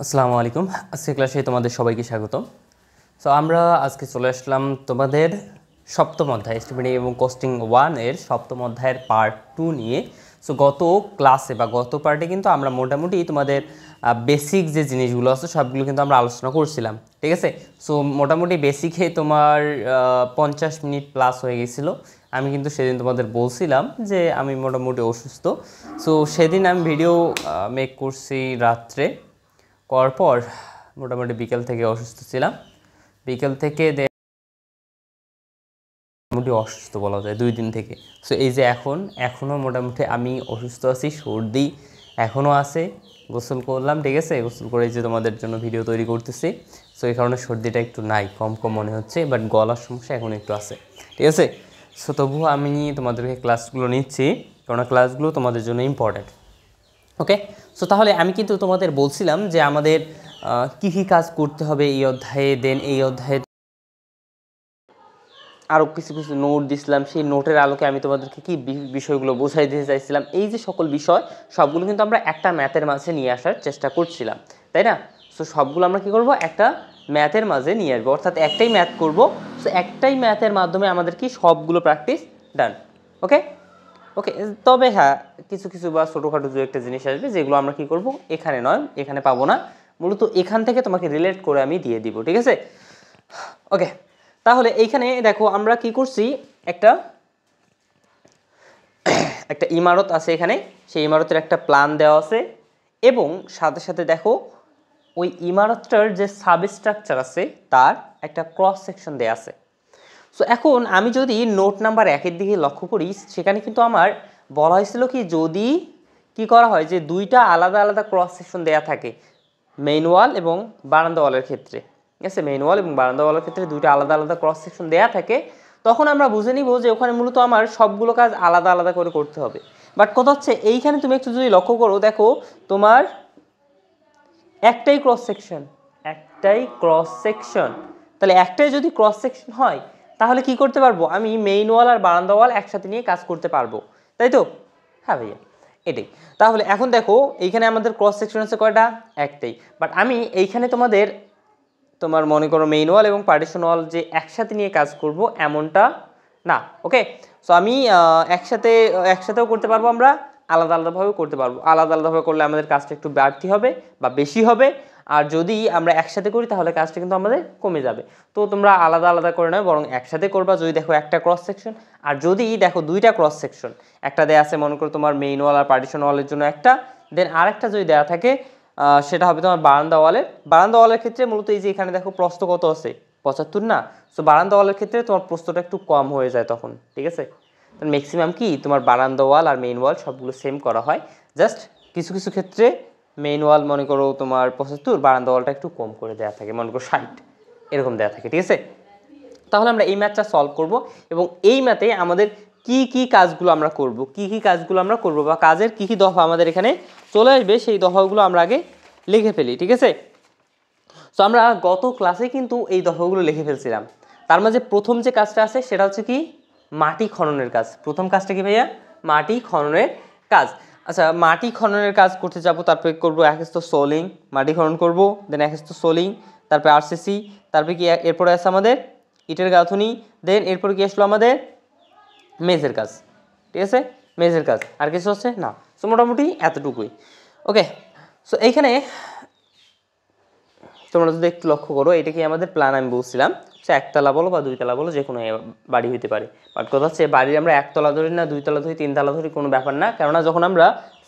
আসসালামু আলাইকুম। আজকে ক্লাসে তোমাদের সবাইকে স্বাগতম। সো আমরা আজকে চলে আসলাম তোমাদের সপ্তম অধ্যায় এস্টিমেটিং এবং কস্টিং 1 এর সপ্তম অধ্যায়ের পার্ট 2 নিয়ে। সো গত ক্লাসে বা গত পার্টে কিন্তু আমরা মোটামুটি তোমাদের বেসিক যে জিনিসগুলো আছে সবগুলো কিন্তু আমরা আলোচনা করছিলাম, ঠিক আছে। সো মোটামুটি বেসিকে তোমার 50 মিনিট প্লাস হয়ে গেছিলো। আমি কিন্তু সেদিন তোমাদের বলছিলাম যে আমি মোটামুটি অসুস্থ। সো সেদিন আমি ভিডিও মেক করছি রাত্রে, করার পর মোটামুটি বিকেল থেকে অসুস্থ ছিলাম। বিকেল থেকে মোটামুটি অসুস্থ বলা যায় 2 দিন থেকে। সো এই যে এখনও মোটামুটি আমি অসুস্থ আছি, সর্দি এখনও আছে। গোসল করলাম, ঠিক আছে, গোসল করে যে তোমাদের জন্য ভিডিও তৈরি করতেছি। সো এই কারণে সর্দিটা একটু নাই, কম কম মনে হচ্ছে, বাট গলার সমস্যা এখন একটু আছে, ঠিক আছে। সো তবুও আমি তোমাদেরকে ক্লাসগুলো নিচ্ছি, কারণ ক্লাসগুলো তোমাদের জন্য ইম্পর্ট্যান্ট। ওকে, সো তাহলে আমি কিন্তু তোমাদের বলছিলাম যে আমাদের কী কী কাজ করতে হবে এই অধ্যায়ে। দেন এই অধ্যায়ে আরও কিছু কিছু নোট দিছিলাম, সেই নোটের আলোকে আমি তোমাদেরকে কী বিষয়গুলো বোঝাই দিতে চাইছিলাম। এই যে সকল বিষয় সবগুলো কিন্তু আমরা একটা ম্যাথের মাঝে নিয়ে আসার চেষ্টা করছিলাম, তাই না? সো সবগুলো আমরা কী করব, একটা ম্যাথের মাঝে নিয়ে আসবো, অর্থাৎ একটাই ম্যাথ করব। সো একটাই ম্যাথের মাধ্যমে আমাদের কি সবগুলো প্র্যাকটিস ডান। ওকে ওকে, তবে হ্যাঁ, কিছু কিছু বা ছোটোখাটো দু একটা জিনিস আসবে যেগুলো আমরা কি করব, এখানে নয়, এখানে পাবো না, মূলত এখান থেকে তোমাকে রিলেট করে আমি দিয়ে দিব, ঠিক আছে। ওকে, তাহলে এইখানে দেখো আমরা কি করছি, একটা ইমারত আছে এখানে, সেই ইমারতের একটা প্ল্যান দেওয়া আছে এবং সাথে সাথে দেখো ওই ইমারতটার যে সাবস্ট্রাকচার আছে তার একটা ক্রস সেকশন দেওয়া আছে। সো এখন আমি যদি নোট নাম্বার 1-এর দিকে লক্ষ্য করি, সেখানে কিন্তু আমার বলা হয়েছিল কি, যদি কি করা হয় যে দুইটা আলাদা আলাদা ক্রস সেকশন দেয়া থাকে মেইন ওয়াল এবং বারান্দা ওয়ালের ক্ষেত্রে, ঠিক আছে, মেইন ওয়াল এবং বারান্দা ওয়ালের ক্ষেত্রে দুইটা আলাদা আলাদা ক্রস সেকশন দেয়া থাকে, তখন আমরা বুঝে নিব যে ওখানে মূলত আমার সবগুলো কাজ আলাদা আলাদা করে করতে হবে। বাট কথা হচ্ছে এইখানে তুমি একটু যদি লক্ষ্য করো, দেখো তোমার একটাই ক্রস সেকশন, তাহলে একটাই যদি ক্রস সেকশন হয় তাহলে কি করতে পারবো, আমি মেইন ওয়াল আর বারান্দা ওয়াল একসাথে নিয়ে কাজ করতে পারবো, তাই তো? হ্যাঁ ভাইয়া, এটাই। তাহলে এখন দেখো এইখানে আমাদের ক্রস সেকশন আছে কয়টা, একটাই। বাট আমি এইখানে তোমার মনে করো মেইন ওয়াল এবং পার্টিশন ওয়াল যে একসাথে নিয়ে কাজ করব এমনটা না। ওকে, সো আমি একসাথেও করতে পারবো, আমরা আলাদা আলাদাভাবেও করতে পারবো। আলাদা আলাদাভাবে করলে আমাদের কাজটা একটু বাড়তি হবে বা বেশি হবে, আর যদি আমরা একসাথে করি তাহলে কাজটা কিন্তু আমাদের কমে যাবে। তো তোমরা আলাদা আলাদা করে নয়, বরং একসাথে করবা যদি দেখো একটা ক্রস সেকশন, আর যদি দেখো দুইটা ক্রস সেকশন, একটা দেয়া আছে মনে করো তোমার মেইন ওয়াল আর পার্টিশন ওয়ালের জন্য একটা, দেন আরেকটা যদি দেয়া থাকে সেটা হবে তোমার বারান্দা ওয়ালের ক্ষেত্রে মূলত এই যে এখানে দেখো প্রস্থ কত আছে, 75 না? সো বারান্দা ওয়ালের ক্ষেত্রে তোমার প্রস্থটা একটু কম হয়ে যায় তখন, ঠিক আছে। ম্যাক্সিমাম কি তোমার বারান্দা ওয়াল আর মেইন ওয়াল সবগুলো সেম করা হয়, জাস্ট কিছু কিছু ক্ষেত্রে মেইন ওয়াল মনে করো তোমার 75, বারান্দা ওয়ালটা একটু কম করে দেওয়া থাকে, মনে করো 60, এরকম দেওয়া থাকে, ঠিক আছে। তাহলে আমরা এই ম্যাথটা সলভ করব এবং এই ম্যাথে আমাদের কি কাজগুলো আমরা করব, বা কাজের কি দফা আমাদের এখানে চলে আসবে, সেই দফাগুলো আমরা আগে লিখে ফেলি, ঠিক আছে। সো আমরা গত ক্লাসে কিন্তু এই দফাগুলো লিখে ফেলছিলাম। তার মাঝে প্রথম যে কাজটা আছে সেটা হচ্ছে কি, মাটি খননের কাজ। প্রথম কাজটা কি ভাইয়া, মাটি খননের কাজ। আচ্ছা, মাটি খননের কাজ করতে যাব, তারপরে করবো একস্থ সোলিং, মাটি খনন করব, দেন একস্থ সোলিং, তারপরে আরসিসি, তারপরে কি এরপরে আছে আমাদের ইটের গাঁথুনি, দেন এরপরে কি আসলো আমাদের মেজের কাজ, ঠিক আছে, মেজের কাজ। আর কিছু আছে না? সো মোটামুটি এতটুকুই। ওকে, সো এইখানে তোমরা যদি একটু লক্ষ্য করো, এটা কি আমাদের প্ল্যান আমি বলছিলাম, সে একতলা বলো বা দুইতলা বলো, যে কোনো বাড়ি হইতে পারে। বাট কথা হচ্ছে বাড়ির আমরা একতলা ধরি না, দুইতলা ধরি, তিনতলা ধরি, কোনো ব্যাপার না। কেননা যখন আমরা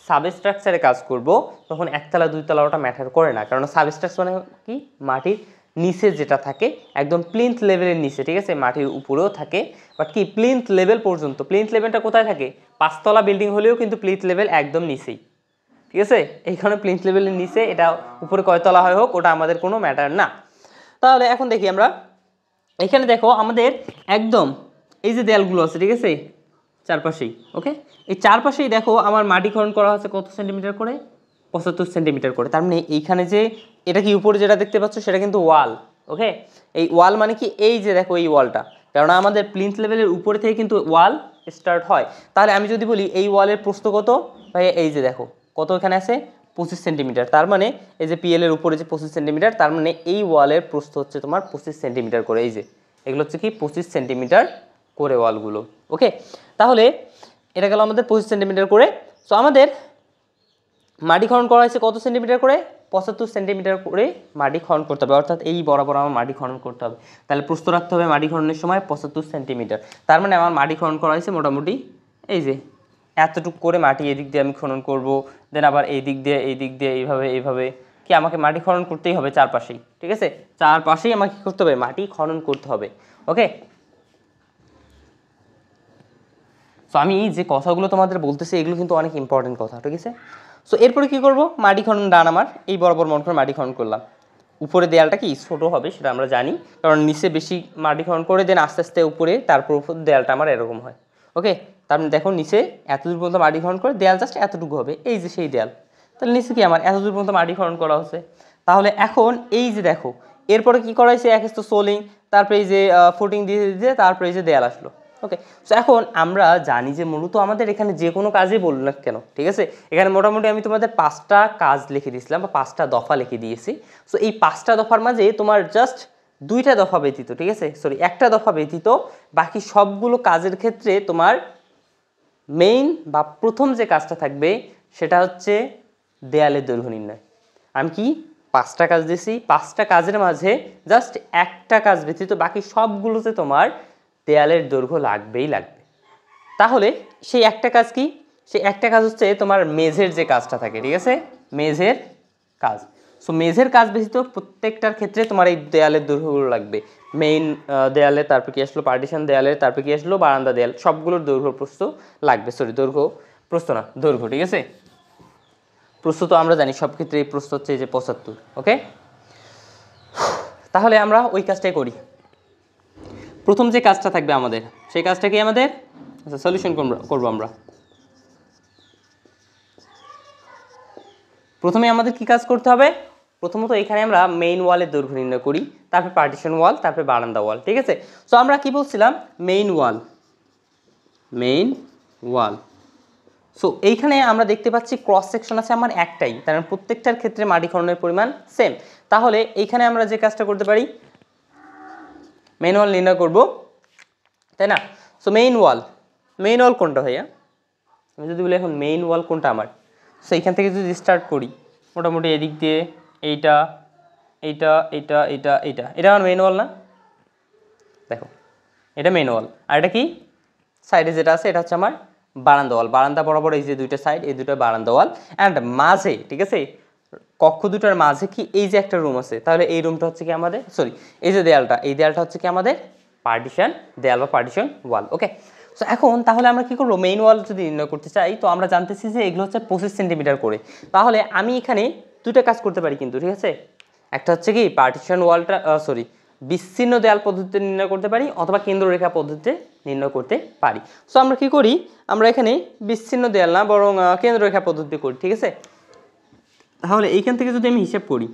সাবস্ট্রাকচারে কাজ করব তখন একতলা দুইতলা ওটা ম্যাটার করে না, কারণ সাবস্ট্রাকচার মানে কি, মাটির নিচে যেটা থাকে, একদম প্লিন্থ লেভেলের নিচে, ঠিক আছে, মাটির উপরেও থাকে, বাট কি প্লিন্থ লেভেল পর্যন্ত। প্লিন্থ লেভেলটা কোথায় থাকে, 5তলা বিল্ডিং হলেও কিন্তু প্লিন্থ লেভেল একদম নিচেই, ঠিক আছে। এইখানে প্লিন্থ লেভেলের নিচে, এটা উপরে কয়তলা হয় হোক ওটা আমাদের কোনো ম্যাটার না। তাহলে এখন দেখি আমরা, এখানে দেখো আমাদের একদম এই যে দেয়ালগুলো আছে, ঠিক আছে, চারপাশেই। ওকে, এই চারপাশেই দেখো আমার মাটি খনন করা হচ্ছে কত সেন্টিমিটার করে, 75 সেন্টিমিটার করে। তার মানে এইখানে যে এটা কি উপরে যেটা দেখতে পাচ্ছ সেটা কিন্তু ওয়াল। ওকে, এই ওয়াল মানে কি, এই যে দেখো এই ওয়ালটা, কারণ আমাদের প্লিন্থ লেভেলের উপরে থেকে কিন্তু ওয়াল স্টার্ট হয়। তাহলে আমি যদি বলি এই ওয়ালের প্রস্থ কত, ভাই এই যে দেখো কত এখানে আছে 25 সেন্টিমিটার, তার মানে এই যে পিএল এর উপরে যে 25 সেন্টিমিটার, তার মানে এই ওয়ালের প্রস্থ হচ্ছে তোমার 25 সেন্টিমিটার করে। এই যে এগুলো হচ্ছে কি 25 সেন্টিমিটার করে ওয়ালগুলো। ওকে, তাহলে এটা গেল আমাদের 25 সেন্টিমিটার করে। সো আমাদের মাটি খনন করা হয়েছে কত সেন্টিমিটার করে, 75 সেন্টিমিটার করে মাটি খনন করতে হবে, অর্থাৎ এই বরাবর আমার মাটি খনন করতে হবে। তাহলে প্রস্থ রাখতে হবে মাটি খননের সময় 75 সেন্টিমিটার। তার মানে আমার মাটি খনন করা হয়েছে মোটামুটি এই যে এতটুকু করে মাটি এদিক দিয়ে আমি খনন করব, দেন আবার এই দিক দিয়ে এইভাবে এইভাবে কি আমাকে মাটি খনন করতেই হবে চারপাশেই, ঠিক আছে, চারপাশেই আমাকে কী করতে হবে, মাটি খনন করতে হবে। ওকে, সো আমি যে কথাগুলো তোমাদের বলতেছি এগুলো কিন্তু অনেক ইম্পর্টেন্ট কথা, ঠিক আছে। সো এরপরে কী করব, মাটি খনন ডান আমার, এই বরাবর মন করে মাটি খনন করলাম। উপরে দেয়ালটা কি ছোটো হবে সেটা আমরা জানি, কারণ নিচে বেশি মাটি খনন করে দেন আস্তে আস্তে উপরে, তারপর উপর দেয়ালটা আমার এরকম হয়। ওকে, তার মানে দেখো নিচে এতদূর পর্যন্ত মাটি খনন করে দেয়াল জাস্ট এতটুকু হবে, এই যে সেই দেয়াল। তাহলে নিচে কি আমার এতদূর পর্যন্ত মাটি খনন করা হচ্ছে। তাহলে এখন এই যে দেখো এরপরে কী করা হয়েছে, এক তো সোলিং, তারপরে এই যে ফুটিং দিয়ে দিয়ে তারপরে এই যে দেয়াল আসলো। ওকে, সো এখন আমরা জানি যে মূলত আমাদের এখানে যে কোনো কাজই বলুন না কেন, ঠিক আছে, এখানে মোটামুটি আমি তোমাদের 5টা কাজ লিখে দিয়েছিলাম বা 5টা দফা লিখে দিয়েছি। সো এই 5টা দফার মাঝে তোমার জাস্ট 2টা দফা ব্যতীত, ঠিক আছে, সরি একটা দফা ব্যতীত বাকি সবগুলো কাজের ক্ষেত্রে তোমার মেইন বা প্রথম যে কাজটা থাকবে সেটা হচ্ছে দেয়ালের দৈর্ঘ্য নির্ণয়। আমি কি 5টা কাজ দিয়েছি, 5টা কাজের মাঝে জাস্ট একটা কাজ ব্যতীত বাকি সবগুলোতে তোমার দেয়ালের দৈর্ঘ্য লাগবেই লাগবে। তাহলে সেই একটা কাজ কি, সেই একটা কাজ হচ্ছে তোমার মেঝের যে কাজটা থাকে, ঠিক আছে, মেঝের কাজ। সো মেঝের কাজ ব্যতীত প্রত্যেকটার ক্ষেত্রে তোমার এই দেয়ালের দৈর্ঘ্যগুলো লাগবে। মেইন দেয়ালে, তারপর কি আসলো পার্টিশন দেয়ালে, তারপর কি আসলো বারান্দা দেয়াল, সবগুলোর দৈর্ঘ্য প্রস্থ লাগবে, সরি দৈর্ঘ্য প্রস্থ না দৈর্ঘ্য, ঠিক আছে। প্রস্থ তো আমরা জানি সব ক্ষেত্রে এই প্রস্থ হচ্ছে এই যে 75। ওকে, তাহলে আমরা ওই কাজটাই করি। প্রথম যে কাজটা থাকবে আমাদের, সেই কাজটা কি আমাদের সলিউশন করবো আমরা। প্রথমে আমাদের কি কাজ করতে হবে, প্রথমত এখানে আমরা মেইন ওয়ালের দৈর্ঘ্য নির্ণয় করি, তারপর পার্টিশন ওয়াল, তারপর বারান্দা ওয়াল, ঠিক আছে। সো আমরা কি বলছিলাম, মেইন ওয়াল। সো এইখানে আমরা দেখতে পাচ্ছি ক্রস সেকশন আছে আমার একটাই, তার মানে প্রত্যেকটার ক্ষেত্রে মাটি খননের পরিমাণ সেম। তাহলে এইখানে আমরা যে কাজটা করতে পারি, মেইন ওয়াল নির্ণয় করব, তাই না। সো মেইন ওয়াল কোনটা ভাইয়া, আমি যদি বলি এখন মেইন ওয়াল কোনটা আমার, সো এইখান থেকে যদি স্টার্ট করি মোটামুটি এদিক দিয়ে এইটা এটা আমার মেইন ওয়াল না, দেখো এটা মেইন ওয়াল, আর এটা কি সাইডে যেটা আছে এটা হচ্ছে আমার বারান্দা ওয়াল। বারান্দা বরাবর এই যে দুইটা সাইড, এই দুটো বারান্দা ওয়াল, অ্যান্ড মাঝে, ঠিক আছে, কক্ষ দুটার মাঝে কি এই যে একটা রুম আছে, তাহলে এই রুমটা হচ্ছে কি আমাদের, সরি এই যে দেয়ালটা, এই দেয়ালটা হচ্ছে কি আমাদের পার্টিশন দেয়াল বা পার্টিশন ওয়াল। ওকে, সো এখন তাহলে আমরা কি করবো, মেইন ওয়াল যদি নির্ণয় করতে চাই, তো আমরা জানতেছি যে এগুলো হচ্ছে 25 সেন্টিমিটার করে। তাহলে আমি এখানে দুটো কাজ করতে পারি কিন্তু, ঠিক আছে, একটা হচ্ছে কি পার্টিশন ওয়ালটা, সরি বিচ্ছিন্ন দেয়াল পদ্ধতিতে নির্ণয় করতে পারি, অথবা কেন্দ্ররেখা পদ্ধতিতে নির্ণয় করতে পারি। সো আমরা কি করি, আমরা এখানে বিচ্ছিন্ন দেয়াল না বরং কেন্দ্ররেখা পদ্ধতি করি, ঠিক আছে। তাহলে এইখান থেকে যদি আমি হিসাব করি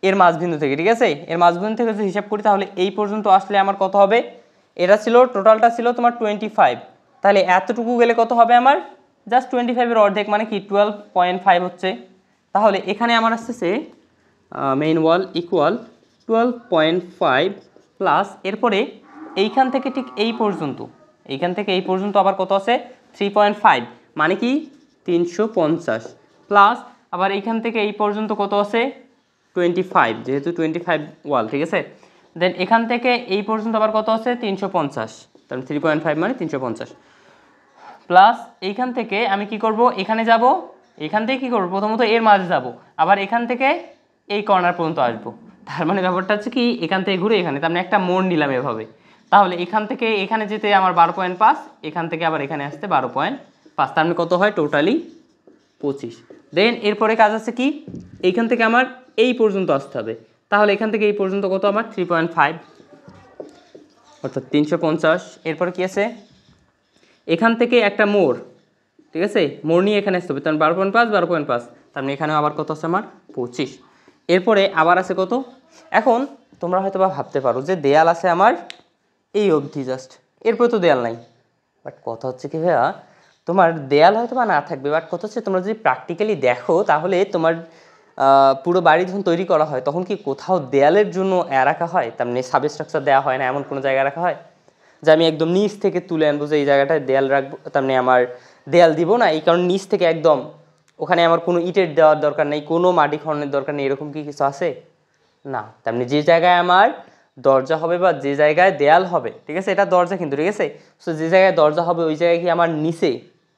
এর মাঝবিন্দু থেকে, ঠিক আছে, এর মাঝবিন্দু থেকে যদি হিসাব করি তাহলে এই পর্যন্ত আসলে আমার কত হবে, এটা ছিল টোটালটা ছিল তোমার 25, তাহলে এতটুকু গেলে কত হবে আমার, জাস্ট 25-এর অর্ধেক, মানে কি 12.5 হচ্ছে। তাহলে এখানে আমার আসতেছে মেইন ওয়াল ইকুয়াল 12.5 প্লাস, এরপরে এইখান থেকে ঠিক এই পর্যন্ত, এইখান থেকে এই পর্যন্ত আবার কত আছে 3.5, মানে কি 350, প্লাস আবার এইখান থেকে এই পর্যন্ত কত আছে 25, যেহেতু 25 ওয়াল, ঠিক আছে। দেন এখান থেকে এই পর্যন্ত আবার কত আছে 350, তাহলে 3.5 মানে 350, প্লাস এইখান থেকে আমি কি করব, এখানে যাব, এখান থেকে কি করব, প্রথমত এর মাঝে যাব, আবার এখান থেকে এই কর্নার পর্যন্ত আসবো। তার মানে ব্যাপারটা হচ্ছে কি এখান থেকে ঘুরে এখানে, তার মানে একটা মোড় নিলাম এভাবে। তাহলে এখান থেকে এখানে যেতে আমার 12.5, এখান থেকে আবার এখানে আসতে 12.5, তার মানে কত হয় টোটালি 25। দেন এরপরে কাজ আছে কি, এইখান থেকে আমার এই পর্যন্ত আসতে হবে, তাহলে এখান থেকে এই পর্যন্ত কত আমার 3.5, অর্থাৎ 350। এরপরে কি আছে, এখান থেকে একটা মোড়, ঠিক আছে, মোড় নিয়ে এখানে আসতে হবে, তার 12.5, তার মানে এখানেও আবার কত আছে আমার 25। এরপরে আবার আছে কত, এখন তোমরা হয়তো বা ভাবতে পারো যে দেয়াল আছে আমার এই অবধি জাস্ট, এরপরে তো দেয়াল নাই, বাট কথা হচ্ছে কি ভাইয়া, তোমার দেয়াল হয়তো বা না থাকবে, বাট কথা হচ্ছে তোমরা যদি প্র্যাকটিক্যালি দেখো তাহলে তোমার পুরো বাড়ি যখন তৈরি করা হয় তখন কি কোথাও দেয়ালের জন্য রাখা হয়, তার মানে সাবস্ট্রাকচার দেওয়া হয় না এমন কোনো জায়গায় রাখা হয় যে আমি একদম নিচ থেকে তুলে আনবো যে এই জায়গাটায় দেয়াল রাখবো, তার মানে আমার দেয়াল দিব না এই কারণে নিচ থেকে একদম ওখানে আমার কোনো ইটের দেওয়ার দরকার নেই, কোনো মাটি খননের দরকার নেই, এরকম কি কিছু আছে? না। তার মানে যে জায়গায় আমার দরজা হবে বা যে জায়গায় দেয়াল হবে, ঠিক আছে, এটা দরজা কিন্তু, ঠিক আছে, সো যে জায়গায় দরজা হবে ওই জায়গায় কি আমার নিচে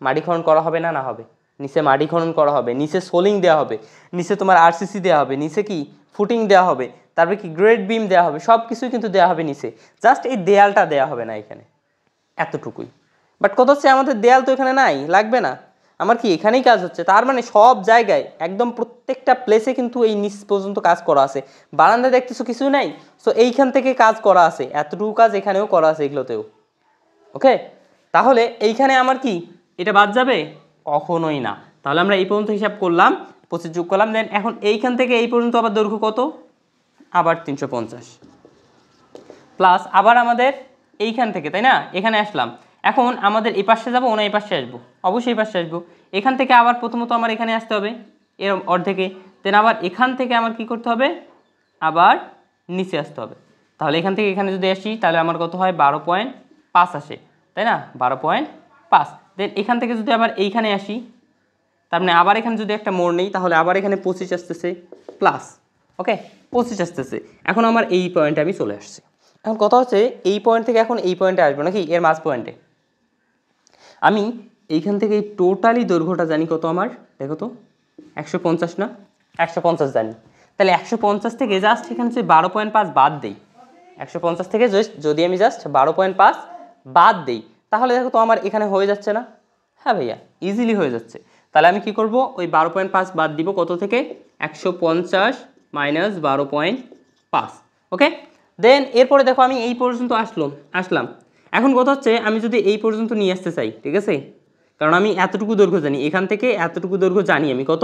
মাটি খনন করা হবে না? না হবে। নিচে মাটি খনন করা হবে, নিচে সোলিং দেওয়া হবে, নিচে তোমার আরসিসি দেওয়া হবে, নিচে কি ফুটিং দেওয়া হবে, তারপরে কি গ্রেড বিম দেওয়া হবে, সব কিছুই কিন্তু দেওয়া হবে নিচে, জাস্ট এই দেয়ালটা দেওয়া হবে না এখানে, এতটুকুই। বাট কথা হচ্ছে আমাদের দেয়াল তো এখানে নাই, লাগবে না, আমার কি এখানেই কাজ হচ্ছে, তার মানে সব জায়গায় একদম প্রত্যেকটা প্লেসে কিন্তু এই নিচ পর্যন্ত কাজ করা আছে। বারান্দা দেখতেছো কিছু নাই, সো এইখান থেকে কাজ করা আছে, এতটুকু কাজ এখানেও করা আছে, এগুলোতেও। ওকে, তাহলে এইখানে আমার কি এটা বাদ যাবে? কখনোই না। তাহলে আমরা এই পর্যন্ত হিসাব করলাম, 25 যোগ করলাম, দেন এখন এইখান থেকে এই পর্যন্ত আবার দৈর্ঘ্য কত? আবার 350 প্লাস আবার আমাদের এইখান থেকে, তাই না, এখানে আসলাম, এখন আমাদের এই পাশে যাবো না এই পাশে আসবো? অবশ্যই এই পাশে আসবো। এখান থেকে আবার প্রথমত আমার এখানে আসতে হবে এর অর্ধেকে, দেন আবার এখান থেকে আমার কি করতে হবে? আবার নিচে আসতে হবে। তাহলে এখান থেকে এখানে যদি আসি তাহলে আমার কত হয়? 12.5 আসে, তাই না, 12.5। দেন এখান থেকে যদি আবার এইখানে আসি, তার মানে আবার এখানে যদি একটা মোড় নেই তাহলে আবার এখানে 25 আসতেছে প্লাস, ওকে, 25 আসতেছে। এখন আমার এই পয়েন্টে আমি চলে আসছি। এখন কথা হচ্ছে এই পয়েন্ট থেকে এখন এই পয়েন্টে আসবো নাকি, এর মাঝ পয়েন্টে। আমি এইখান থেকে এই টোটালি দৈর্ঘ্যটা জানি কত আমার, দেখো তো, 150 না? 150 জানি। তাহলে 150 থেকে জাস্ট এখানে যে 12.5 বাদ দেই, 150 থেকে যদি আমি জাস্ট 12.5 বাদ দেই তাহলে দেখো তো আমার এখানে হয়ে যাচ্ছে না? হ্যাঁ ভাইয়া, ইজিলি হয়ে যাচ্ছে। তাহলে আমি কি করব, ওই 12.5 বাদ দিব কত থেকে? 150 মাইনাস 12.5, ওকে। দেন এরপরে দেখো আমি এই পর্যন্ত আসলাম। এখন কথা হচ্ছে আমি যদি এই পর্যন্ত নিয়ে আসতে চাই, ঠিক আছে, কারণ আমি এতটুকু দৈর্ঘ্য জানি, এখান থেকে এতটুকু দৈর্ঘ্য জানি আমি কত,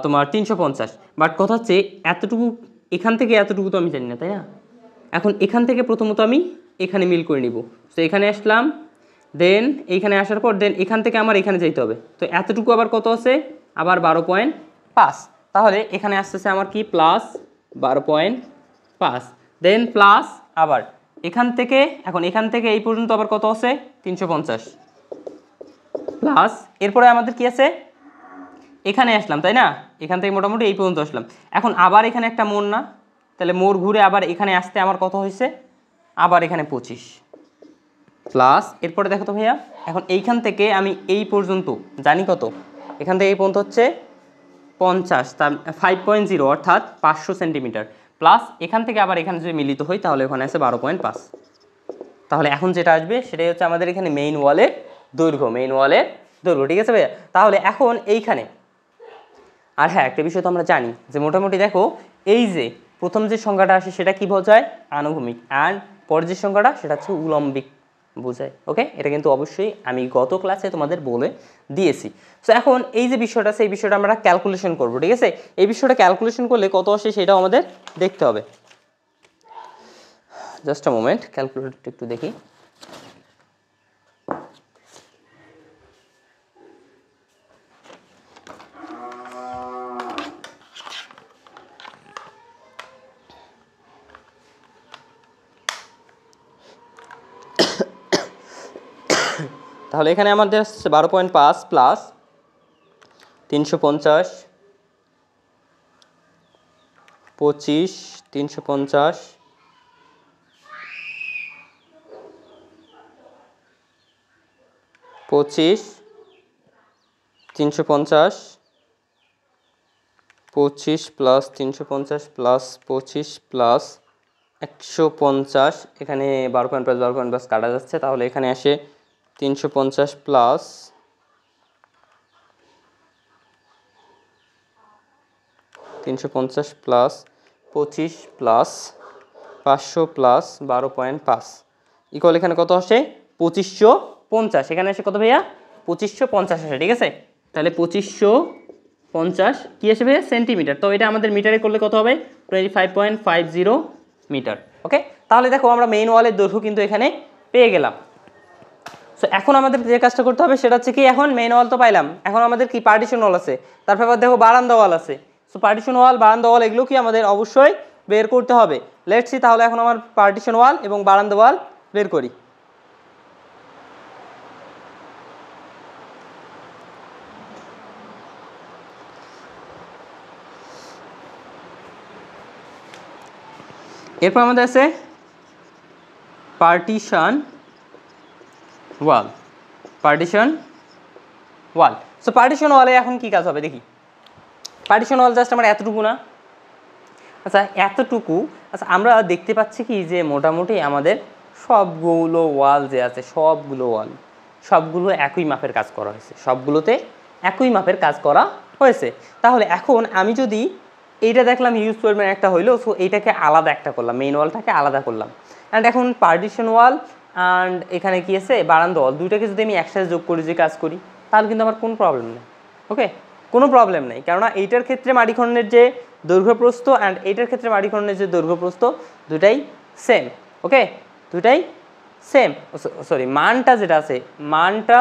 তোমার 350। বাট কথা হচ্ছে এতটুকু, এখান থেকে এতটুকু তো আমি জানি না, তাই না? এখন এখান থেকে প্রথমত আমি এখানে মিল করে নিব, তো এখানে আসলাম, দেন এইখানে আসার পর দেন এখান থেকে আমার এখানে যাইতে হবে, তো এতটুকু আবার কত আছে? আবার 12.5। তাহলে এখানে আসতেছে আমার কি প্লাস 12.5, দেন প্লাস আবার এখান থেকে, এখন এখান থেকে এই পর্যন্ত আবার কত আছে? 350 প্লাস, এরপরে আমাদের কি আছে? এখানে আসলাম, তাই না, এখান থেকে মোটামুটি এই পর্যন্ত আসলাম। এখন আবার এখানে একটা মোড় না, তাহলে মোড় ঘুরে আবার এখানে আসতে আমার কত হয়েছে? আবার এখানে 25 প্লাস, এরপরে দেখো তো ভাইয়া, এখন এইখান থেকে আমি এই পর্যন্ত জানি কত, এখান থেকে এই পর্যন্ত হচ্ছে 50, তার 5.0 অর্থাৎ 500 সেন্টিমিটার, প্লাস এখান থেকে আবার এখানে যদি মিলিত হই তাহলে ওখানে আছে 12.5। তাহলে এখন যেটা আসবে সেটাই হচ্ছে আমাদের এখানে মেইন ওয়ালের দৈর্ঘ্য, ঠিক আছে ভাইয়া? তাহলে এখন এইখানে, আর হ্যাঁ একটা বিষয় তো আমরা জানি যে মোটামুটি দেখো এই যে প্রথম যে সংখ্যাটা আসে সেটা কি বোঝায়? আনুভূমিক, অ্যান্ড পরের যে সংখ্যাটা সেটা হচ্ছে উলম্বিক বোঝায়, ওকে। এটা কিন্তু অবশ্যই আমি গত ক্লাসে তোমাদের বলে দিয়েছি। সো এখন এই যে বিষয়টা আছে এই বিষয়টা আমরা ক্যালকুলেশন করব, ঠিক আছে। এই বিষয়টা ক্যালকুলেশন করলে কত আসে সেটাও আমাদের দেখতে হবে। জাস্ট আ মোমেন্ট, ক্যালকুলেটরটা একটু দেখি। তাহলে এখানে আমাদের 12.5 প্লাস 350, 25, 350, 25, 350, 25 প্লাস 350 প্লাস 25 প্লাস 150, এখানে 12.5 কাটা যাচ্ছে, তাহলে এখানে আসে 350 plus 350 plus 25 plus 500 plus 12.5 equal এখানে কত আসে? 2550। এখানে আসে কত ভাইয়া? 2550 আসে, ঠিক আছে। তাহলে 2550 কি আসে ভাইয়া? সেন্টিমিটার। তো এটা আমাদের মিটারে করলে কত হবে? 25.50 মিটার, ওকে। তাহলে দেখো আমরা মেইন ওয়ালের দৈর্ঘ্য কিন্তু এখানে পেয়ে গেলাম। সো তো এখন আমাদের যে কাজটা করতে হবে সেটা হচ্ছে কি, এখন মেইন ওয়াল তো পাইলাম, এখন আমাদের কি পার্টিশন ওয়াল আছে, তারপর আবার দেখো বারান্দা ওয়াল আছে। সো পার্টিশন ওয়াল, বারান্দা ওয়াল এগুলো কি আমাদের অবশ্যই বের করতে হবে। লেটস সি, তাহলে এখন আমার পার্টিশন ওয়াল এবং বারান্দা ওয়াল বের করি। এরপর আমাদের আছে পার্টিশন ওয়াল, পার্টিশন ওয়াল। সো পার্টিশন ওয়ালে এখন কি কাজ হবে দেখি। পার্টিশন ওয়াল জাস্ট আমার এতটুকু না, আচ্ছা এতটুকু। আচ্ছা আমরা দেখতে পাচ্ছি কি যে মোটামুটি আমাদের সবগুলো ওয়াল যে আছে, সবগুলো একই মাপের কাজ করা হয়েছে, সবগুলোতে একই মাপের কাজ করা হয়েছে। তাহলে এখন আমি যদি এইটা দেখলাম হিউজ পরিমাণ একটা হইলো, সো এইটাকে আলাদা একটা করলাম, মেইন ওয়ালটাকে আলাদা করলাম। অ্যান্ড এখন পার্টিশন ওয়াল অ্যান্ড এখানে কি আছে বারান্দা ওয়াল, দুইটাকে যদি আমি একসাথে যোগ করি, যে কাজ করি, তাহলে কিন্তু আমার কোনো প্রবলেম নেই। ওকে, কোনো প্রবলেম নেই, কেননা এইটার ক্ষেত্রে মাটি খননের যে দৈর্ঘ্যপ্রস্থ অ্যান্ড এইটার ক্ষেত্রে মাটি খননের যে দৈর্ঘ্যপ্রস্থ দুটাই সেম। ওকে, দুটাই সেম, সরি মানটা যেটা আছে, মানটা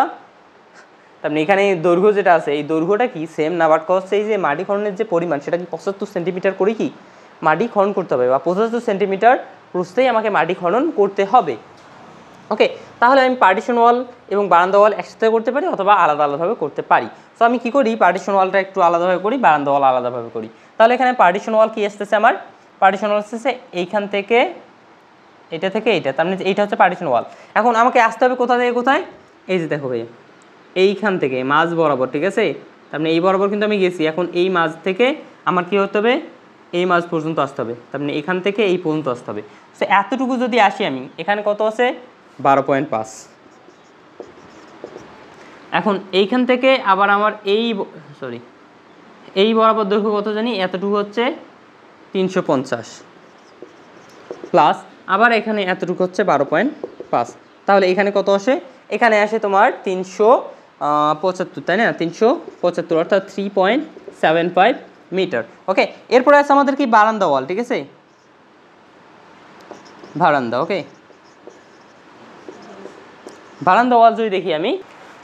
তারপরে এখানে দৈর্ঘ্য যেটা আছে, এই দৈর্ঘ্যটা কি সেম না, বাট হচ্ছে এই যে মাটি খননের যে পরিমাণ সেটা কি 75 সেন্টিমিটার করে কি মাটি খনন করতে হবে, বা 75 সেন্টিমিটার প্রস্থেই আমাকে মাটি খনন করতে হবে। ওকে, তাহলে আমি পার্টিশন ওয়াল এবং বারান্দা ওয়াল একসাথে করতে পারি অথবা আলাদা আলাদাভাবে করতে পারি। সো আমি কি করি, পার্টিশন ওয়ালটা একটু আলাদাভাবে করি, বারান্দা ওয়াল আলাদাভাবে করি। তাহলে এখানে পার্টিশন ওয়াল কি আসতেছে আমার, পার্টিশন ওয়াল আসতেছে এইখান থেকে এটা থেকে এইটা, তার মানে এইটা হচ্ছে পার্টিশন ওয়াল। এখন আমাকে আসতে হবে কোথা থেকে কোথায়, এই যে দেখো ভাইয়া এইখান থেকে মাঝ বরাবর, ঠিক আছে, তার মানে এই বরাবর কিন্তু আমি গেছি, এখন এই মাঝ থেকে আমার কি হতে হবে, এই মাঝ পর্যন্ত আসতে হবে, তার মানে এখান থেকে এই পর্যন্ত আসতে হবে। সো এতটুকু যদি আসি আমি, এখানে কত আছে 12.5। এখন এইখান থেকে আবার আমার এই বরাবর দৈর্ঘ্য কত জানি, এতটুকু হচ্ছে 350 প্লাস আবার এখানে এতটুকু হচ্ছে 12.5, তাহলে এখানে কত আসে, এখানে আসে তোমার 375, তাই না, 375 অর্থাৎ 3.75 মিটার। ওকে, এরপরে আছে আমাদের কি বারান্দা ওয়াল, ঠিক আছে, বারান্দা। ওকে, বারান্দা ওয়াল যদি দেখি আমি,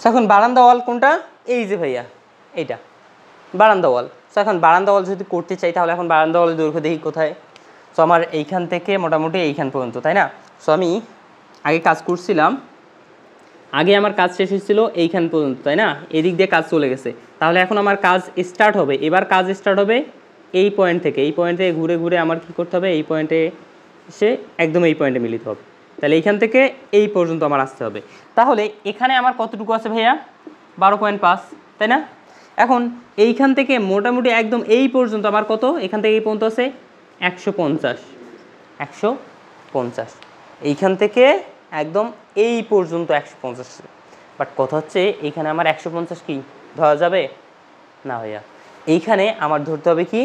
এখন বারান্দা ওয়াল কোনটা, এই যে ভাইয়া এইটা বারান্দা ওয়াল। সো এখন বারান্দা ওয়াল যদি করতে চাই, তাহলে এখন বারান্দা ওয়ালের দৈর্ঘ্য দেখি কোথায়। সো আমার এইখান থেকে মোটামুটি এইখান পর্যন্ত, তাই না। সো আমি আগে কাজ করছিলাম, আগে আমার কাজ শেষ হয়েছিল এইখান পর্যন্ত, তাই না, এদিক দিয়ে কাজ চলে গেছে। তাহলে এখন আমার কাজ স্টার্ট হবে, এবার কাজ স্টার্ট হবে এই পয়েন্ট থেকে, এই পয়েন্ট থেকে ঘুরে ঘুরে আমার কি করতে হবে, এই পয়েন্টে এসে একদম এই পয়েন্টে মিলিত হবে। তাহলে এইখান থেকে এই পর্যন্ত আমার আসতে হবে। তাহলে এখানে আমার কতটুকু আছে ভাইয়া, 12.5, তাই না। এখন এইখান থেকে মোটামুটি একদম এই পর্যন্ত আমার কত, এখান থেকে এই পর্যন্ত আছে 150, এইখান থেকে একদম এই পর্যন্ত 150। বাট কথা হচ্ছে এইখানে আমার 150 কি ধরা যাবে না ভাইয়া, এইখানে আমার ধরতে হবে কি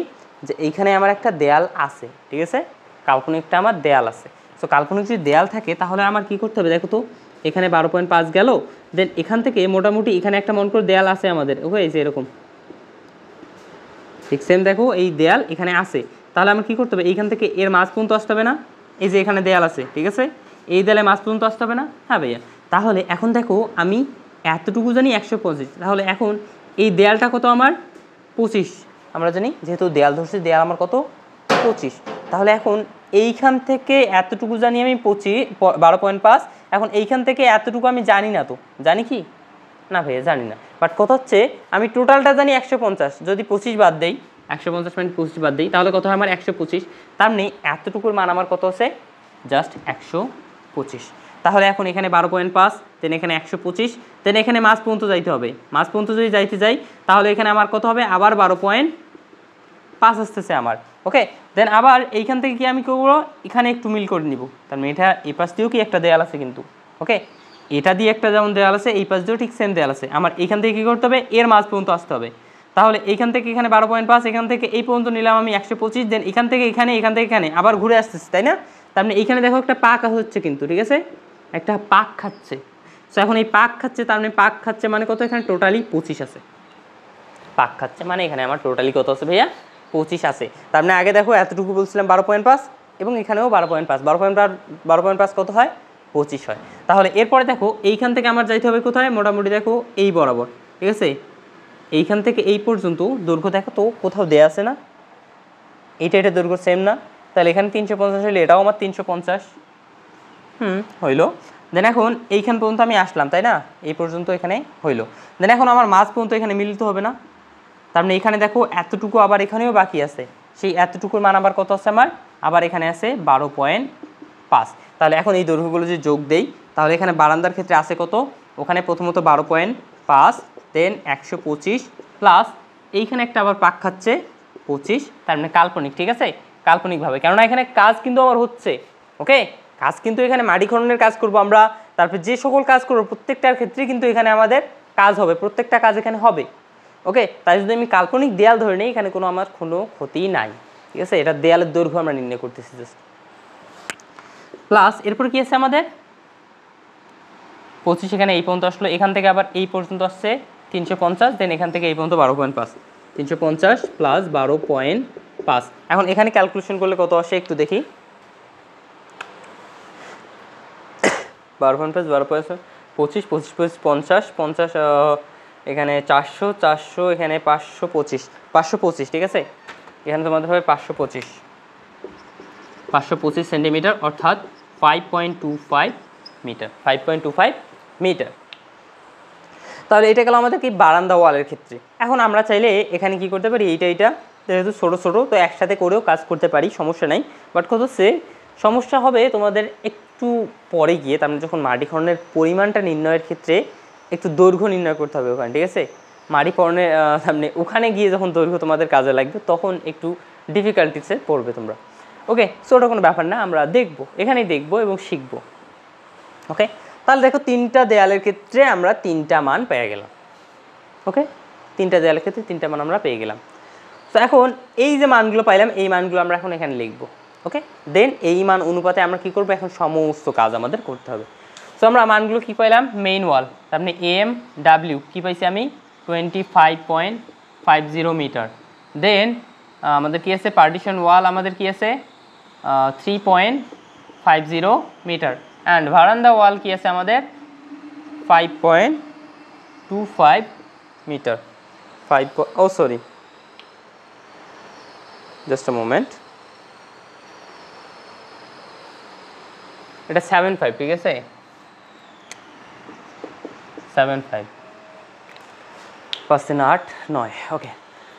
যে এইখানে আমার একটা দেয়াল আছে, ঠিক আছে, কাল্পনিকটা আমার দেয়াল আছে। সো কাল্পনিক যদি দেয়াল থাকে তাহলে আমার কি করতে হবে দেখো তো, এখানে 12.5 গেল, দেন এখান থেকে মোটামুটি এখানে একটা মন করে দেয়াল আছে আমাদের, ওকে এই যে এরকম, ঠিক সেম দেখো এই দেয়াল এখানে আছে। তাহলে আমার কী করতে হবে, এইখান থেকে এর মাঝ পর্যন্ত আসতে হবে না, এই যে এখানে দেয়াল আছে, ঠিক আছে, এই দেয়ালে মাঝ পর্যন্ত আসতে হবে না, হ্যাঁ ভাইয়া। তাহলে এখন দেখো আমি এতটুকু জানি 125, তাহলে এখন এই দেয়ালটা কত আমার 25, আমরা জানি যেহেতু দেয়াল ধরছি, দেয়াল আমার কত 25। তাহলে এখন এইখান থেকে এতটুকু জানি আমি 12.5, এখন এইখান থেকে এতটুকু আমি জানি না, তো জানি কি না ভাইয়া জানি না, বাট কথা হচ্ছে আমি টোটালটা জানি 150, যদি 25 বাদ দেই, 150 মানে 25 বাদ দিই, তাহলে কত হয় আমার 125। তার মানে এতটুকুর মান আমার কত আছে, জাস্ট 125। তাহলে এখন এখানে 12.5, দেন এখানে 125, দেন এখানে মাঝ পর্যন্ত যাইতে হবে, মাঝ পর্যন্ত যদি যাইতে যাই তাহলে এখানে আমার কত হবে, আবার 12.5 আসতেছে আমার। ওকে, দেন আবার এইখান থেকে কি আমি করবো, এখানে একটু মিল করে নিব, তার মানে এটা এই পাশ দিয়েও কি একটা দেয়াল আছে কিন্তু, ওকে এটা দিয়ে একটা যেমন দেয়াল আছে, এই পাশ দিয়েও ঠিক সেম দেয়াল আছে, আমার এইখান থেকে কী করতে হবে, এর মাঝ পর্যন্ত আসতে হবে। তাহলে এইখান থেকে এখানে 12.5, এখান থেকে এই পর্যন্ত নিলাম আমি 125, দেন এখান থেকে এখানে, এখান থেকে এখানে আবার ঘুরে আসতেছে, তাই না। তার মানে এইখানে দেখো একটা পাক হচ্ছে কিন্তু, ঠিক আছে, একটা পাক খাচ্ছে। সো এখন এই পাক খাচ্ছে, তার মানে পাক খাচ্ছে মানে কত, এখানে টোটালি 25 আছে, পাক খাচ্ছে মানে এখানে আমার টোটালি কত আছে ভাইয়া 25 আছে। তার মানে আগে দেখো এতটুকু বলছিলাম 12.5, এবং এখানেও 12.5, 12.5 কত হয় 25 হয়। তাহলে এরপরে দেখো এইখান থেকে আমার যাইতে হবে কোথায়, মোটামুটি দেখো এই বরাবর, ঠিক আছে, এইখান থেকে এই পর্যন্ত দৈর্ঘ্য দেখো তো কোথাও দেয়া আছে না, এটা দৈর্ঘ্য সেম না, তাহলে এখানে 350 হলে এটাও আমার 350 হইলো। দেন এখন এইখান পর্যন্ত আমি আসলাম, তাই না, এই পর্যন্ত এখানে হইলো। দেন এখন আমার মাঝ পর্যন্ত এখানে মিলিত হবে না, তার মানে এখানে দেখো এতটুকু আবার এখানেও বাকি আছে, সেই এতটুকুর মান আবার কত আছে আমার, আবার এখানে আছে 12.5। তাহলে এখন এই দৈর্ঘ্যগুলো যে যোগ দেই, তাহলে এখানে বারান্দার ক্ষেত্রে আছে কত, ওখানে প্রথমত 12.5, দেন 125 প্লাস এইখানে একটা আবার পাক খাচ্ছে 25, তার মানে কাল্পনিক, ঠিক আছে, কাল্পনিকভাবে, কেননা এখানে কাজ কিন্তু আমার হচ্ছে, ওকে, কাজ কিন্তু এখানে মাটি খননের কাজ করব আমরা, তারপর যে সকল কাজ করবো প্রত্যেকটার ক্ষেত্রে কিন্তু এখানে আমাদের কাজ হবে, প্রত্যেকটা কাজ এখানে হবে, ওকে। তাই যদি আমি কাল্পনিক দেয়াল ধরে নিই, এখানে কোনো আমার কোনো ক্ষতি নাই, ঠিক আছে, এটা দেয়ালের দৈর্ঘ্য আমরা নির্ণয় করতেছি জাস্ট। প্লাস এরপর কি আছে আমাদের 25, এখানে এই পর্যন্ত আসলো, এখান থেকে আবার এই পর্যন্ত আসছে 350, দেন এখান থেকে এই পর্যন্ত 12.5, 350 প্লাস 12.5। এখন এখানে ক্যালকুলেশন করলে কত আসে একটু দেখি, 12.5, 12.5, 25, 25, 50, 50, এখানে 400, 400, এখানে 525, 525, ঠিক আছে, এখানে তোমাদের হবে 525 সেন্টিমিটার, অর্থাৎ 5.25 মিটার, 5.25 মিটার। তাহলে এটা গেল আমাদের কি বারান্দা ওয়ালের ক্ষেত্রে। এখন আমরা চাইলে এখানে কি করতে পারি, এইটা যেহেতু ছোটো ছোটো তো একসাথে করেও কাজ করতে পারি, সমস্যা নাই, বাট কত হচ্ছে সমস্যা হবে তোমাদের একটু পরে গিয়ে, তার মানে যখন মাটি খননের পরিমাণটা নির্ণয়ের ক্ষেত্রে একটু দৈর্ঘ্য নির্ণয় করতে হবে ওখানে, ঠিক আছে, মাটি খননের সামনে ওখানে গিয়ে যখন দৈর্ঘ্য তোমাদের কাজে লাগবে তখন একটু ডিফিকাল্টিসে পড়বে তোমরা, ওকে। সো ওটা কোনো ব্যাপার না, আমরা দেখবো, এখানেই দেখবো এবং শিখবো, ওকে। তাহলে দেখো তিনটা দেয়ালের ক্ষেত্রে আমরা তিনটা মান পেয়ে গেলাম, ওকে, তিনটা দেয়ালের ক্ষেত্রে তিনটা মান আমরা পেয়ে গেলাম। তো এখন এই যে মানগুলো পাইলাম, এই মানগুলো আমরা এখন এখানে লিখবো, ওকে। দেন এই মান অনুপাতে আমরা কি করবো, এখন সমস্ত কাজ আমাদের করতে হবে। সো আমরা মানগুলো কি পাইলাম, মেইন ওয়াল, তার মানে এম ডাব্লিউ কি পাইছি আমি 25.50 মিটার, দেন আমাদের কি আছে পার্টিশন ওয়াল, আমাদের কি আছে 3.50 মিটার, অ্যান্ড বারান্দা ওয়াল কি আছে আমাদের 5.25 মিটার, 5, ও সরি, জাস্ট আ মোমেন্ট, এটা 7.5, ঠিক আছে, 7.5, 5 3 8 9, ওকে।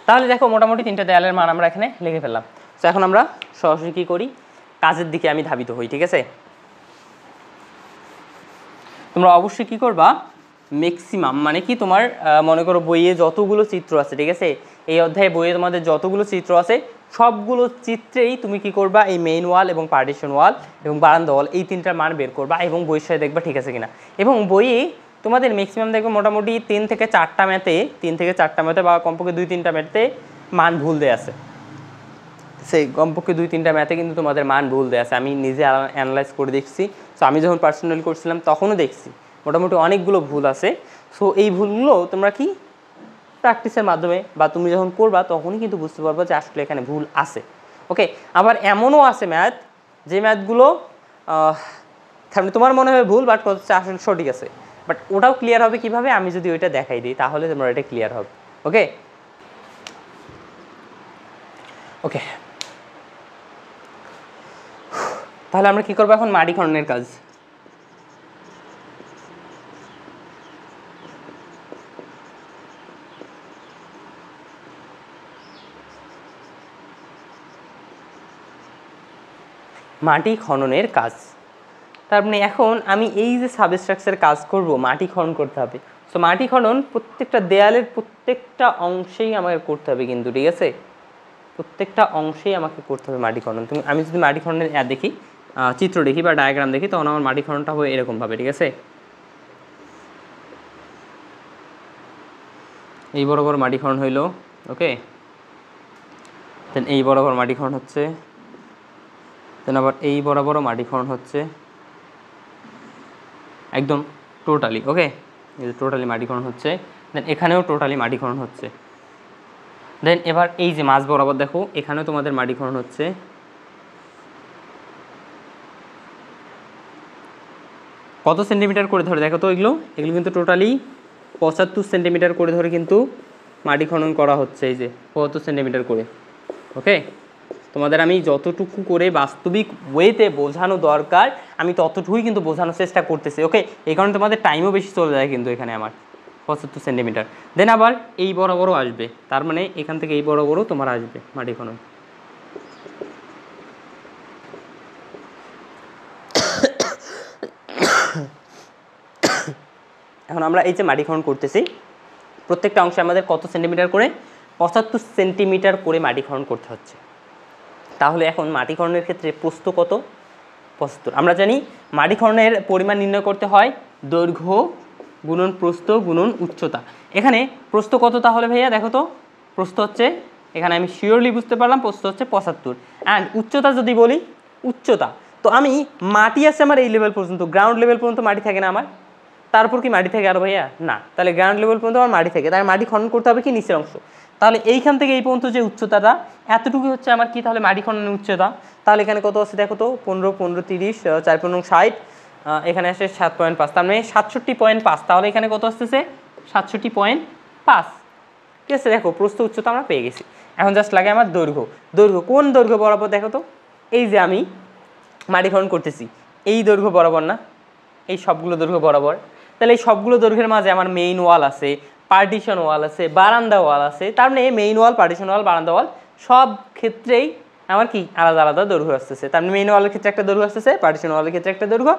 তাহলে দেখো মোটামুটি তিনটা দেয়ালের মান আমরা এখানে লিখে ফেললাম। তো এখন আমরা সরাসরি কী করি, কাজের দিকে আমি ধাবিত হই, ঠিক আছে। তোমরা অবশ্যই কী করবা, ম্যাক্সিমাম মানে কি তোমার মনে করো বইয়ে যতগুলো চিত্র আছে, ঠিক আছে, এই অধ্যায়ে বইয়ে তোমাদের যতগুলো চিত্র আছে সবগুলো চিত্রেই তুমি কি করবা, এই মেইন ওয়াল এবং পার্টিশন ওয়াল এবং বারান্দা ওয়াল এই তিনটার মান বের করবা এবং বইয়ের সাথে দেখবা ঠিক আছে কিনা। এবং বইয়ে তোমাদের ম্যাক্সিমাম দেখবে মোটামুটি 3 থেকে 4টা ম্যাথে বা কমপক্ষে 2-3টা ম্যাথে মান ভুল দেয়া আছে, সেই কমপক্ষে 2-3টা ম্যাথে কিন্তু তোমাদের মান ভুল দেয়া আছে, আমি নিজে অ্যানালাইজ করে দেখছি। সো আমি যখন পার্সোনালি করছিলাম তখনও দেখছি মোটামুটি অনেকগুলো ভুল আছে। সো এই ভুলগুলো তোমরা কি প্র্যাকটিসের মাধ্যমে বা তুমি যখন করবা তখনই কিন্তু বুঝতে পারবো যে আসলে এখানে ভুল আছে, ওকে। আবার এমনও আছে ম্যাথ, যে ম্যাথগুলো তোমার মনে হয় ভুল বাট হচ্ছে আসলে সঠিক আছে, বাট ওটাও ক্লিয়ার হবে কিভাবে, আমি যদি ওইটা দেখাই দিই তাহলে তোমরা এটা ক্লিয়ার হবে, ওকে। ওকে, তাহলে আমরা কি করবো এখন, মাটি খননের কাজ। মাটি খননের কাজ, তার মানে এখন আমি এই যে সাবস্ট্রাকচারের কাজ করব, মাটি খনন করতে হবে। সো মাটি খনন প্রত্যেকটা দেয়ালের প্রত্যেকটা অংশেই আমাকে করতে হবে কিন্তু, ঠিক আছে, প্রত্যেকটা অংশেই আমাকে করতে হবে মাটি খনন। আমি যদি মাটি খননের দেখি, চিত্র দেখি বা ডায়াগ্রাম দেখি, তখন আমার মাটি খননটা হবে এরকমভাবে, ঠিক আছে, এই বরাবর মাটি খনন হইল, ওকে, দেন এই বরাবর মাটি খনন হচ্ছে, দেন আবার এই বরাবরও মাটি খনন হচ্ছে, একদম টোটালি, ওকে, এই যে টোটালি মাটি খনন হচ্ছে, দেন এখানেও টোটালি মাটি খনন হচ্ছে, দেন এবার এই যে মাঝ বরাবর দেখো এখানেও তোমাদের মাটি খনন হচ্ছে, কত সেন্টিমিটার করে ধরে দেখো তো, এগুলো কিন্তু টোটালি 75 সেন্টিমিটার করে ধরে কিন্তু মাটি খনন করা হচ্ছে। এই যে 75 সেন্টিমিটার করে। ওকে, তোমাদের আমি যতটুকু করে বাস্তবিক ওয়েতে বোঝানো দরকার আমি ততটুকুই কিন্তু বোঝানোর চেষ্টা করতেছি। ওকে, এই কারণে তোমাদের টাইমও বেশি চলে যায় কিন্তু এখানে আমার 75 সেন্টিমিটার। দেন আবার এই বরাবরও আসবে, তার মানে এখান থেকে এই বরাবরও তোমার আসবে মাটি খনন। এখন আমরা এই যে মাটি খনন করতেছি, প্রত্যেকটা অংশে আমাদের কত সেন্টিমিটার করে? 75 সেন্টিমিটার করে মাটি খনন করতে হচ্ছে। তাহলে এখন মাটি খননের ক্ষেত্রে প্রস্থ কত? 75। আমরা জানি মাটি খননের পরিমাণ নির্ণয় করতে হয় দৈর্ঘ্য গুণন প্রস্থ গুণন উচ্চতা। এখানে প্রস্থ কত তাহলে ভাইয়া দেখো তো? প্রস্থ হচ্ছে, এখানে আমি শিওরলি বুঝতে পারলাম প্রস্থ হচ্ছে 75। অ্যান্ড উচ্চতা যদি বলি, উচ্চতা তো আমি মাটি আছে আমার এই লেভেল পর্যন্ত, গ্রাউন্ড লেভেল পর্যন্ত মাটি থাকে না আমার? তারপর কি মাটি থাকে আরো ভাইয়া? না। তাহলে গ্রাউন্ড লেভেল পর্যন্ত আমার মাটি থাকে, তাই মাটি খনন করতে হবে কি নিচের অংশ। তাহলে এইখান থেকে এই পর্যন্ত যে উচ্চতাটা এতটুকু হচ্ছে আমার কি তাহলে মাটি খননের উচ্চতা। তাহলে এখানে কত আছে দেখো তো? 15 15 30 4 15 60, এখানে আসে 7.5, তার মানে 67.5। তাহলে এখানে কত আসতেছে? 67.5। ঠিক আছে, দেখো প্রস্থ উচ্চতা আমরা পেয়ে গেছি। এখন জাস্ট লাগে আমার দৈর্ঘ্য। দৈর্ঘ্য কোন দৈর্ঘ্য বরাবর দেখো তো? এই যে আমি মাটি খনন করতেছি এই দৈর্ঘ্য বরাবর না? এই সবগুলো দৈর্ঘ্য বরাবর। তাহলে এই সবগুলো দৈর্ঘ্যের মাঝে আমার মেইন ওয়াল আছে, পার্টিশন ওয়াল আছে, বারান্দা ওয়াল আছে। তার মানে মেইন ওয়াল, পার্টিশন ওয়াল, বারান্দা ওয়াল সব ক্ষেত্রেই আমার কি আলাদা আলাদা দৈর্ঘ্য আসতেছে। তার মানে মেইন ওয়ালের ক্ষেত্রে একটা দৈর্ঘ্য আসতেছে, পার্টিশন ওয়ালের ক্ষেত্রে একটা দৈর্ঘ্য,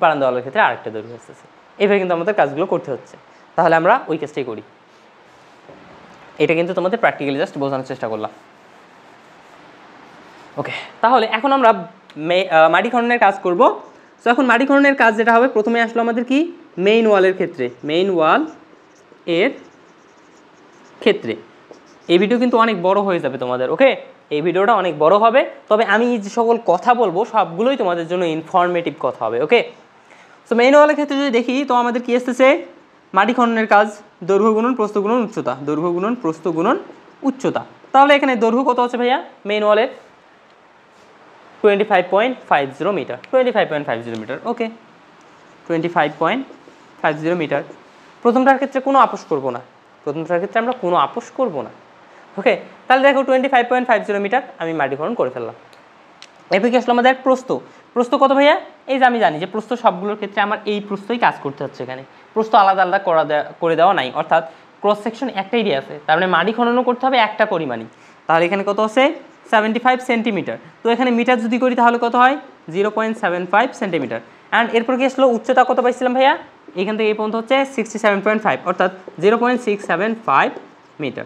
বারান্দা ওয়ালের ক্ষেত্রে আরেকটা দৈর্ঘ্য আসতেছে। এইভাবে কিন্তু আমাদের কাজগুলো করতে হচ্ছে। তাহলে আমরা ওই কাজটাই করি। এটা কিন্তু তোমাদের প্র্যাকটিক্যালি জাস্ট বোঝানোর চেষ্টা করলাম। ওকে, তাহলে এখন আমরা মাটি খননের কাজ করব। সো এখন মাটি খননের কাজ যেটা হবে, প্রথমে আসলো আমাদের কি মেইন ওয়ালের ক্ষেত্রে, মেইন ওয়াল এর ক্ষেত্রে। এই ভিডিও কিন্তু অনেক বড় হয়ে যাবে তোমাদের। ওকে, এই ভিডিওটা অনেক বড় হবে, তবে আমি যে সকল কথা বলবো সবগুলোই তোমাদের জন্য ইনফরমেটিভ কথা হবে। ওকে, সো মেইন ওয়ালের ক্ষেত্রে যদি দেখি তো আমাদের কি আসতেছে? মাটি খননের কাজ দৈর্ঘ্য গুণন প্রস্থ গুণন উচ্চতা, দৈর্ঘ্য গুণন প্রস্থ গুণন উচ্চতা। তাহলে এখানে দৈর্ঘ্য কত আছে ভাইয়া মেইন ওয়ালের? 25.50 মিটার, 25.50 মিটার। ওকে, 25.50 মিটার। প্রথমটার ক্ষেত্রে কোনো আপোষ করব না, প্রথমটার ক্ষেত্রে আমরা কোনো আপোষ করব না। ওকে, তাহলে দেখো 25.50 মিটার আমি মাটি খনন করে ফেললাম। এরপর কি আসলো আমাদের প্রস্থ। প্রস্থ কত ভাইয়া? এই যে আমি জানি যে প্রস্থ সবগুলোর ক্ষেত্রে আমার এই প্রস্থই কাজ করতে হচ্ছে। এখানে প্রস্থ আলাদা আলাদা করে দেওয়া নাই, অর্থাৎ ক্রস সেকশন একটাই দিয়ে আছে, তার মানে মাটি খননও করতে হবে একটা পরিমাণই। তাহলে এখানে কত আছে? 75 সেন্টিমিটার। তো এখানে মিটার যদি করি তাহলে কত হয়? 0.75 সেন্টিমিটার। অ্যান্ড এরপর কি আসলো? উচ্চতা কত পাইছিলাম ভাইয়া? এখান থেকে এই পর্যন্ত হচ্ছে 67.5, অর্থাৎ 0.675 মিটার।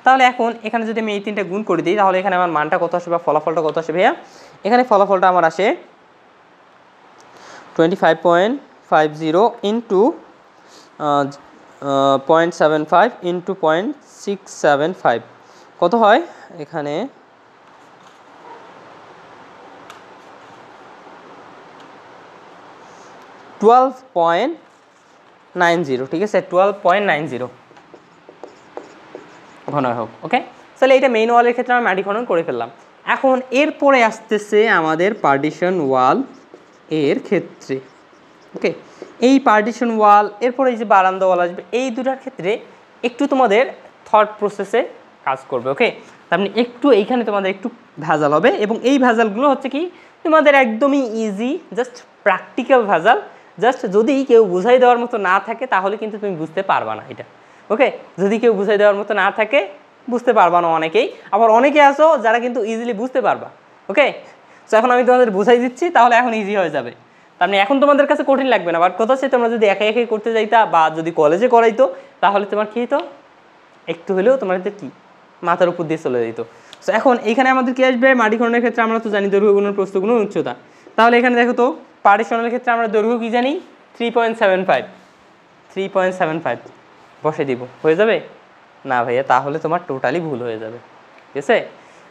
তাহলে এখন এখানে যদি আমি এই তিনটা গুণ করে দিই তাহলে এখানে আমার মানটা কত আসে বা ফলাফলটা কত আসে ভাইয়া? এখানে ফলাফলটা আমার আসে 25.50 ইন্টু 0.75 ইন্টু 0.675 কত হয়? এখানে 12.90। ঠিক আছে, 12.90 ঘন হোক। ওকে, তাহলে এইটা মেইন ওয়ালের ক্ষেত্রে আমি মাটি খনন করে ফেললাম। এখন এরপরে আসতেছে আমাদের পার্টিশন ওয়াল এর ক্ষেত্রে। ওকে, এই পার্টিশন ওয়াল, এরপরে এই যে বারান্দা ওয়াল আসবে, এই দুটার ক্ষেত্রে একটু তোমাদের থট প্রসেসে কাজ করবে। ওকে, তার মানে একটু এইখানে তোমাদের একটু ভেজাল হবে, এবং এই ভেজালগুলো হচ্ছে কি তোমাদের একদমই ইজি, জাস্ট প্র্যাকটিক্যাল ভেজাল। জাস্ট যদি কেউ বুঝাই দেওয়ার মতো না থাকে তাহলে কিন্তু তুমি বুঝতে পারবা না এটা। ওকে, যদি কেউ বুঝাই দেওয়ার মতো না থাকে বুঝতে পারবা না অনেকেই, আবার অনেকে আসো যারা কিন্তু ইজিলি বুঝতে পারবা। ওকে, তো এখন আমি তোমাদের বুঝাই দিচ্ছি, তাহলে এখন ইজি হয়ে যাবে। তার মানে এখন তোমাদের কাছে কঠিন লাগবে না। বাট কথা হচ্ছে তোমরা যদি একা একাই করতে যাইতা বা যদি কলেজে করাইতো তাহলে তোমার কী হতো? একটু হলেও তোমাদের কি মাথার উপর দিয়ে চলে যেত। সো এখন এইখানে আমাদের কি আসবে? মাটি খননের ক্ষেত্রে আমরা তো জানি দৈর্ঘ্য গুণন প্রস্থ গুণন উচ্চতা। তাহলে এখানে দেখো তো পার্টিশনের ক্ষেত্রে আমরা দৈর্ঘ্য কি জানি? 3.75 বসে দিব, হয়ে যাবে? না ভাইয়া, তাহলে তোমার টোটালি ভুল হয়ে যাবে। ঠিক আছে,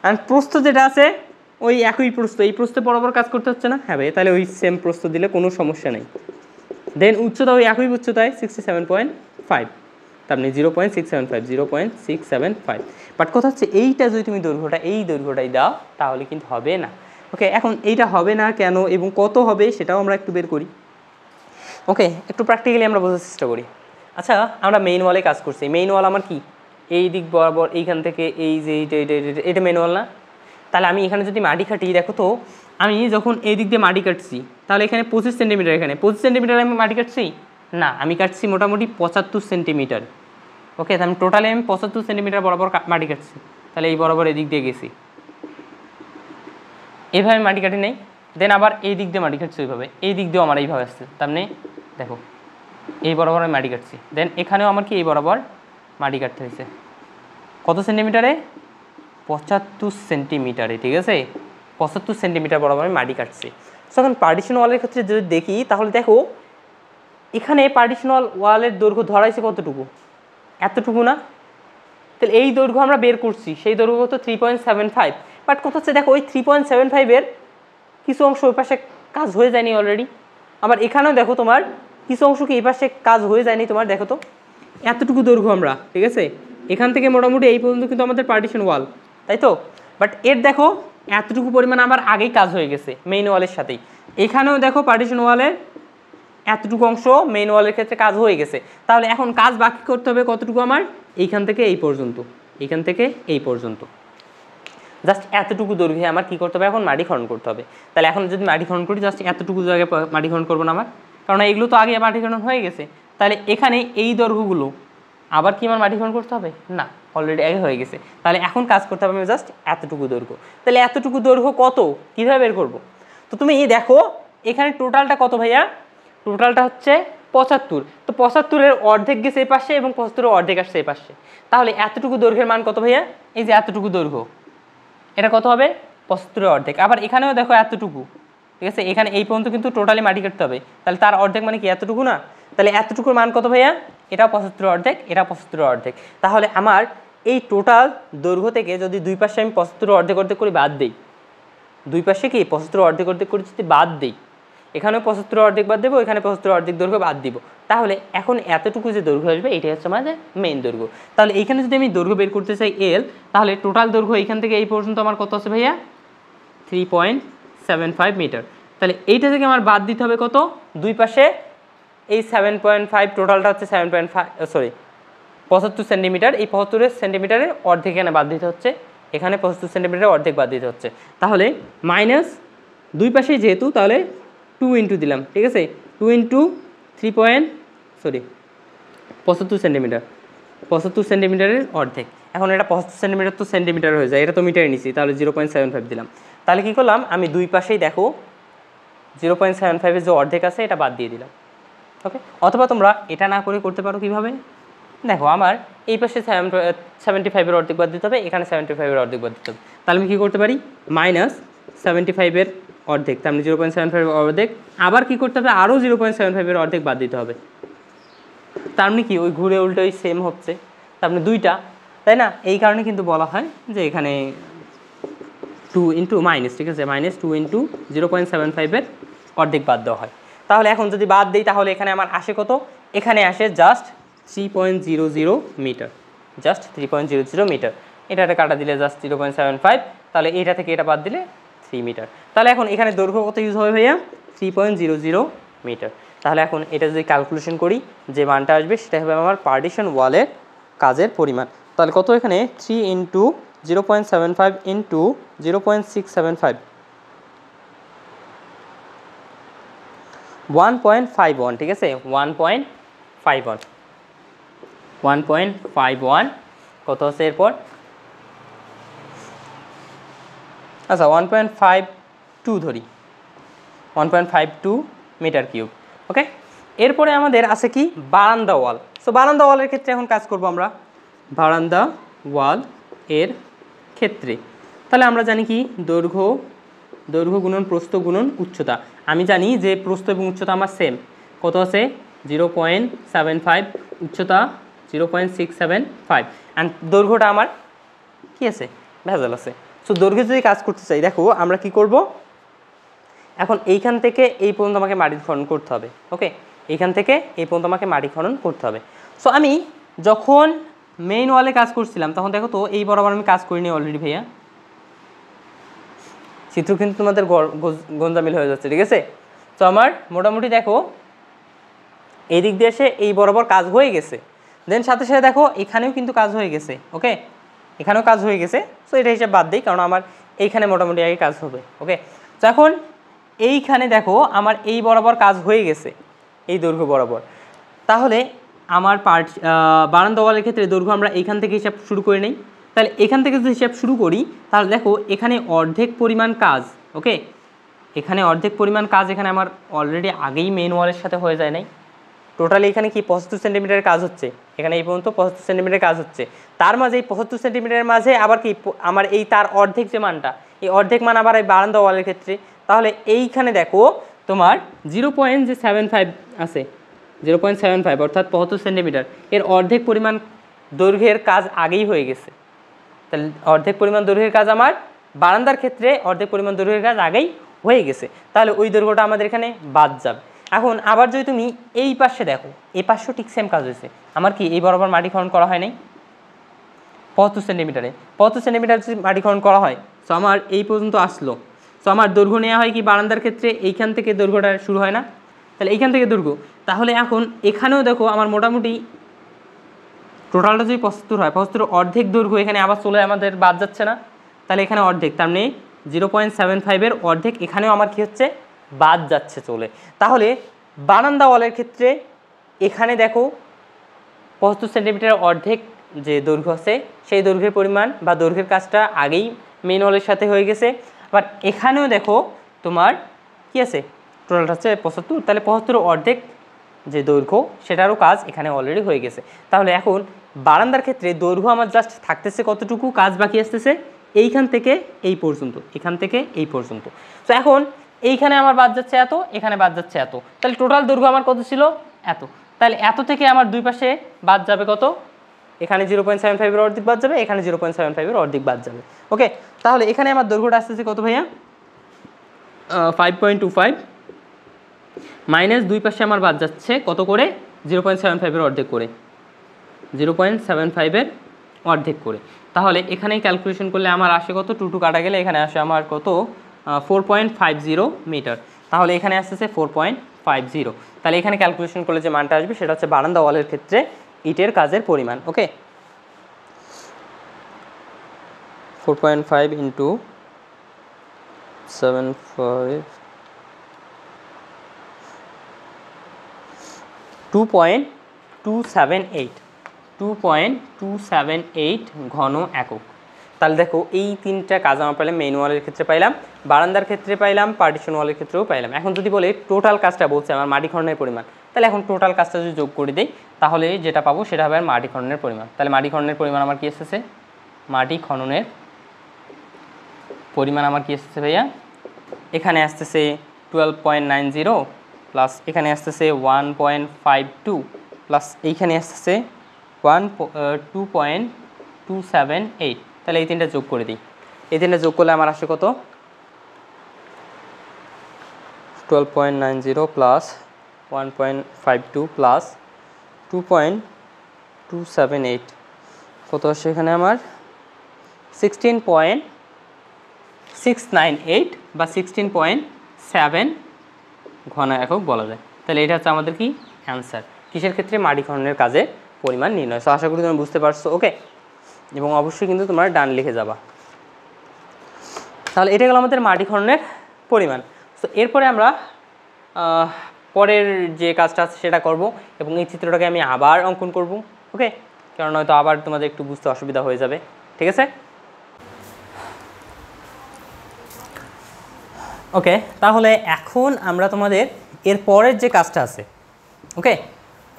অ্যান্ড প্রস্থ যেটা আছে ওই একই প্রস্থ, এই প্রস্থে বরাবর কাজ করতে হচ্ছে না? হ্যাঁ ভাইয়া, তাহলে ওই সেম প্রস্থ দিলে কোনো সমস্যা নেই। দেন উচ্চতা ওই একই উচ্চতায় 67.5, তার মানে 0.675। বাট কথা হচ্ছে এইটা যদি তুমি দৈর্ঘ্যটা এই দৈর্ঘ্যটাই দাও তাহলে কিন্তু হবে না। ওকে, এখন এইটা হবে না কেন এবং কত হবে সেটাও আমরা একটু বের করি। ওকে, একটু প্র্যাকটিক্যালি আমরা বোঝার চেষ্টা করি। আচ্ছা, আমরা মেইন ওয়ালে কাজ করছি। মেইন ওয়াল আমার কি এই দিক বরাবর, এইখান থেকে এই যে এটা মেইন ওয়াল না? তাহলে আমি এখানে যদি মাটি কাটি, দেখো তো আমি যখন এই দিক দিয়ে মাটি কাটছি, তাহলে এখানে 25 সেন্টিমিটার, এখানে 25 সেন্টিমিটার আমি মাটি কাটছি না, আমি কাটছি মোটামুটি 75 সেন্টিমিটার। ওকে, তাহলে টোটালি আমি 75 সেন্টিমিটার বরাবর মাটি কাটছি। তাহলে এই বরাবর এদিক দিয়ে গেছি, এইভাবে মাটি কাটি নেই, দেন আবার এই দিক দিয়ে মাটি কাটছি ওইভাবে, এই দিক দিয়েও আমার এইভাবে আসছে। তার মানে দেখো এই বরাবর আমি মাটি কাটছি, দেন এখানেও আমার কি এই বরাবর মাটি কাটতে হয়েছে কত সেন্টিমিটারে? 75 সেন্টিমিটারে, ঠিক আছে? 75 সেন্টিমিটার বরাবর আমি মাটি কাটছি। সো এখন পার্টিশন ওয়ালের ক্ষেত্রে যদি দেখি, তাহলে দেখো এখানে পার্টিশন ওয়ালের দৈর্ঘ্য ধরাইছে কতটুকু? এতটুকু না? তাহলে এই দৈর্ঘ্য আমরা বের করছি, সেই দৈর্ঘ্য তো 3.75। বাট কথা হচ্ছে দেখো ওই 3.75-এর কিছু অংশ ওই পাশে কাজ হয়ে যায়নি অলরেডি। আবার এখানেও দেখো তোমার কিছু অংশ কি এই পাশে কাজ হয়ে যায়নি তোমার, দেখো তো এতটুকু দৈর্ঘ্য আমরা, ঠিক আছে? এখান থেকে মোটামুটি এই পর্যন্ত কিন্তু আমাদের পার্টিশন ওয়াল, তাই তো? বাট এর দেখো এতটুকু পরিমাণ আমার আগেই কাজ হয়ে গেছে মেইন ওয়ালের সাথেই। এখানেও দেখো পার্টিশন ওয়ালের এতটুকু অংশ মেইন ওয়ালের ক্ষেত্রে কাজ হয়ে গেছে। তাহলে এখন কাজ বাকি করতে হবে কতটুকু আমার? এইখান থেকে এই পর্যন্ত, এইখান থেকে এই পর্যন্ত, জাস্ট এতটুকু দৈর্ঘ্যে আমার কী করতে হবে? এখন মাটি খনন করতে হবে। তাহলে এখন যদি মাটি খনন করি, জাস্ট এতটুকু জায়গায় মাটি খনন করবো না আমার, কারণ এগুলো তো আগে মাটি খনন হয়ে গেছে। তাহলে এখানে এই দৈর্ঘ্যগুলো আবার কি আমার মাটি খনন করতে হবে? না, অলরেডি আগে হয়ে গেছে। তাহলে এখন কাজ করতে হবে আমি জাস্ট এতটুকু দৈর্ঘ্য। তাহলে এতটুকু দৈর্ঘ্য কত, কীভাবে বের করবো? তো তুমি দেখো এখানে টোটালটা কত ভাইয়া? টোটালটা হচ্ছে 75। তো 75-এর অর্ধেক গেছে এই পাশে এবং 75-এর অর্ধেক আসছে এই পাশে। তাহলে এতটুকু দৈর্ঘ্যের মান কত ভাইয়া? এই যে এতটুকু দৈর্ঘ্য, এটা কত হবে? 75-এর অর্ধেক। আবার এখানেও দেখো এতটুকু, ঠিক আছে? এখানে এই পর্যন্ত কিন্তু টোটালি মাটি কাটতে হবে, তাহলে তার অর্ধেক মানে কি এতটুকু না? তাহলে এতটুকুর মান কত ভাইয়া? এটাও 75-এর অর্ধেক, এটা 75-এর অর্ধেক। তাহলে আমার এই টোটাল দৈর্ঘ্য থেকে যদি দুই পাশে আমি 75-এর অর্ধেক অর্ধেক করে বাদ দিই, দুই পাশে কি 75-এর অর্ধেক অর্ধেক করে যদি বাদ দিই, এখানেও 75-এর অর্ধেক বাদ দেবো, এখানে 75-এর অর্ধেক দৈর্ঘ্য বাদ দিব, তাহলে এখন এতটুকু যে দৈর্ঘ্য আসবে এটাই হচ্ছে আমাদের মেইন দৈর্ঘ্য। তাহলে এইখানে যদি আমি দৈর্ঘ্য বের করতে চাই এল, তাহলে টোটাল দৈর্ঘ্য এইখান থেকে এই পর্যন্ত আমার কত আছে ভাইয়া? 3.75 মিটার। তাহলে এইটা থেকে আমার বাদ দিতে হবে কত? দুই পাশে এই 7.5, টোটালটা হচ্ছে 75 সেন্টিমিটার। এই 75 সেন্টিমিটারের অর্ধেক এখানে বাদ দিতে হচ্ছে, এখানে 75 সেন্টিমিটারের অর্ধেক বাদ দিতে হচ্ছে। তাহলে মাইনাস দুই পাশেই যেহেতু, তাহলে 2 ইন্টু দিলাম, ঠিক আছে? 2 ইন্টু 75 সেন্টিমিটার, 75 সেন্টিমিটারের অর্ধেক। এখন এটা 75 সেন্টিমিটার তো সেন্টিমিটার হয়ে যায়, এটা তো মিটারে নিছি, তাহলে 0.75 দিলাম। তাহলে কী করলাম আমি দুই পাশেই দেখো 0.75-এর যে অর্ধেক আছে এটা বাদ দিয়ে দিলাম। ওকে, অথবা তোমরা এটা না করে করতে পারো কীভাবে? দেখো আমার এই পাশে 75-এর অর্ধেক বাদ দিতে হবে, এখানে 75-এর অর্ধেক বাদ দিতে হবে। তাহলে আমি কী করতে পারি? মাইনাস 75-এর অর্ধেক, তার মানে 0.75-এর অর্ধেক, আবার কী করতে হবে? আরও 0.75-এর অর্ধেক বাদ দিতে হবে। তার মানে কি ওই ঘুরে উল্টে ওই সেম হচ্ছে, তার মানে দুইটা, তাই না? এই কারণে কিন্তু বলা হয় যে এখানে 2 ইন্টু মাইনাস, ঠিক আছে? মাইনাস 2 ইন্টু 0.75-এর অর্ধেক বাদ দেওয়া হয়। তাহলে এখন যদি বাদ দিই, তাহলে এখানে আমার আসে কত? এখানে আসে জাস্ট 3.00 মিটার, জাস্ট 3.00 মিটার। এটা কাটা দিলে জাস্ট 0.75, তাহলে এটা থেকে এটা বাদ দিলে 3 মিটার। তাহলে এখন এখানে দৈর্ঘ্য কত ইউজ হবে ভাইয়া? 3.00 মিটার। তাহলে এখন এটা যদি ক্যালকুলেশন করি, যে মানটা আসবে সেটা হবে আমার পার্টিশন ওয়ালের কাজের পরিমাণ। তাহলে কত? এখানে 3 ইন্টু 0.75 ইন্টু 0.675, 1.51, ঠিক আছে? 1.51 কত আছে এরপর? আচ্ছা 1.52 ধরি, 1.52 মিটার কিউব। ওকে, এরপরে আমাদের আছে কি? বারান্দা ওয়াল। সো বারান্দা ওয়ালের ক্ষেত্রে এখন কাজ করব আমরা বারান্দা ওয়াল এর ক্ষেত্রে। তাহলে আমরা জানি কি? দৈর্ঘ্য গুণন প্রস্থ গুণন উচ্চতা। আমি জানি যে প্রস্থ এবং উচ্চতা আমার সেম। কত আছে? 0.75, উচ্চতা 0.675, অ্যান্ড দৈর্ঘ্যটা আমার কি আছে? ভেজাল আছে। সো দৈর্ঘ্যে যদি কাজ করতে চাই, দেখো আমরা কি করব? এখন এইখান থেকে এই পর্যন্ত আমাকে মাটি খনন করতে হবে। ওকে, এইখান থেকে এই পর্যন্ত আমাকে মাটি খনন করতে হবে। সো আমি যখন মেইন ওয়ালে কাজ করছিলাম, তখন দেখো তো এই বরাবর আমি কাজ করিনি অলরেডি ভাইয়া, চিত্র কিন্তু তোমাদের গঞ্জামিল হয়ে যাচ্ছে, ঠিক আছে? তো আমার মোটামুটি দেখো এই দিক দিয়ে এসে এই বরাবর কাজ হয়ে গেছে, দেন সাথে সাথে দেখো এখানেও কিন্তু কাজ হয়ে গেছে। ওকে, এখানেও কাজ হয়ে গেছে। সো এটা হিসাব বাদ দিই, কারণ আমার এইখানে মোটামুটি আগে কাজ হবে। ওকে, তো এখন এইখানে দেখো আমার এই বরাবর কাজ হয়ে গেছে, এই দৈর্ঘ্য বরাবর। তাহলে আমার বারান্দা ওয়ালের ক্ষেত্রে দৈর্ঘ্য আমরা এইখান থেকে হিসাব শুরু করে নিই। তাহলে এখান থেকে যদি হিসাব শুরু করি, তাহলে দেখো এখানে অর্ধেক পরিমাণ কাজ। ওকে, এখানে অর্ধেক পরিমাণ কাজ এখানে আমার অলরেডি আগেই মেইন ওয়ালের সাথে হয়ে যায় নাই। টোটালি এখানে কি 75 সেন্টিমিটারের কাজ হচ্ছে, এখানে এই পর্যন্ত 75 সেন্টিমিটারের কাজ হচ্ছে। তার মাঝে এই 75 সেন্টিমিটারের মাঝে আবার কি আমার এই তার অর্ধেক যে মানটা, এই অর্ধেক মান আবার এই বারান্দা ওয়ালের ক্ষেত্রে। তাহলে এইখানে দেখো তোমার 0.75 আছে, 0.75 অর্থাৎ 75 সেন্টিমিটার, এর অর্ধেক পরিমাণ দৈর্ঘ্যের কাজ আগেই হয়ে গেছে। তাহলে অর্ধেক পরিমাণ দৈর্ঘ্যের কাজ আমার বারান্দার ক্ষেত্রে অর্ধেক পরিমাণ দৈর্ঘ্যের কাজ আগেই হয়ে গেছে। তাহলে ওই দৈর্ঘ্যটা আমাদের এখানে বাদ যাবে। এখন আবার যদি তুমি এই পাশে দেখো, এই পাশেও ঠিক সেম কাজ হয়েছে। আমার কি এই বরাবর মাটি খনন করা হয় নাই 75 সেন্টিমিটারে? 75 সেন্টিমিটার যদি মাটি খনন করা হয়, সো আমার এই পর্যন্ত আসলো। সো আমার দৈর্ঘ্য নেওয়া হয় কি বারান্দার ক্ষেত্রে এইখান থেকে দৈর্ঘ্যটা শুরু হয় না? তাহলে এইখান থেকে দৈর্ঘ্য। তাহলে এখন এখানেও দেখো আমার মোটামুটি টোটালটা যদি 75 হয়, 75 অর্ধেক দৈর্ঘ্য এখানে আবার চলে আমাদের বাদ যাচ্ছে না? তাহলে এখানে অর্ধেক, তার মানে 0.75-এর অর্ধেক এখানেও আমার কি হচ্ছে বাদ যাচ্ছে চলে। তাহলে বারান্দা ওয়ালের ক্ষেত্রে এখানে দেখো 75 সেন্টিমিটারের অর্ধেক যে দৈর্ঘ্য আছে সেই দৈর্ঘ্যের পরিমাণ বা দৈর্ঘ্যের কাজটা আগেই মেইন ওয়ালের সাথে হয়ে গেছে। আবার এখানেও দেখো তোমার কি আছে, টোটালটা হচ্ছে 75, তাহলে 75 অর্ধেক যে দৈর্ঘ্য সেটারও কাজ এখানে অলরেডি হয়ে গেছে। তাহলে এখন বারান্দার ক্ষেত্রে দৈর্ঘ্য আমার জাস্ট থাকতেছে কতটুকু, কাজ বাকি আসতেছে এইখান থেকে এই পর্যন্ত, এখান থেকে এই পর্যন্ত। তো এখন এইখানে আমার বাদ যাচ্ছে এত, এখানে বাদ যাচ্ছে এত, তাহলে টোটাল দৈর্ঘ্য আমার কত ছিল এত। তাহলে এত থেকে আমার দুই পাশে বাদ যাবে কত, এখানে 0.75-এর অর্ধেক বাদ যাবে, এখানে 0.75-এর অর্ধেক বাদ যাবে। ওকে, তাহলে এখানে আমার দৈর্ঘ্যটা আসতেছে কত ভাইয়া, 5.25 মাইনাস দুই পাশে আমার বাদ যাচ্ছে কত করে, 0.75-এর অর্ধেক করে, 0.75-এর অর্ধেক করে। তাহলে এখানেই ক্যালকুলেশন করলে আমার আসে কত, 2 কাটা গেলে এখানে আসে আমার কত, 4.50 মিটার। তাহলে এখানে আসতেছে 4.50। তাহলে এখানে ক্যালকুলেশন করলে যে মানটা আসবে সেটা হচ্ছে বারান্দা ওয়ালের ক্ষেত্রে ইটের কাজের পরিমাণ। ওকে, 4.5 ইন্টু 75, 2.278 ঘন একক। তাহলে দেখো এই তিনটা কাজ আমরা পাইলাম, মেইন ওয়ালের ক্ষেত্রে পাইলাম, বারান্দার ক্ষেত্রে পাইলাম, পার্টিশন ওয়ালের ক্ষেত্রেও পাইলাম। এখন যদি বলে টোটাল কাজটা বলছে আমার মাটি খননের পরিমাণ, তাহলে এখন টোটাল কাজটা যদি যোগ করে দিই তাহলে যেটা পাবো সেটা হবে মাটি খননের পরিমাণ। তাহলে মাটি খননের পরিমাণ আমার কি এসেছে, মাটি খননের পরিমাণ আমার কি এসেছে ভাইয়া, এখানে আসতেছে 12.90 প্লাস এখানে আসতেছে 1.52 প্লাস এইখানে আসতেছে 2.278। তাহলে এই তিনটা যোগ করে দিই, এই তিনটা যোগ করলে আমার আসে কত, 12.90 প্লাস 1.52 প্লাস 2.278 কত আসে এখানে আমার 16.698 বা 16.7 ঘন একক বলা যায়। তাহলে এটা হচ্ছে আমাদের কি অ্যান্সার, কিসের ক্ষেত্রে, মাটি খননের কাজে পরিমাণ নির্ণয়। সো আশা করি তুমি বুঝতে পারছো। ওকে, এবং অবশ্যই কিন্তু তোমরা ডান লিখে যাবা। তাহলে এটা গেল আমাদের মাটি খননের পরিমাণ। সো এরপরে আমরা পরের যে কাজটা আছে সেটা করব এবং এই চিত্রটাকে আমি আবার অঙ্কন করব। ওকে, কারণ হয়তো আবার তোমাদের একটু বুঝতে অসুবিধা হয়ে যাবে। ঠিক আছে, ওকে। তাহলে এখন আমরা তোমাদের এর পরের যে কাজটা আছে, ওকে,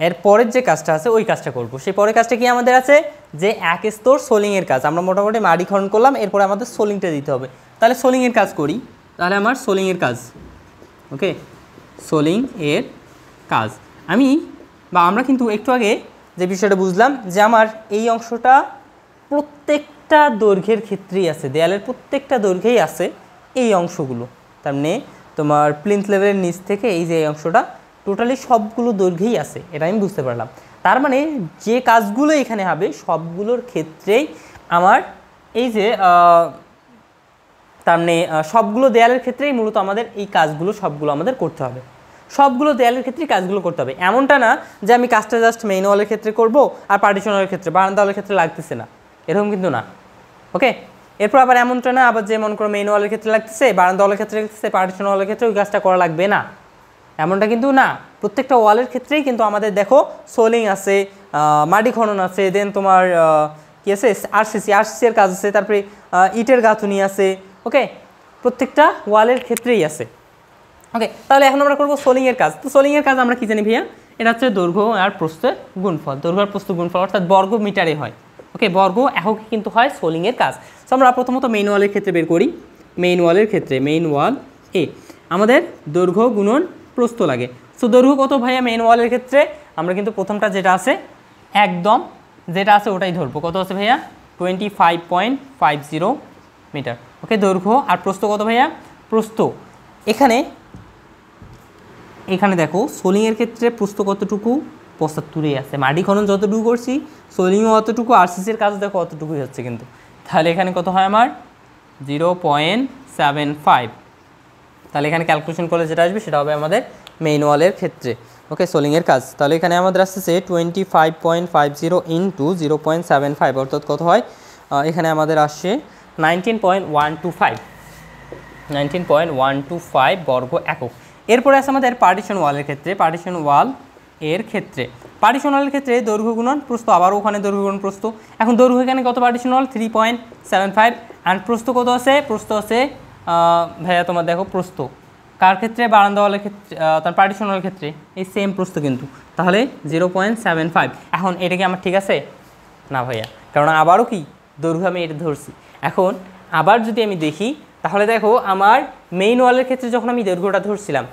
এর পরের যে কাজটা আছে ওই কাজটা করব। সেই পরের কাজটা কি আমাদের আছে, যে এক স্তর সোলিংয়ের কাজ। আমরা মোটামুটি মাটি খনন করলাম, এরপরে আমাদের সোলিংটা দিতে হবে। তাহলে সোলিংয়ের কাজ করি। তাহলে আমার সোলিংয়ের কাজ, ওকে, সোলিং এর কাজ আমরা কিন্তু একটু আগে যে বিষয়টা বুঝলাম যে আমার এই অংশটা প্রত্যেকটা দৈর্ঘ্যের ক্ষেত্রেই আছে, দেয়ালের প্রত্যেকটা দৈর্ঘ্যেই আছে এই অংশগুলো। তার মানে তোমার প্লিন্থ লেভেলের নিচ থেকে এই যে এই অংশটা টোটালি সবগুলো দৈর্ঘ্যেই আছে, এটা আমি বুঝতে পারলাম। তার মানে যে কাজগুলো এখানে হবে সবগুলোর ক্ষেত্রেই আমার এই যে তার মানে সবগুলো দেয়ালের ক্ষেত্রেই মূলত আমাদের এই কাজগুলো সবগুলো আমাদের করতে হবে। সবগুলো দেয়ালের ক্ষেত্রেই কাজগুলো করতে হবে। এমনটা না যে আমি কাজটা জাস্ট মেইন ওয়ালের ক্ষেত্রে করব আর পার্টিশন ওয়ালের ক্ষেত্রে, বারান্দা ওয়ালের ক্ষেত্রে লাগতেছে না, এরকম কিন্তু না। ওকে, এরপর আবার এমনটা না আবার যে মনে করো মেইন ওয়ালের ক্ষেত্রে লাগতেছে, বারান্দা ওয়ালের ক্ষেত্রে লাগতেছে, পার্টিশন ওয়ালের ক্ষেত্রে ওই কাজটা করা লাগবে না, এমনটা কিন্তু না। প্রত্যেকটা ওয়ালের ক্ষেত্রেই কিন্তু আমাদের দেখো সোলিং আছে, মাটি খনন আছে, দেন তোমার কী আছে আরসিসি এর কাজ আছে, তারপরে ইটের গাঁথুনি আছে। ওকে, প্রত্যেকটা ওয়ালের ক্ষেত্রেই আছে। ওকে, তাহলে এখন আমরা করবো সোলিংয়ের কাজ। তো সোলিংয়ের কাজ আমরা কী জানি ভাইয়া, এটা হচ্ছে দৈর্ঘ্য আর প্রস্থের গুণফল, দৈর্ঘ্য আর প্রস্থ গুণফল, অর্থাৎ বর্গ মিটারে হয়। ওকে, বর্গ এককে কিন্তু হয় সোলিংয়ের কাজ। তো আমরা প্রথমত মেইন ওয়ালের ক্ষেত্রে বের করি। মেইন ওয়ালের ক্ষেত্রে মেইন ওয়াল এ আমাদের দৈর্ঘ্য গুণন প্রস্থ লাগে। সো দৈর্ঘ্য কত ভাইয়া মেইন ওয়ালের ক্ষেত্রে, আমরা কিন্তু প্রথমটা যেটা আছে একদম যেটা আছে ওটাই ধরবো। কত আছে ভাইয়া 25.50 মিটার। ওকে, দৈর্ঘ্য আর প্রস্থ কত ভাইয়া, প্রস্থ এখানে দেখো সোলিংয়ের ক্ষেত্রে প্রস্থ কতটুকু 75 আছে, মাটি খনন যতটুকু করছি সোলিংও অতটুকু, আরসিসির কাজ দেখো অতটুকুই হচ্ছে কিন্তু। তাহলে এখানে কত হয় আমার 0.75। তাহলে এখানে ক্যালকুলেশন করলে যেটা আসবে সেটা হবে আমাদের মেইন ওয়ালের ক্ষেত্রে। ওকে, সোলিংয়ের কাজ। তাহলে এখানে আমাদের আসতেছে 25.50 ইন্টু 0.75, অর্থাৎ কত হয় এখানে আমাদের আসছে 19.125 বর্গ একক। এরপরে আছে আমাদের পার্টিশন ওয়ালের ক্ষেত্রে। পার্টিশন ওয়াল এর ক্ষেত্রে, পার্টিশন ওয়ালের ক্ষেত্রে দৈর্ঘ্য গুণন প্রস্থ, আবারও ওখানে দৈর্ঘ্য গুণন প্রস্থ। এখন দৈর্ঘ্য এখানে কত পার্টিশন ওয়াল 3.75, অ্যান্ড প্রস্থ কত আছে, প্রস্থ আছে ভাইয়া তোমার দেখো প্রস্থ কার ক্ষেত্রে, বারান্দা ওয়ালের ক্ষেত্রে, তার পার্টিশন ওয়ালের ক্ষেত্রে এই সেম প্রস্থ কিন্তু। তাহলে 0.75। এখন এটা কি আমার ঠিক আছে না ভাইয়া, কারণ আবারও কি দৈর্ঘ্য আমি এটা ধরছি। এখন আবার যদি আমি দেখি তাহলে দেখো আমার মেইন ওয়ালের ক্ষেত্রে যখন আমি দৈর্ঘ্যটা ধরছিলাম,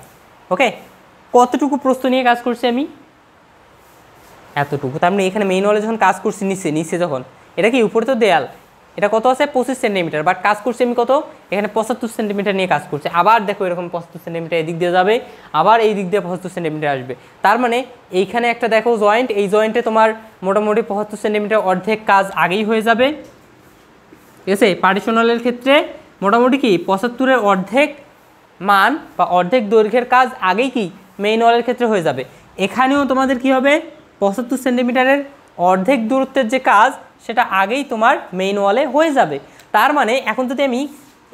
ওকে, কতটুকু প্রস্থ নিয়ে কাজ করছি আমি, এতটুকু। তার মানে এখানে মেইন ওয়ালে যখন কাজ করছি নিচে যখন, এটা কি উপরে তো দেয়াল, এটা কত আছে 25 সেন্টিমিটার, বাট কাজ করছি আমি কত এখানে 75 সেন্টিমিটার নিয়ে কাজ করছি। আবার দেখো এরকম 75 সেন্টিমিটার এদিক দিয়ে যাবে, আবার এই দিক দিয়ে 75 সেন্টিমিটার আসবে। তার মানে এইখানে একটা দেখো জয়েন্ট, এই জয়েন্টে তোমার মোটামুটি 75 সেন্টিমিটার অর্ধেক কাজ আগেই হয়ে যাবে। ঠিক আছে, পার্টিশন ওয়ালের ক্ষেত্রে মোটামুটি কি 75-এর অর্ধেক মান বা অর্ধেক দৈর্ঘ্যের কাজ আগেই কি মেইন ওয়ালের ক্ষেত্রে হয়ে যাবে। এখানেও তোমাদের কি হবে 75 সেন্টিমিটারের অর্ধেক দূরত্বের যে কাজ সেটা আগেই তোমার মেইন ওয়ালে হয়ে যাবে। তার মানে এখন যদি আমি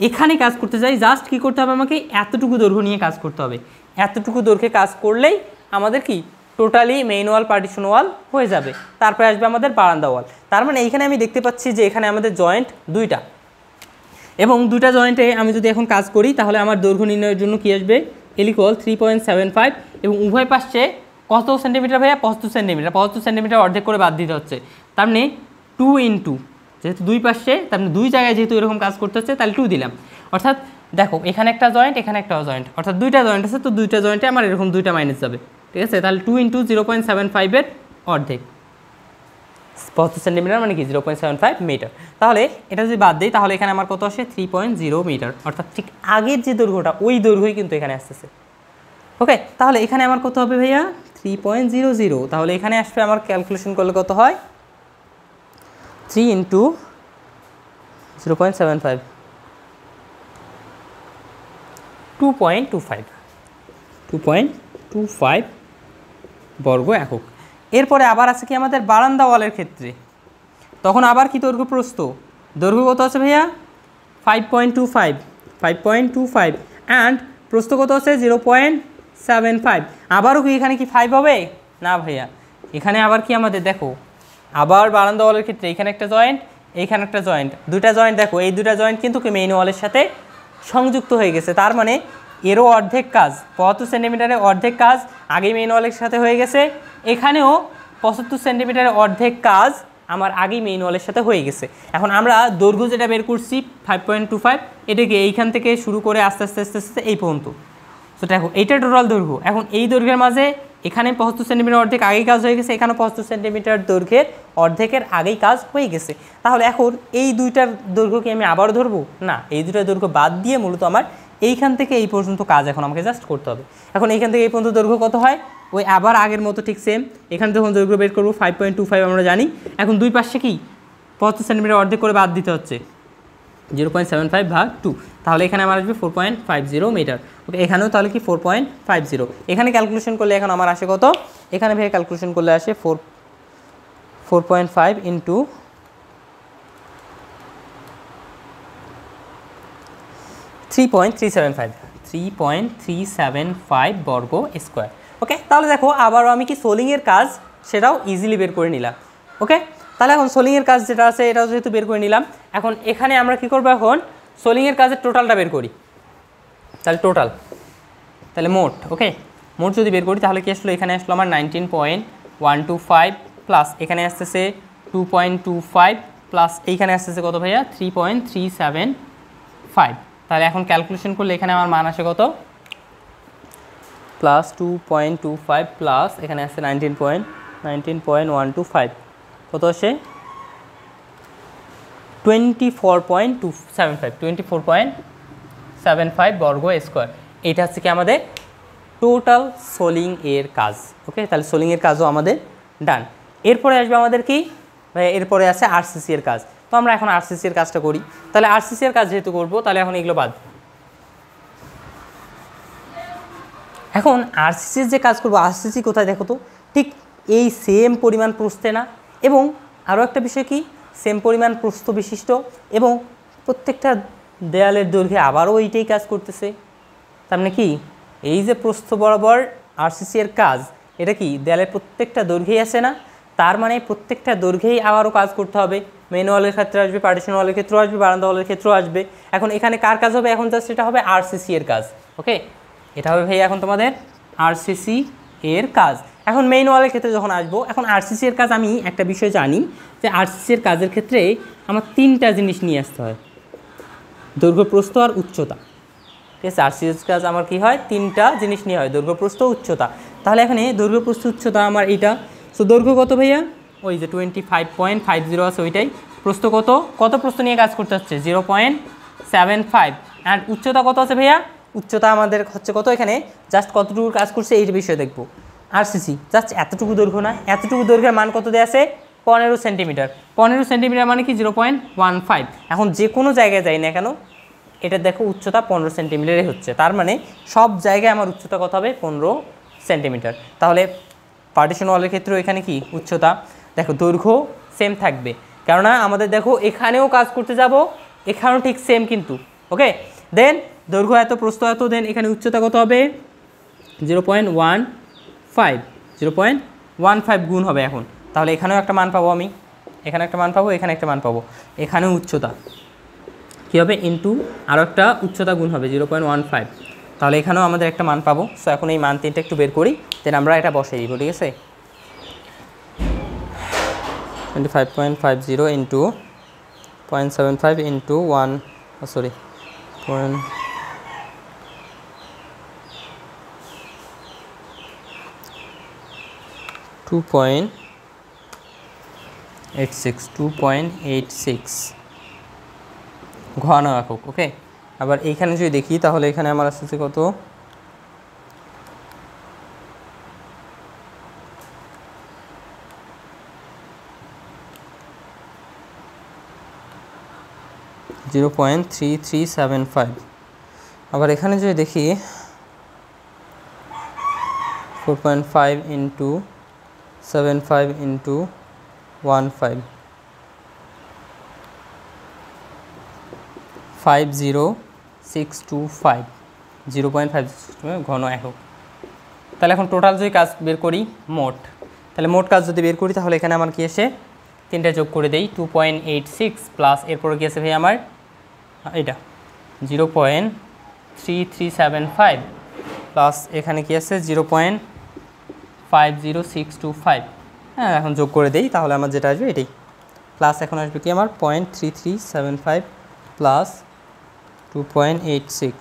এখানে কাজ করতে চাই, জাস্ট কি করতে হবে, আমাকে এতটুকু দৈর্ঘ্য নিয়ে কাজ করতে হবে। এতটুকু দৈর্ঘ্যে কাজ করলেই আমাদের কি টোটালি মেইন ওয়াল পার্টিশন ওয়াল হয়ে যাবে। তারপরে আসবে আমাদের বারান্দা ওয়াল। তার মানে এইখানে আমি দেখতে পাচ্ছি যে এখানে আমাদের জয়েন্ট দুইটা, এবং দুইটা জয়েন্টে আমি যদি এখন কাজ করি তাহলে আমার দৈর্ঘ্য নির্ণয়ের জন্য কি আসবে, L = 3.75, এবং উভয় পাশে কত সেন্টিমিটার ভাইয়া 75 সেন্টিমিটার, 75 সেন্টিমিটার অর্ধেক করে বাদ দিতে হচ্ছে। তার মানে 2 ইন্টু, যেহেতু দুই পাশে তার মানে দুই জায়গায় যেহেতু এরকম কাজ করতে হচ্ছে তাহলে 2 দিলাম। অর্থাৎ দেখো এখানে একটা জয়েন্ট, এখানে একটা জয়েন্ট, অর্থাৎ দুইটা জয়েন্ট আছে, তো দুইটা জয়েন্টে আমার এরকম দুইটা মাইনাস যাবে। ঠিক আছে, তাহলে 2 ইন্টু 0.75-এর অর্ধেক 75 সেন্টিমিটার মানে কি 0.75 মিটার। তাহলে এটা যদি বাদ দিই তাহলে এখানে আমার কত আসে 3.0 মিটার, অর্থাৎ ঠিক আগের যে দৈর্ঘ্যটা ওই দৈর্ঘ্যই কিন্তু এখানে আসতেছে। ওকে, তাহলে এখানে আমার কত হবে ভাইয়া 3.00, তাহলে এখানে আসবে আমার ক্যালকুলেশন করলে কত হয় 3 ইন্টু 0.75 2.25 বর্গ একক। এরপরে আবার আছে কি আমাদের বারান্দা ওয়ালের ক্ষেত্রে, তখন আবার কি দৈর্ঘ্য প্রস্থ, দৈর্ঘ্য কত আছে ভাইয়া 5.25 অ্যান্ড প্রস্থ কত আছে 0.75। আবারও কি এখানে কি 5 হবে না ভাইয়া, এখানে আবার কি আমাদের দেখো আবার বারান্দা ওয়ালের ক্ষেত্রে এখানে একটা জয়েন্ট, এইখানে একটা জয়েন্ট, দুইটা জয়েন্ট দেখো, এই দুইটা জয়েন্ট কিন্তু মেইন ওয়ালের সাথে সংযুক্ত হয়ে গেছে। তার মানে এরও অর্ধেক কাজ 75 সেন্টিমিটারের অর্ধেক কাজ আগেই মেইন ওয়ালের সাথে হয়ে গেছে, এখানেও 75 সেন্টিমিটারের অর্ধেক কাজ আমার আগেই মেইন ওয়ালের সাথে হয়ে গেছে। এখন আমরা দৈর্ঘ্য যেটা বের করছি 5.25, এটাকে এইখান থেকে শুরু করে আস্তে আস্তে আস্তে আস্তে এই পর্যন্ত, তো দেখো এইটা টোটাল দৈর্ঘ্য। এখন এই দৈর্ঘ্যের মাঝে এখানে 75 সেন্টিমিটার অর্ধেক আগেই কাজ হয়ে গেছে, এখানেও 75 সেন্টিমিটার দৈর্ঘ্যের অর্ধেকের আগেই কাজ হয়ে গেছে। তাহলে এখন এই দুইটার দৈর্ঘ্যকে আমি আবার ধরবো না, এই দুইটার দৈর্ঘ্য বাদ দিয়ে মূলত আমার এইখান থেকে এই পর্যন্ত কাজ এখন আমাকে জাস্ট করতে হবে। এখন এইখান থেকে এই পর্যন্ত দৈর্ঘ্য কত হয়, ওই আবার আগের মতো ঠিক সেম, এখানে যখন দৈর্ঘ্য বের করবো 5.25 আমরা জানি। এখন দুই পাশে কি 75 সেন্টিমিটার অর্ধেক করে বাদ দিতে হচ্ছে, 0.75 ভাগ 2, তাহলে এখানে আমার আসবে 4.50 মিটার। ওকে, এখানেও তাহলে কি 4.50, এখানে ক্যালকুলেশন করলে এখন আমার আসে কত, এখানে ভেবে ক্যালকুলেশন করলে আসে 4.5 ইন্টু 3.375 বর্গ স্কোয়ার। ওকে, তাহলে দেখো আবারও আমি কি সোলিংয়ের কাজ সেটাও ইজিলি বের করে নিলাম। ওকে, তাহলে এখন সোলিংয়ের কাজ যেটা আছে এটাও যেহেতু বের করে নিলাম, এখন এখানে আমরা কি করবো, এখন সোলিংয়ের কাজের টোটালটা বের করি। তাহলে টোটাল, তাহলে মোট, ওকে মোট যদি বের করি তাহলে কি আসলো, এখানে আসলো আমার 19.125 প্লাস এখানে আসতেছে 2.25 প্লাস এইখানে আসতেছে কত ভাইয়া 3.375। তাহলে এখন ক্যালকুলেশন করলে এখানে আমার মান আসে কত, প্লাস 2.25 প্লাস এখানে আসছে 19.125, কত আসে 24.75 বর্গ স্কোয়ার। এইটা হচ্ছে কি আমাদের টোটাল সোলিং এর কাজ। ওকে, তাহলে সোলিং এর কাজও আমাদের ডান। এরপরে আসবে আমাদের কি, এরপরে আছে আরসিসি এর কাজ। তো আমরা এখন আরসিসি এর কাজটা করি। তাহলে আরসিসি এর কাজ যেহেতু করবো, তাহলে এখন এগুলো বাদ। এখন আরসিসির যে কাজ করবো, আরসিসি কোথায় দেখো তো, ঠিক এই সেম পরিমাণ প্রস্থে না, এবং আরও একটা বিষয় কি, সেম পরিমাণ প্রস্থ বিশিষ্ট এবং প্রত্যেকটা দেয়ালের দৈর্ঘ্যে আবারও এইটাই কাজ করতেছে। তার মানে কি, এই যে প্রস্থ বরাবর আরসিসি এর কাজ, এটা কি দেয়ালের প্রত্যেকটা দৈর্ঘ্যেই আসে না, তার মানে প্রত্যেকটা দৈর্ঘ্যেই আবারও কাজ করতে হবে। মেইন ওয়ালের ক্ষেত্রে আসবে, পার্টিশন ওয়ালের ক্ষেত্রেও আসবে, বারান্দা ওয়ালের ক্ষেত্রেও আসবে। এখন এখানে কার কাজ হবে, এখন জাস্ট এটা হবে আরসিসি এর কাজ। ওকে, এটা হবে ভাই এখন তোমাদের আরসিসি এর কাজ। এখন মেইন ওয়ালের ক্ষেত্রে যখন আসবো, এখন আরসিসি এর কাজ আমি একটা বিষয় জানি যে আরসিসি এর কাজের ক্ষেত্রে আমার 3টা জিনিস নিয়ে আসতে হয়, দৈর্ঘ্য, প্রস্থ আর উচ্চতা। ঠিক আছে, আরসিসি এর কাজ আমার কি হয়, 3টা জিনিস নিয়ে হয়, দৈর্ঘ্য, প্রস্থ, উচ্চতা। তাহলে এখানে দৈর্ঘ্য, প্রস্থ, উচ্চতা আমার এইটা। সো দৈর্ঘ্য কত ভাইয়া, ওই যে 25.50 আছে ওইটাই। প্রস্থ কত, কত প্রস্থ নিয়ে কাজ করতে হচ্ছে 0.75। অ্যান্ড উচ্চতা কত আছে ভাইয়া, উচ্চতা আমাদের হচ্ছে কত, এখানে জাস্ট কতটুকু কাজ করছে এই বিষয়ে দেখবো। আরসিসি জাস্ট এতটুকু দৈর্ঘ্য না, এতটুকু দৈর্ঘ্যের মান কত দেওয়া আছে, 15 সেন্টিমিটার। 15 সেন্টিমিটার মানে কি 0.15। এখন যে কোনো জায়গায় যাই না কেন, এটা দেখো উচ্চতা 15 সেন্টিমিটারই হচ্ছে, তার মানে সব জায়গায় আমার উচ্চতা কত হবে, 15 সেন্টিমিটার। তাহলে পার্টিশন ওয়ালের ক্ষেত্রেও এখানে কি উচ্চতা, দেখো দৈর্ঘ্য সেম থাকবে, কেননা আমাদের দেখো এখানেও কাজ করতে যাব, এখানেও ঠিক সেম কিন্তু। ওকে, দেন দৈর্ঘ্য এত, প্রস্থ এত, দেন এখানে উচ্চতা কত হবে 0.15 গুণ হবে এখন। তাহলে এখানেও একটা মান পাবো আমি, এখানে একটা মান পাবো, এখানে একটা মান পাবো, এখানেও উচ্চতা কী হবে ইন্টু আরও একটা উচ্চতা গুণ হবে 0.15। তাহলে এখানেও আমাদের একটা মান পাবো। সো এখন এই মান 3টা একটু বের করি, দেন আমরা এটা বসাই দিব। ঠিক আছে, 25.50 ইন্টু 0.75 ইন্টু 2.86 ঘন একক। ওকে, আবার এইখানে যদি দেখি তাহলে এখানে আমার আসছে কত, (0.3375) আবার এখানে যদি দেখি 4.5 ইন্টু 75 ইন্টু 15 50625 0.5 ঘন একক। তাহলে এখন টোটাল যদি কাজ বের করি মোট, তাহলে মোট কাজ যদি বের করি তাহলে এখানে আমার কি আসে, 3টা যোগ করে দেই 2.86 প্লাস এরপরে কি আছে ভাই আমার এটা 0.3375 প্লাস এখানে কি আছে 0.50625। হ্যাঁ, এখন যোগ করে দেই তাহলে আমার যেটা আসবে এটাই, প্লাস এখন আসবে কি আমার 0.3375 প্লাস 2.86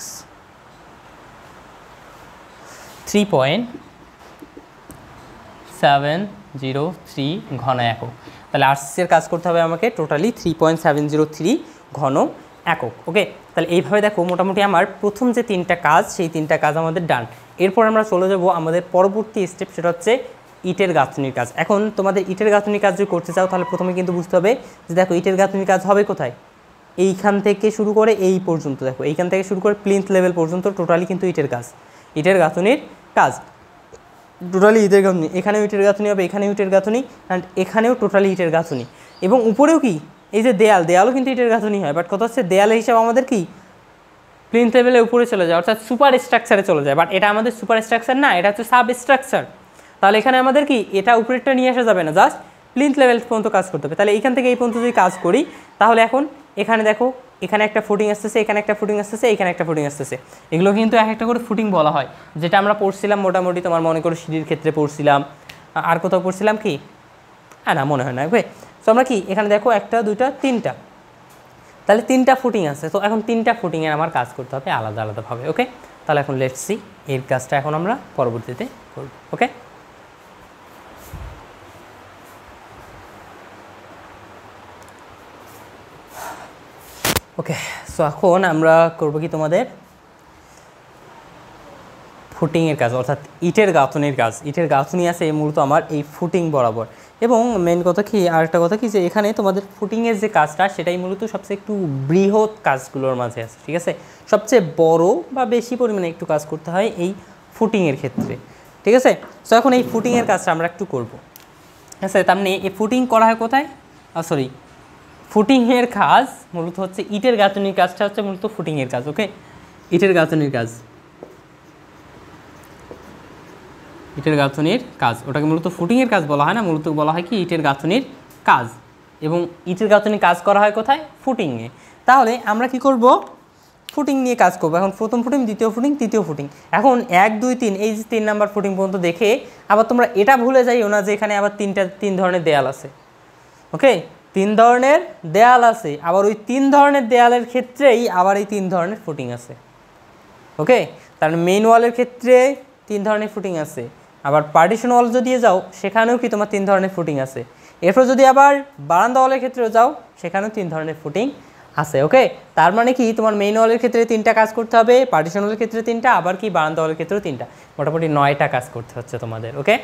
3.703 ঘন একক। তাহলে আরসিসির কাজ করতে হবে আমাকে টোটালি 3.703 ঘন একক। ওকে, তাহলে এইভাবে দেখো মোটামুটি আমার প্রথম যে 3টা কাজ, সেই 3টা কাজ আমাদের ডান। এরপর আমরা চলে যাব আমাদের পরবর্তী স্টেপ, সেটা হচ্ছে ইটের গাঁথনির কাজ। এখন তোমাদের ইটের গাঁথনির কাজ যদি করতে চাও তাহলে প্রথমে কিন্তু বুঝতে হবে যে দেখো ইটের গাঁথনির কাজ হবে কোথায়, এইখান থেকে শুরু করে এই পর্যন্ত দেখো, এইখান থেকে শুরু করে প্লিন্থ লেভেল পর্যন্ত টোটালি কিন্তু ইটের কাজ, ইটের গাঁথুনির কাজ, টোটালি ইটের গাঁথুনি। এখানেও ইটের গাঁথুনি হবে, এখানেও ইটের গাঁথুনি, অ্যান্ড এখানেও টোটালি ইটের গাঁথুনি। এবং উপরেও কি এই যে দেয়াল, দেয়ালও কিন্তু ইটের গাঁথুনি হয়, বাট কথা হচ্ছে দেয়ালের হিসাব আমাদের কি প্লিন্থ লেভেলে উপরে চলে যায়, অর্থাৎ সুপার স্ট্রাকচারে চলে যায়। বাট এটা আমাদের সুপার স্ট্রাকচার না, এটা হচ্ছে সাব স্ট্রাকচার। তাহলে এখানে আমাদের কি এটা উপরেরটা নিয়ে আসা যাবে না, জাস্ট প্লিন্থ লেভেল পর্যন্ত কাজ করতে হবে। তাহলে এইখান থেকে এই পর্যন্ত যদি কাজ করি, তাহলে এখন এখানে দেখো এখানে একটা ফুটিং আসতেছে, এখানে একটা ফুটিং আসতেছে, এখানে একটা ফুটিং আসতেছে। এগুলো কিন্তু এক একটা করে ফুটিং বলা হয়, যেটা আমরা পড়ছিলাম মোটামুটি, তোমার মনে করো সিঁড়ির ক্ষেত্রে পড়ছিলাম, আর কোথাও পড়ছিলাম কি, হ্যাঁ না মনে হয় না। ওকে, সো আমরা কি এখানে দেখো একটা দুইটা তিনটা, তাহলে তিনটা ফুটিং আছে। তো এখন তিনটা ফুটিংয়ের আমার কাজ করতে হবে আলাদা আলাদাভাবে। ওকে, তাহলে এখন লেটস সি এর কাজটা এখন আমরা পরবর্তীতে করব। ওকে, ওকে, সো এখন আমরা করব কি তোমাদের ফুটিংয়ের কাজ, অর্থাৎ ইটের গাঁথনির কাজ। ইটের গাঁথনি আছে মূলত আমার এই ফুটিং বরাবর। এবং মেন কথা কি, আরেকটা কথা কি, যে এখানে তোমাদের ফুটিংয়ের যে কাজটা সেটাই মূলত সবচেয়ে একটু বৃহৎ কাজগুলোর মাঝে আছে, ঠিক আছে। সবচেয়ে বড় বা বেশি পরিমাণে একটু কাজ করতে হয় এই ফুটিংয়ের ক্ষেত্রে, ঠিক আছে। সো এখন এই ফুটিংয়ের কাজটা আমরা একটু করব, ঠিক আছে। তার মানে এই ফুটিং করা হয় কোথায়, সরি, ফুটিংয়ের কাজ মূলত হচ্ছে ইটের গাঁথনির কাজটা হচ্ছে মূলত ফুটিংয়ের কাজ। ওকে, ইটের গাঁথনির কাজ, ইটের গাঁথনির কাজ, ওটাকে মূলত ফুটিংয়ের কাজ বলা হয় না, মূলত বলা হয় কি ইটের গাঁথনির কাজ। এবং ইটের গাঁথনির কাজ করা হয় কোথায়, ফুটিংয়ে। তাহলে আমরা কি করব, ফুটিং নিয়ে কাজ করব। এখন প্রথম ফুটিং, দ্বিতীয় ফুটিং, তৃতীয় ফুটিং। এখন 1 2 3 এই যে 3 নাম্বার ফুটিং পর্যন্ত দেখে আবার তোমরা এটা ভুলে যাইও না যে এখানে আবার তিন ধরনের দেয়াল আছে। ওকে, 3 ধরনের দেয়াল আছে, আবার ওই 3 ধরনের দেয়ালের ক্ষেত্রেই আবার এই 3 ধরনের ফুটিং আছে। ওকে, তার মেইন ওয়ালের ক্ষেত্রে 3 ধরনের ফুটিং আছে, আবার পার্টিশন ওয়াল যদি যাও সেখানেও কি তোমার 3 ধরনের ফুটিং আছে। এরপর যদি আবার বারান্দা ওয়ালের ক্ষেত্রেও যাও সেখানেও 3 ধরনের ফুটিং আছে। ওকে, তার মানে কি তোমার মেইন ওয়ালের ক্ষেত্রে 3টা কাজ করতে হবে, পার্টিশন ওয়ালের ক্ষেত্রে 3টা, আবার কি বারান্দা ওয়ালের ক্ষেত্রেও 3টা, মোটামুটি 9টা কাজ করতে হচ্ছে তোমাদের। ওকে,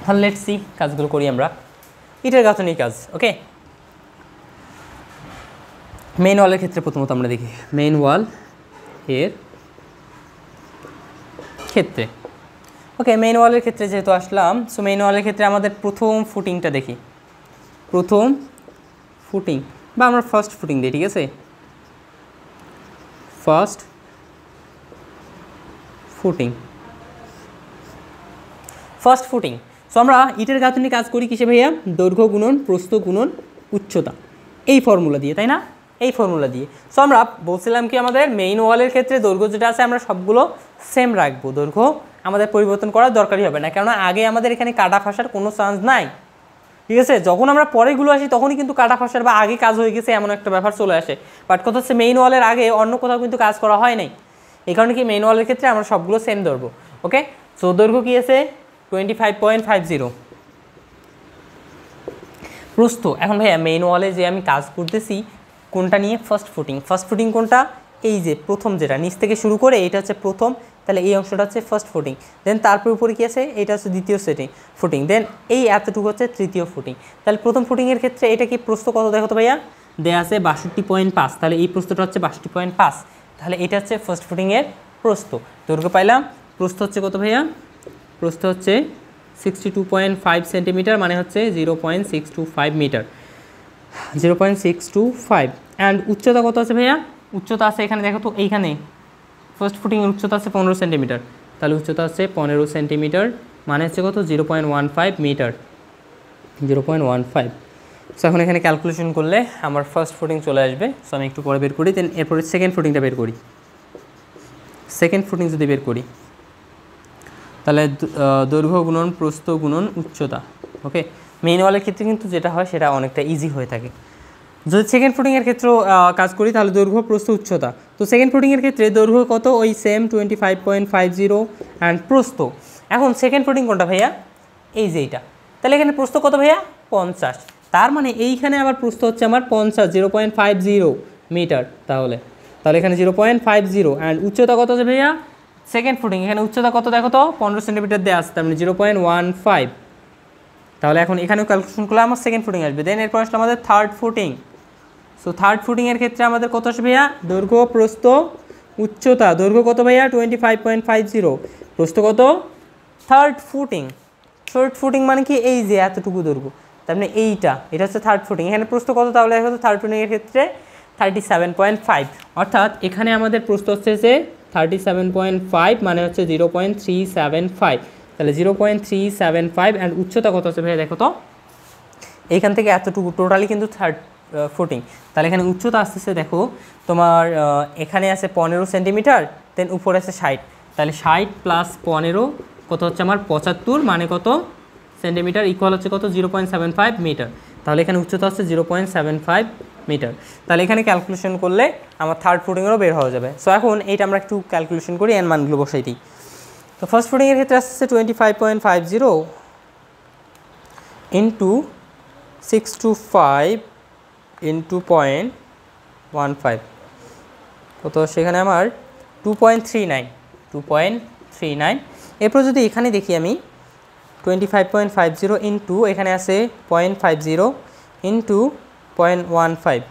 তাহলে লেটস সি কাজগুলো করি আমরা। ইটের গাঁথনির কাজ। ওকে, মেইন ওয়ালের ক্ষেত্রে প্রথমত আমরা দেখি মেইন ওয়াল এর ক্ষেত্রে। ওকে, মেইন ওয়ালের ক্ষেত্রে যেহেতু আসলাম, সো মেইন ওয়ালের ক্ষেত্রে আমাদের প্রথম ফুটিংটা দেখি, প্রথম ফুটিং বা আমরা ফার্স্ট ফুটিং দিই, ঠিক আছে। First footing, first footing. So আমরা ইটের গাঁথনি কাজ করি কিসে ভাইয়া, দৈর্ঘ্য গুণন প্রস্থ গুণন উচ্চতা, এই ফর্মুলা দিয়ে, তাই না, এই ফর্মুলা দিয়ে। সো আমরা বলছিলাম কি আমাদের মেইন ওয়ালের ক্ষেত্রে দৈর্ঘ্য যেটা আছে আমরা সবগুলো সেম রাখবো, দৈর্ঘ্য আমাদের পরিবর্তন করার দরকারই হবে না, কেননা আগে আমাদের এখানে কাটা ফাঁসার কোনো চান্স নাই, ঠিক আছে। যখন আমরা পরেগুলো আসি তখনই কিন্তু কাটা ফাঁসার বা আগে কাজ হয়ে গেছে এমন একটা ব্যাপার চলে আসে। বাট কথা হচ্ছে মেইন ওয়ালের আগে অন্য কোথাও কিন্তু কাজ করা হয় নাই, এই কারণে কি মেইন ওয়ালের ক্ষেত্রে আমরা সবগুলো সেম ধরবো। ওকে, সো দৈর্ঘ্য কী আছে 25.50, প্রস্থ। এখন ভাইয়া মেইন ওয়ালে যে আমি কাজ করতেছি কোনটা নিয়ে, ফার্স্ট ফুটিং। ফার্স্ট ফুটিং কোনটা, এই যে প্রথম যেটা নিচ থেকে শুরু করে এটা হচ্ছে প্রথম, তাহলে এই অংশটা হচ্ছে ফার্স্ট ফুটিং। দেন তারপর উপরে কী আছে, এটা হচ্ছে দ্বিতীয় ফুটিং। দেন এই এতটুকু হচ্ছে তৃতীয় ফুটিং। তাহলে প্রথম ফুটিংয়ের ক্ষেত্রে এটা কি প্রস্থ কত দেখো তো ভাইয়া, দেয়া আছে 62.5, তাহলে এই প্রস্থটা হচ্ছে 62.5, তাহলে এটা হচ্ছে ফার্স্ট ফুটিংয়ের প্রস্থ। দৈর্ঘ্য পাইলাম, প্রস্থ হচ্ছে কত ভাইয়া, প্রস্থ হচ্ছে 62.5 সেন্টিমিটার, মানে হচ্ছে 0.625 মিটার, 0.625। অ্যান্ড উচ্চতা কত আছে ভাইয়া, উচ্চতা আছে এখানে দেখো তো, এইখানে ফার্স্ট ফুটিংয়ের উচ্চতা আছে 15 সেন্টিমিটার, তাহলে উচ্চতা আছে 15 সেন্টিমিটার, মানে হচ্ছে কত 0.15 মিটার, 0.15। সো এখন এখানে ক্যালকুলেশন করলে আমার ফার্স্ট ফুটিং চলে আসবে। সো আমি একটু পরে বের করি, দেন এরপরে সেকেন্ড ফুটিংটা বের করি। সেকেন্ড ফুটিং যদি বের করি তাহলে দৈর্ঘ্য গুণন প্রস্থ গুণন উচ্চতা। ওকে, মেইন ওয়ালের ক্ষেত্রে কিন্তু যেটা হয় সেটা অনেকটা ইজি হয়ে থাকে। যদি সেকেন্ড ফুটিংয়ের ক্ষেত্রেও কাজ করি তাহলে দৈর্ঘ্য প্রস্থ উচ্চতা। তো সেকেন্ড ফুটিংয়ের ক্ষেত্রে দৈর্ঘ্য কত, ওই সেম 25.50 অ্যান্ড প্রস্থ। এখন সেকেন্ড ফুটিং কোনটা ভাইয়া, এই যে এইটা, তাহলে এখানে প্রস্থ কত ভাইয়া 50, তার মানে এইখানে আবার প্রস্থ হচ্ছে আমার 50, 0.50 মিটার, তাহলে এখানে 0.50। অ্যান্ড উচ্চতা কত আছে ভাইয়া, সেকেন্ড ফুটিং এখানে উচ্চতা কত দেখো তো, 15 সেন্টিমিটার দেওয়া আছে, তার মানে 0.15। তাহলে এখন এখানেও ক্যালকুলেশন করলে আমার সেকেন্ড ফুটিং আসবে। দেন এরপর আসলে আমাদের থার্ড ফুটিং। সো থার্ড ফুটিংয়ের ক্ষেত্রে আমাদের কত আসবে ভাইয়া? দৈর্ঘ্য প্রস্থ উচ্চতা। দৈর্ঘ্য কত ভাইয়া? 25.50। প্রস্থ কত? Third footing. থার্ড ফুটিং মানে কি? এই যে এতটুকু দৈর্ঘ্য, তার মানে এটা হচ্ছে থার্ড ফুটিং। এখানে প্রস্থ কত তাহলে? হচ্ছে থার্ড ফুটিংয়ের ক্ষেত্রে 37.5, অর্থাৎ এখানে আমাদের প্রস্থ হচ্ছে যে 37.5 মানে হচ্ছে 0.375। তাহলে 0.375 অ্যান্ড উচ্চতা কত হচ্ছে ভাইয়া? দেখো তো এইখান থেকে এতটুকু টোটালি কিন্তু থার্ড ফুটিং। তাহলে এখানে উচ্চতা আসতেছে দেখো তোমার এখানে আছে 15 সেন্টিমিটার, দেন উপরে আছে 60। তাহলে 60 প্লাস 15 কত হচ্ছে আমার? 75 মানে কত সেন্টিমিটার, ইকুয়াল হচ্ছে কত? 0.75 মিটার। তাহলে এখানে উচ্চতা হচ্ছে 0.75 মিটার। তাহলে এখানে ক্যালকুলেশন করলে আমার থার্ড ফুটিংয়েরও বের হয়ে যাবে। সো এখন এইটা আমরা একটু ক্যালকুলেশন করি, এর মানগুলো বসাই দিই। তো ফার্স্ট ফুটিংয়ের ক্ষেত্রে আসছে 25.50 ইন্টু 625 ইন্টু 0.15 কত? সেখানে আমার 2.39। এরপর যদি এখানে দেখি আমি 25.50 ইন্টু এখানে আছে 0.50 ইন্টু 0.15,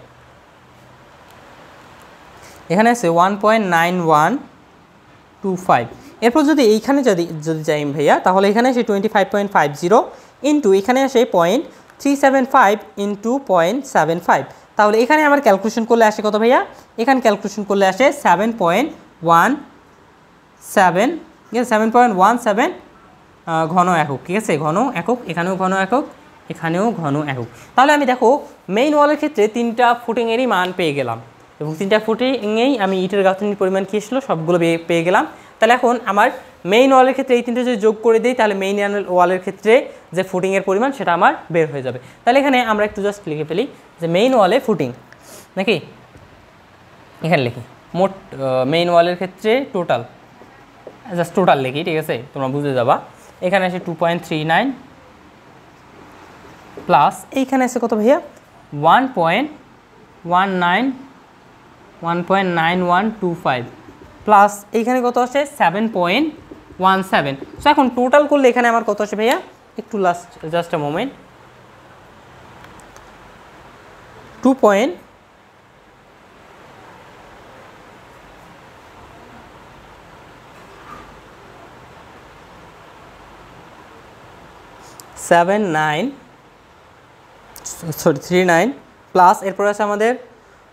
এখানে আছে 1.9125। এরপর যদি এইখানে যদি যাই ভাইয়া, তাহলে এখানে আসে 25.50 ইন্টু এখানে আসে 0.375 ইন্টু 0.75। তাহলে এখানে আমার ক্যালকুলেশন করলে আসে কত ভাইয়া? এখানে ক্যালকুলেশন করলে আসে 7.17 ঘন একক। ঠিক আছে, ঘন একক, এখানেও ঘন একক, এখানেও ঘন একক। তাহলে আমি দেখো মেইন ওয়ালের ক্ষেত্রে 3টা ফুটিংয়েরই মান পেয়ে গেলাম, এবং 3টা ফুটিংয়েই আমি ইটের গাঁথনির পরিমাণ কী ছিল সবগুলো পেয়ে গেলাম। তাহলে এখন আমার মেইন ওয়ালের ক্ষেত্রে এই 3টে যদি যোগ করে দিই, তাহলে মেইন ওয়ালের ক্ষেত্রে যে ফুটিংয়ের পরিমাণ সেটা আমার বের হয়ে যাবে। তাহলে এখানে আমরা একটু জাস্ট লিখে ফেলি যে মেইন ওয়ালে ফুটিং নাকি, এখানে লিখি মোট মেইন ওয়ালের ক্ষেত্রে টোটাল, জাস্ট টোটাল লিখি, ঠিক আছে, তোমরা বুঝে যাবা। এখানে আসে 2.39 প্লাস এইখানে আছে কত ভাইয়া? 1.9125 প্লাস এইখানে কত আসে? 7.17। সো এখন টোটাল করলে এখানে আমার কত আসে ভাইয়া? একটু জাস্ট আ মোমেন্ট, 39 প্লাস এরপরে আছে আমাদের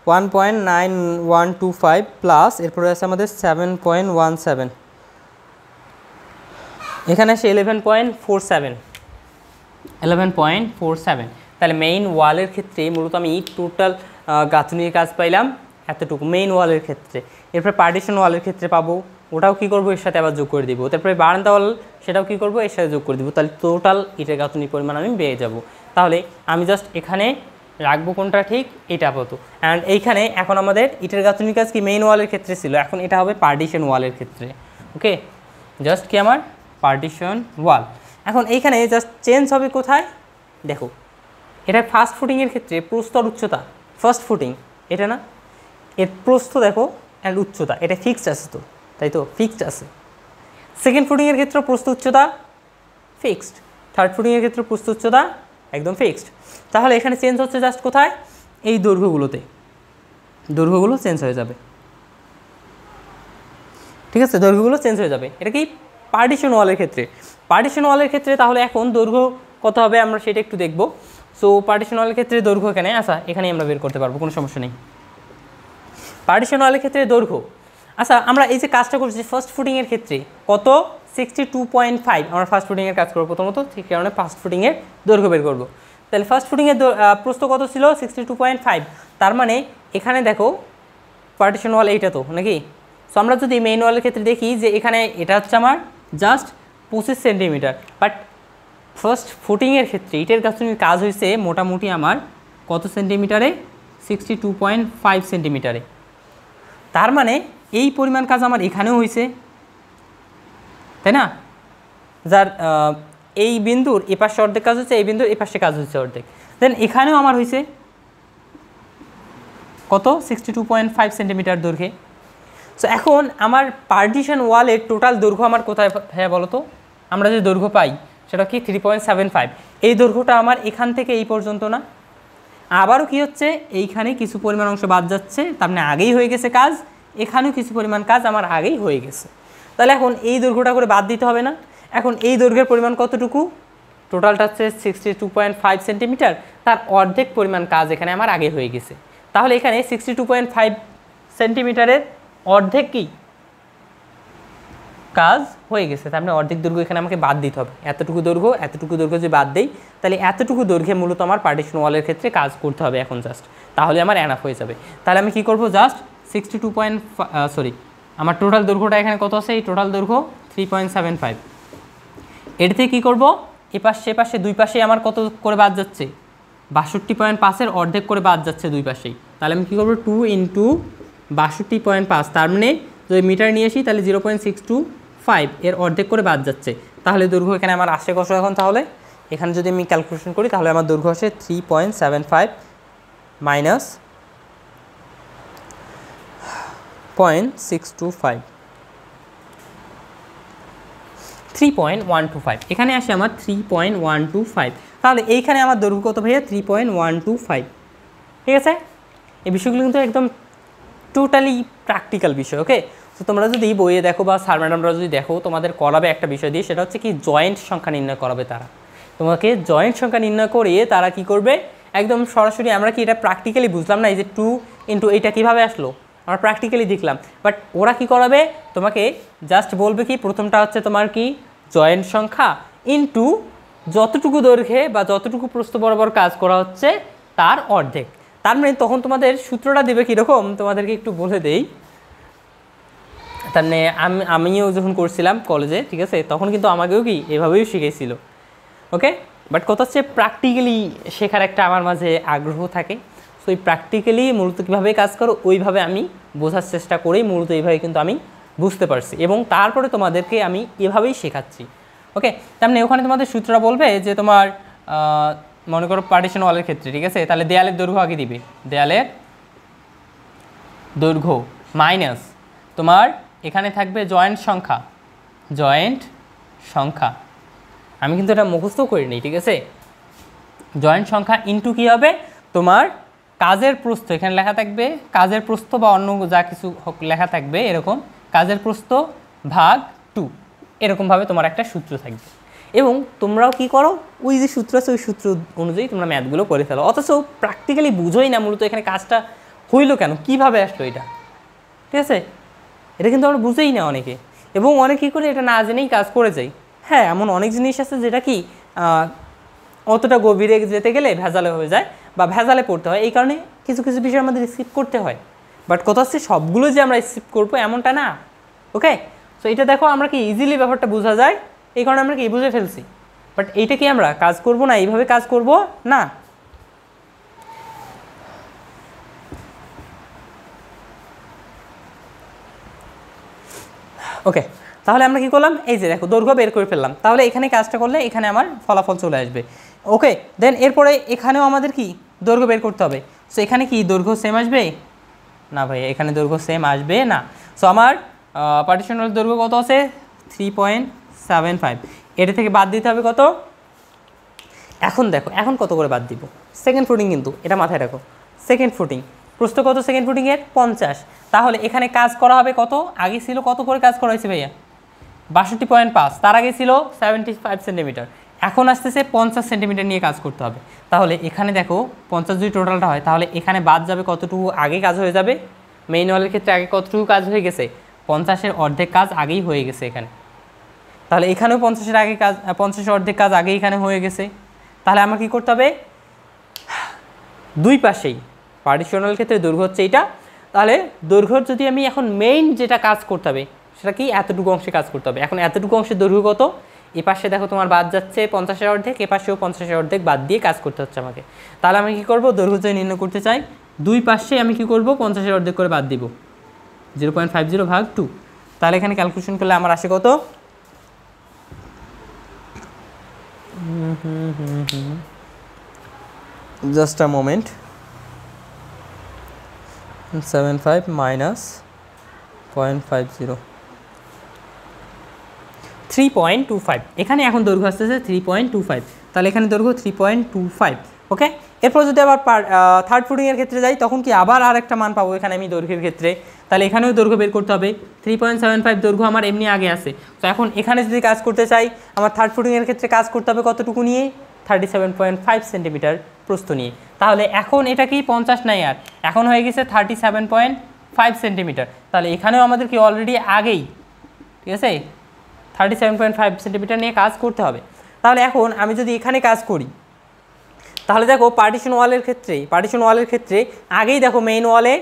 1.9125 প্লাস এরপরে আছে আমাদের 7.17, এখানে আসে 11.47। তাহলে মেইন ওয়ালের ক্ষেত্রে মূলত আমি টোটাল গাঁথনির কাজ পাইলাম এতটুকু মেইন ওয়ালের ক্ষেত্রে। এরপরে পার্টিশন ওয়ালের ক্ষেত্রে পাবো, ওটাও কী করবো? এর সাথে আবার যোগ করে দিব। তারপরে বারান্দা ওয়াল, সেটাও কী করবো? এর সাথে যোগ করে দিব। তাহলে টোটাল ইটের গাঁথনির পরিমাণ আমি পেয়ে যাব। তাহলে আমি জাস্ট এখানে রাখবো কোনটা? ঠিক এটা আপাতত। অ্যান্ড এইখানে এখন আমাদের ইটের গাঁথনির কাজ কি মেইন ওয়ালের ক্ষেত্রে ছিল, এখন এটা হবে পার্টিশন ওয়ালের ক্ষেত্রে। ওকে, জাস্ট কি আমার পার্টিশন ওয়াল। এখন এইখানে জাস্ট চেঞ্জ হবে কোথায়? দেখো এটা ফার্স্ট ফুটিংয়ের ক্ষেত্রে প্রস্থ আর উচ্চতা, ফার্স্ট ফুটিং এটা না, এর প্রস্থ দেখো অ্যান্ড উচ্চতা এটা ফিক্সড আছে, তো তাই তো ফিক্সড আছে। সেকেন্ড ফুটিংয়ের ক্ষেত্রে প্রস্থ উচ্চতা ফিক্সড, থার্ড ফুটিংয়ের ক্ষেত্রে প্রস্থ উচ্চতা একদম ফিক্সড। তাহলে এখানে চেঞ্জ হচ্ছে জাস্ট কোথায়? এই দৈর্ঘ্যগুলোতে, দৈর্ঘ্যগুলো চেঞ্জ হয়ে যাবে। ঠিক আছে, দৈর্ঘ্যগুলো চেঞ্জ হয়ে যাবে। এটা কি পার্টিশন ওয়ালের ক্ষেত্রে। পার্টিশন ওয়ালের ক্ষেত্রে তাহলে এখন দৈর্ঘ্য কত হবে আমরা সেটা একটু দেখব। সো পার্টিশন ওয়ালের ক্ষেত্রে দৈর্ঘ্য এখানে আচ্ছা এখানে আমরা বের করতে পারবো, কোনো সমস্যা নেই। পার্টিশন ওয়ালের ক্ষেত্রে দৈর্ঘ্য, আচ্ছা আমরা এই যে কাজটা করছি ফার্স্ট ফুটিংয়ের ক্ষেত্রে কত? 62.5 আমরা ফার্স্ট ফুটিংয়ের কাজ করবো প্রথমত, ঠিক কারণে ফার্স্ট ফুটিংয়ের দৈর্ঘ্য বের করবো। তাহলে ফার্স্ট ফুটিংয়ের প্রস্থ কত ছিল? 62.5। তার মানে এখানে দেখো পার্টিশন ওয়াল এইটা তো নাকি। সো আমরা যদি মেইন ওয়ালের ক্ষেত্রে দেখি যে এখানে এটা হচ্ছে আমার জাস্ট 25 সেন্টিমিটার, বাট ফার্স্ট ফুটিংয়ের ক্ষেত্রে ইটের গাঁথনির কাজ হয়েছে মোটামুটি আমার কত সেন্টিমিটারে? 62.5 সেন্টিমিটারে। তার মানে এই পরিমাণ কাজ আমার এখানেও হয়েছে, তাই না? যার এই বিন্দুর এপাশে অর্ধেক কাজ হচ্ছে, এই বিন্দুর এপাশে কাজ হচ্ছে অর্ধেক, দেন এখানেও আমার হয়েছে কত? 62.5 সেন্টিমিটার দৈর্ঘ্যে। সো এখন আমার পার্টিশন ওয়ালের টোটাল দৈর্ঘ্য আমার কোথায় হ্যাঁ বলো তো? আমরা যে দৈর্ঘ্য পাই সেটা কি 3.75। এই দৈর্ঘ্যটা আমার এখান থেকে এই পর্যন্ত না, আবারও কি হচ্ছে, এইখানে কিছু পরিমাণ অংশ বাদ যাচ্ছে, তার মানে আগেই হয়ে গেছে কাজ, এখানেও কিছু পরিমাণ কাজ আমার আগেই হয়ে গেছে। তাহলে এখন এই দৈর্ঘ্যটা করে বাদ দিতে হবে না? এখন এই দৈর্ঘ্যের পরিমাণ কতটুকু? টোটালটা হচ্ছে 62.5 সেন্টিমিটার, তার অর্ধেক পরিমাণ কাজ এখানে আমার আগে হয়ে গেছে। তাহলে এখানে 62.5 সেন্টিমিটারের অর্ধেক কি কাজ হয়ে গেছে, তার মানে অর্ধেক দৈর্ঘ্য এখানে আমাকে বাদ দিতে হবে। এতটুকু দৈর্ঘ্য যদি বাদ দেই, তাহলে এতটুকু দৈর্ঘ্যে মূলত আমার পার্টিশন ওয়ালের ক্ষেত্রে কাজ করতে হবে এখন জাস্ট, তাহলে আমার এনাফ হয়ে যাবে। তাহলে আমি কি করব, জাস্ট 62. আমার টোটাল দৈর্ঘ্যটা এখানে কত আছে, এই টোটাল দৈর্ঘ্য 3.75। এর থেকে কী করবো, এ পাশে দুই পাশে আমার কত করে বাদ যাচ্ছে, 62.5-এর অর্ধেক করে বাদ যাচ্ছে দুই পাশেই। তাহলে আমি কী করবো, 2 × 62.5, তার মানে যদি মিটার নিয়ে আসি তাহলে 0.625 এর অর্ধেক করে বাদ যাচ্ছে। তাহলে দৈর্ঘ্য এখানে আমার আসে কত এখন, তাহলে এখানে যদি আমি ক্যালকুলেশন করি তাহলে আমার দৈর্ঘ্য আসে 3.75 মাইনাস 0.625, 3.125, এখানে আসে আমার 3.125। তাহলে এইখানে আমার দৈর্ঘ্য কত ভাইয়া, 3.125। ঠিক আছে, এই বিষয়গুলো কিন্তু একদম টোটালি প্র্যাকটিক্যাল বিষয়। ওকে, তো তোমরা যদি বইয়ে দেখো বা স্যার ম্যাডামরা যদি দেখো, তোমাদের করাবে একটা বিষয় দিয়ে, সেটা হচ্ছে কি জয়েন্ট সংখ্যা নির্ণয় করাবে তারা তোমাকে। জয়েন্ট সংখ্যা নির্ণয় করিয়ে তারা কি করবে, একদম সরাসরি, আমরা কি এটা প্র্যাকটিক্যালি বুঝলাম না, এই যে 2 × এইটা কীভাবে আসলো, আমরা প্র্যাকটিক্যালি দেখলাম, বাট ওরা কি করাবে তোমাকে, জাস্ট বলবে কি প্রথমটা হচ্ছে তোমার কি জয়েন্ট সংখ্যা ইন্টু যতটুকু দৈর্ঘ্যে বা যতটুকু প্রস্থ বরাবর কাজ করা হচ্ছে তার অর্ধেক। তার মানে তখন তোমাদের সূত্রটা দেবে কীরকম, তোমাদেরকে একটু বলে দেই। তার মানে আমিও যখন করছিলাম কলেজে, ঠিক আছে, তখন কিন্তু আমাকেও কি এভাবেই শিখেছিল। ওকে, বাট কথা হচ্ছে প্র্যাকটিক্যালি শেখার একটা আমার মাঝে আগ্রহ থাকে। সো এই প্র্যাকটিক্যালি মূলত কীভাবে কাজ করো ওইভাবে আমি বোঝার চেষ্টা করেই মূলত এইভাবে কিন্তু আমি বুঝতে পারছি, এবং তারপরে তোমাদেরকে আমি এভাবেই শেখাচ্ছি। ওকে, তার মানে ওখানে তোমাদের সূত্রটা বলবে যে তোমার মনে করো পার্টিশন ওয়ালের ক্ষেত্রে, ঠিক আছে, তাহলে দেয়ালের দৈর্ঘ্য আগে দিবে, দেয়ালের দৈর্ঘ্য মাইনাস তোমার এখানে থাকবে জয়েন্ট সংখ্যা, আমি কিন্তু এটা মুখস্থ করিনি, ঠিক আছে, জয়েন্ট সংখ্যা ইন্টু কী হবে, তোমার কাজের প্রস্থ, এখানে লেখা থাকবে কাজের প্রস্থ বা অন্য যা কিছু লেখা থাকবে এরকম, কাজের প্রস্থ ভাগ 2, এরকমভাবে তোমার একটা সূত্র থাকবে। এবং তোমরাও কি করো, ওই যে সূত্র আছে ওই সূত্র অনুযায়ী তোমরা ম্যাথগুলো করে ফেলো, অথচ প্র্যাকটিক্যালি বুঝোই না মূলত এখানে কাজটা হইলো কেন, কীভাবে আসলো এটা, ঠিক আছে, এটা কিন্তু আমরা বুঝেই না অনেকে, এবং অনেকে কী করে এটা না জেনেই কাজ করে যায়। হ্যাঁ, এমন অনেক জিনিস আছে যেটা কি অতটা গভীরে যেতে গেলে ভেজালে হয়ে যায় বা ভেজালে পড়তে হয়, এই কারণে কিছু কিছু বিষয় আমাদের স্কিপ করতে হয়। বাট কথা হচ্ছে সবগুলো যে আমরা স্কিপ করবো এমনটা না। ওকে, সো এটা দেখো আমরা কি ইজিলি ব্যাপারটা বোঝা যায়, এই কারণে আমরা কি বুঝে ফেলছি। বাট এইটা কি আমরা কাজ করব না, এইভাবে কাজ করব না। ওকে, তাহলে আমরা কি করলাম, এই যে দেখো দৈর্ঘ্য বের করে ফেললাম, তাহলে এখানে কাজটা করলে এখানে আমার ফলাফল চলে আসবে। ওকে, দেন এরপরে এখানেও আমাদের কি দৈর্ঘ্য বের করতে হবে। সো এখানে কি দৈর্ঘ্য সেম আসবে না ভাই, এখানে দৈর্ঘ্য সেম আসবে না। সো আমার পার্টিশনের দৈর্ঘ্য কত আছে 3.75, এটা থেকে বাদ দিতে হবে কত। এখন দেখো এখন কত করে বাদ দিব, সেকেন্ড ফুটিং কিন্তু এটা মাথায় রাখো, সেকেন্ড ফুটিং প্রস্থ কত সেকেন্ড ফুটিংয়ের 50, তাহলে এখানে কাজ করা হবে কত, আগে ছিল কত করে কাজ করা হয়েছে ভাইয়া 62.5, তার আগে ছিল 75 সেন্টিমিটার, এখন আসতেছে 50 সেন্টিমিটার নিয়ে কাজ করতে হবে। তাহলে এখানে দেখো 50 যদি টোটালটা হয়, তাহলে এখানে বাদ যাবে কতটুকু আগে কাজ হয়ে যাবে, মেইন ওয়ালের ক্ষেত্রে আগে কতটুকু কাজ হয়ে গেছে, 50-এর অর্ধেক কাজ আগেই হয়ে গেছে এখানে। তাহলে এখানেও 50-এর আগে কাজ, 50-এর অর্ধেক কাজ আগেই এখানে হয়ে গেছে। তাহলে আমার কী করতে হবে, দুই পাশেই পার্টিশনাল ক্ষেত্রে দৈর্ঘ্য হচ্ছে এইটা, তাহলে দৈর্ঘ্যর যদি আমি এখন মেইন যেটা কাজ করতে হবে সেটা কি এতটুকু অংশে কাজ করতে হবে। এখন এতটুকু অংশের দৈর্ঘ্য কত, এ পাশে দেখো তোমার বাদ যাচ্ছে 50-এর অর্ধেক, এ পাশেও 50-এর অর্ধেক বাদ দিয়ে কাজ করতে হচ্ছে আমাকে। তাহলে আমি কী করবো, দৈর্ঘ্য যদি নির্ণয় করতে চাই দুই পাশে আমি কী করবো 50-এর অর্ধেক করে বাদ দিব, 0.50 ভাগ 2, তাহলে এখানে ক্যালকুলেশন করলে আমার আসে কত, জাস্ট আ মোমেন্ট, 75 মাইনাস 0.50, 3.25, এখানে এখন দৈর্ঘ্য আসতেছে 3.25, তাহলে এখানে দৈর্ঘ্য 3.25। ওকে, এরপর যদি আবার থার্ড ফুটিংয়ের ক্ষেত্রে যাই তখন কি আবার আর একটা মান পাবো এখানে আমি দৈর্ঘ্যের ক্ষেত্রে, তাহলে এখানেও দৈর্ঘ্য বের করতে হবে। 3.75 দৈর্ঘ্য আমার এমনি আগে আছে, তো এখন এখানে যদি কাজ করতে চাই আমার থার্ড ফুটিংয়ের ক্ষেত্রে কাজ করতে হবে কতটুকু নিয়ে, 37.5 সেন্টিমিটার প্রস্থ নিয়ে। তাহলে এখন এটা কি 50 নাই আর, এখন হয়ে গেছে 37.5 সেন্টিমিটার। তাহলে এখানেও আমাদের কি অলরেডি আগেই, ঠিক আছে, 37.5 সেন্টিমিটার নিয়ে কাজ করতে হবে। তাহলে এখন আমি যদি এখানে কাজ করি তাহলে দেখো পার্টিশন ওয়ালের ক্ষেত্রে আগেই দেখো মেইন ওয়ালে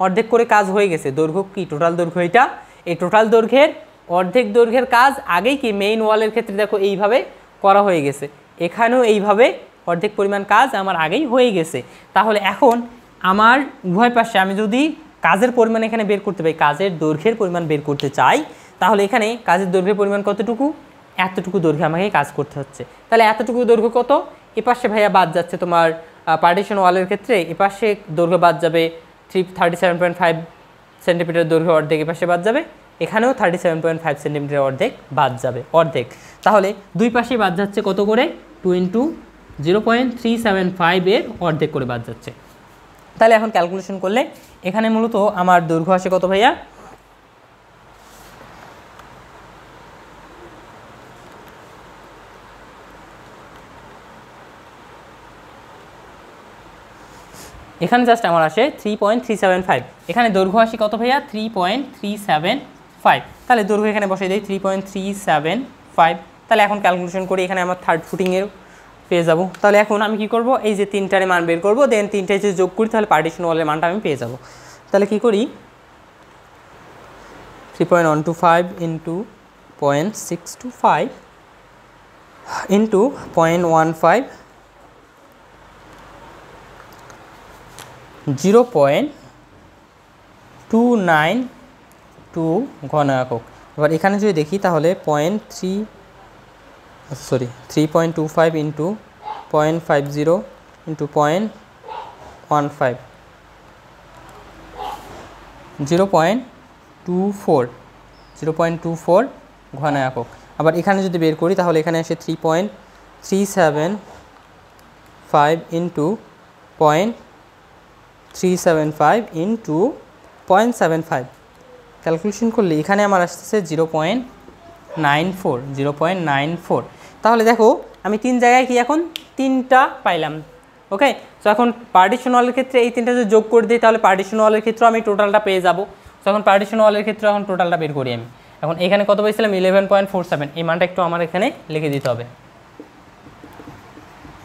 অর্ধেক করে কাজ হয়ে গেছে। দৈর্ঘ্য কি টোটাল দৈর্ঘ্য এটা, এই টোটাল দৈর্ঘ্যের অর্ধেক দৈর্ঘ্যের কাজ আগেই কি মেইন ওয়ালের ক্ষেত্রে দেখো এইভাবে করা হয়ে গেছে, এখানেও এইভাবে অর্ধেক পরিমাণ কাজ আমার আগেই হয়ে গেছে। তাহলে এখন আমার উভয় পাশে আমি যদি কাজের পরিমাণ এখানে বের করতে পারি, কাজের দৈর্ঘ্যের পরিমাণ বের করতে চাই, তাহলে এখানে কাজের দৈর্ঘ্যের পরিমাণ কতটুকু, এতটুকু দৈর্ঘ্যে আমাকে কাজ করতে হচ্ছে। তাহলে এতটুকু দৈর্ঘ্য কত, এপাশে ভাইয়া বাদ যাচ্ছে তোমার পার্টিশন ওয়ালের ক্ষেত্রে, এপাশে দৈর্ঘ্য বাদ যাবে 37.5 সেন্টিমিটার দৈর্ঘ্য অর্ধেক এপাশে বাদ যাবে, এখানেও 37.5 সেন্টিমিটার অর্ধেক বাদ যাবে, অর্ধেক। তাহলে দুই পাশেই বাদ যাচ্ছে কত করে, 2 × 0.375 এর অর্ধেক করে বাদ যাচ্ছে। তাহলে এখন ক্যালকুলেশন করলে এখানে মূলত আমার দৈর্ঘ্য আসে কত ভাইয়া, এখানে জাস্ট আমার আসে 3.375, এখানে দৈর্ঘ্য আসে কত ভাইয়া 3.375। তাহলে দৈর্ঘ্য এখানে বসে দিই 3.375। তাহলে এখন ক্যালকুলেশন করি এখানে আমার থার্ড ফুটিংয়ের পেয়ে যাব। তাহলে এখন আমি কি করব, এই যে তিনটারে মান বের করব, দেন তিনটায় যদি যোগ করি তাহলে পার্টিশন ওয়ালের মানটা আমি পেয়ে যাব। তাহলে কি করি, 3.125 × 0.625 × 0.15 0.292 ঘন একক। এবার এখানে যদি দেখি তাহলে 3.25 × 0.50 × 0.15 0.24 ঘন একক। আবার এখানে যদি বের করি তাহলে এখানে আসে 3.375 × 0.375 × 0.75 ক্যালকুলেশন করলে এখানে আমার আসতেছে 0.94। তাহলে দেখো আমি তিন জায়গায় কি এখন তিনটা পাইলাম। ওকে, তো এখন পার্টিশন ওয়ালের ক্ষেত্রে এই তিনটা যদি যোগ করে দিই তাহলে পার্টিশন ওয়ালের ক্ষেত্রেও আমি টোটালটা পেয়ে যাব। তো এখন পার্টিশন ওয়ালের ক্ষেত্রে এখন টোটালটা বের করি আমি। এখন এখানে কত পাইছিলাম 11.47, এই মানটা একটু আমার এখানে লিখে দিতে হবে।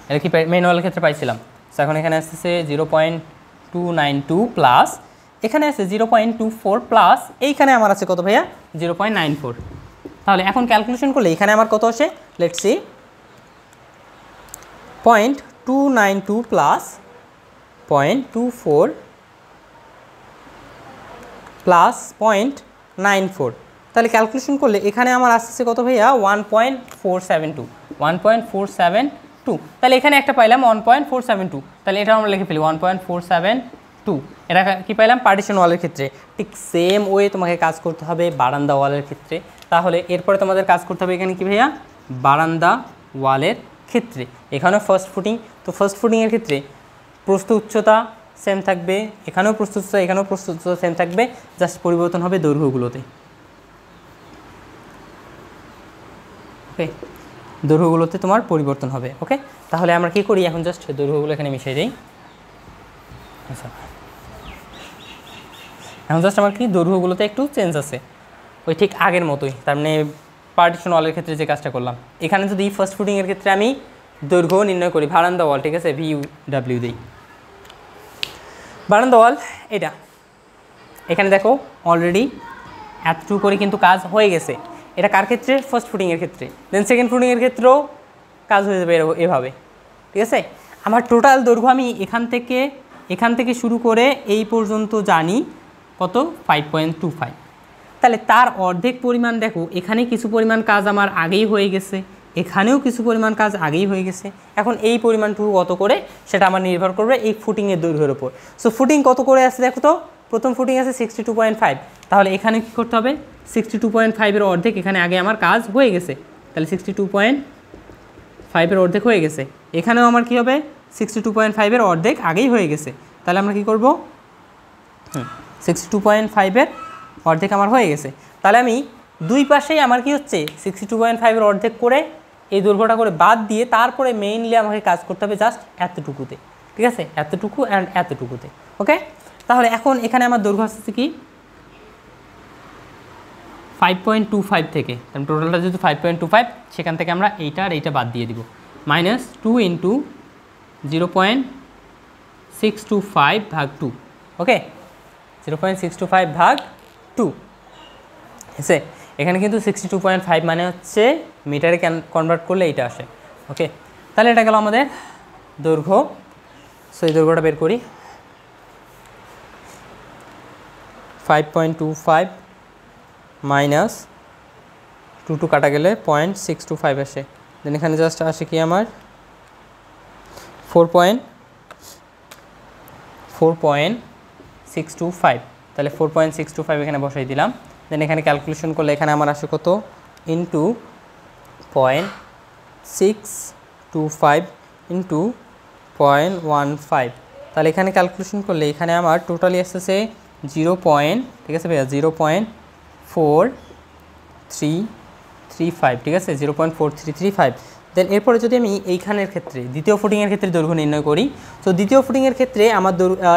এটা কি মেইন ওয়ালের ক্ষেত্রে পাইছিলাম। তো এখন এখানে আসতেছে 0.292 প্লাস এখানে আছে 0.24 প্লাস এইখানে আমার আছে কত ভাইয়া 0.94। তাহলে এখন ক্যালকুলেশন করলে এখানে আমার কত আসে, লেটস সি 0.292 প্লাস 0.24 প্লাস 0.94। তাহলে ক্যালকুলেশন করলে এখানে আমার আসছে কত ভাইয়া 1.472। তাহলে এখানে একটা পাইলাম 1.472, তাহলে এটা আমরা লিখে ফেলি 1.472। এটা কি পাইলাম পার্টিশন ওয়ালের ক্ষেত্রে। ঠিক সেম ওয়ে তোমাকে কাজ করতে হবে বারান্দা ওয়ালের ক্ষেত্রে। তাহলে এরপরে তোমাদের কাজ করতে হবে এখানে কি ভাইয়া বারান্দা ওয়ালের ক্ষেত্রে। এখানেও ফার্স্ট ফুটিং, তো ফার্স্ট ফুটিংয়ের ক্ষেত্রে প্রস্থ উচ্চতা সেম থাকবে, এখানেও প্রস্থ উচ্চতা এখানেও প্রস্থ উচ্চতা সেম থাকবে, জাস্ট পরিবর্তন হবে দৈর্ঘ্যগুলোতে। ওকে, দৈর্ঘ্যগুলোতে তোমার পরিবর্তন হবে। ওকে, তাহলে আমরা কি করি এখন জাস্ট দৈর্ঘ্যগুলো এখানে মিশিয়ে দিই। আচ্ছা, এখন জাস্ট আমার কি দৈর্ঘ্যগুলোতে একটু চেঞ্জ আছে, ওই ঠিক আগের মতোই। তার মানে পার্টিশন ওয়ালের ক্ষেত্রে যে কাজটা করলাম, এখানে যদি ফার্স্ট ফুটিংয়ের ক্ষেত্রে আমি দৈর্ঘ্য নির্ণয় করি বারান্দা ওয়াল, ঠিক আছে, VUW দিই বারান্দা ওয়াল এটা। এখানে দেখো অলরেডি এতটুকু করে কিন্তু কাজ হয়ে গেছে। এটা কার ক্ষেত্রে, ফার্স্ট ফুটিংয়ের ক্ষেত্রে। দেন সেকেন্ড ফুটিংয়ের ক্ষেত্রেও কাজ হয়ে যাবে এভাবে, ঠিক আছে। আমার টোটাল দৈর্ঘ্য আমি এখান থেকে শুরু করে এই পর্যন্ত জানি কত 5.25। তাহলে তার অর্ধেক পরিমাণ দেখো এখানে কিছু পরিমাণ কাজ আমার আগেই হয়ে গেছে, এখানেও কিছু পরিমাণ কাজ আগেই হয়ে গেছে। এখন এই পরিমাণটুকু কত করে সেটা আমার নির্ভর করবে এই ফুটিংয়ের দৈর্ঘ্যের উপর। সো ফুটিং কত করে আছে দেখো তো, প্রথম ফুটিং আছে 62.5, তাহলে এখানে কী করতে হবে 62.5-এর অর্ধেক এখানে আগে আমার কাজ হয়ে গেছে, তাহলে 62.5-এর অর্ধেক হয়ে গেছে। এখানেও আমার কী হবে 62.5-এর অর্ধেক আগেই হয়ে গেছে। তাহলে আমরা কি করব, 62.5-এর অর্ধেক আমার হয়ে গেছে। তাহলে আমি দুই পাশেই আমার কি হচ্ছে 62.5-এর অর্ধেক করে এই দৈর্ঘ্যটা করে বাদ দিয়ে তারপরে মেইনলি আমাকে কাজ করতে হবে জাস্ট এতটুকুতে, ঠিক আছে, এতটুকু অ্যান্ড এতটুকুতে। ওকে, তাহলে এখন এখানে আমার দৈর্ঘ্য আসছে কি 5.25 থেকে, টোটালটা যেহেতু 5.25, সেখান থেকে আমরা এইটা আর এইটা বাদ দিয়ে দিব, -2 × 0.625 ভাগ 2। ওকে, 0.625 ভাগ 2 হয়েছে। এখানে কিন্তু 62.5 মানে হচ্ছে মিটারে কনভার্ট করলে এইটা আসে। ওকে, তাহলে এটা গেল আমাদের দৈর্ঘ্য। সো এই দৈর্ঘ্যটা বের করি, 5.25 মাইনাস 2 কাটা গেলে 0.625 আসে। দেন এখানে জাস্ট আসে কি আমার 4.625, তাহলে 4.625 এখানে বসাই দিলাম। দেন এখানে ক্যালকুলেশন করলে এখানে আমার আসে কত, ইন্টু 0.625 ইন্টু 0.15, তাহলে এখানে ক্যালকুলেশন করলে এখানে আমার টোটালি আসতেছে 0. ঠিক আছে ভাইয়া, 0.4335, ঠিক আছে, 0.4335। দেন এরপরে যদি আমি এইখানের ক্ষেত্রে দ্বিতীয় ফুটিংয়ের ক্ষেত্রে দৈর্ঘ্য নির্ণয় করি, তো দ্বিতীয় ফুটিংয়ের ক্ষেত্রে আমার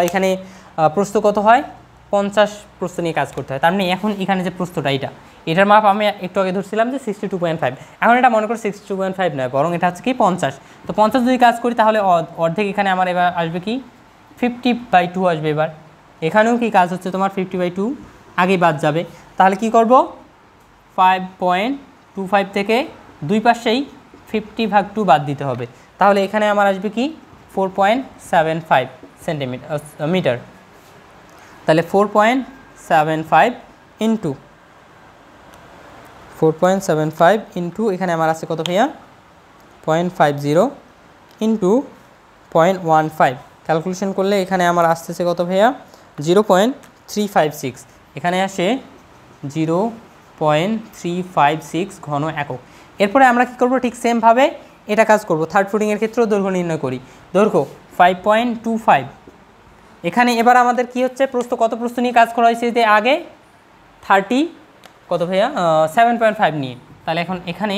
এখানে প্রস্থ কত হয়, 50 প্রস্থ নিয়ে কাজ করতে হয়। তার মানে এখন এখানে যে প্রস্থটা এটার মাপ আমি একটু আগে ধরছিলাম যে 62.5, এখন এটা মনে করো 62.5 নয়, বরং এটা হচ্ছে কি 50। তো 50 যদি কাজ করি তাহলে অর্ধেক এখানে আমার এবার আসবে কি 50/2 আসবে। এবার এখানেও কি কাজ হচ্ছে তোমার 50/2 আগেই বাদ যাবে। তাহলে কি করব, 5.25 থেকে দুই পাশেই 50/2 বাদ দিতে হবে। তাহলে এখানে আমার আসবে কি 4.75 মিটার। তাহলে 4.75 ইন্টু 4.75 ইন্টু এখানে আমার আছে কত ভাইয়া, 0.50 ইন্টু 0.15, ক্যালকুলেশন করলে এখানে আমার আসতেছে কত ভাইয়া, 0.356, এখানে আসে 0.356 ঘন একক। এরপরে আমরা কি করব, ঠিক সেমভাবে এটা কাজ করব, থার্ড ফুটিংয়ের ক্ষেত্রেও দৈর্ঘ্য নির্ণয় করি। দৈর্ঘ্য 5.25, এখানে এবার আমাদের কি হচ্ছে, প্রস্থ কত প্রস্থ নিয়ে কাজ করা হয়েছে যে আগে 30 কত ভাইয়া 7.5 নিয়ে, তাহলে এখন এখানে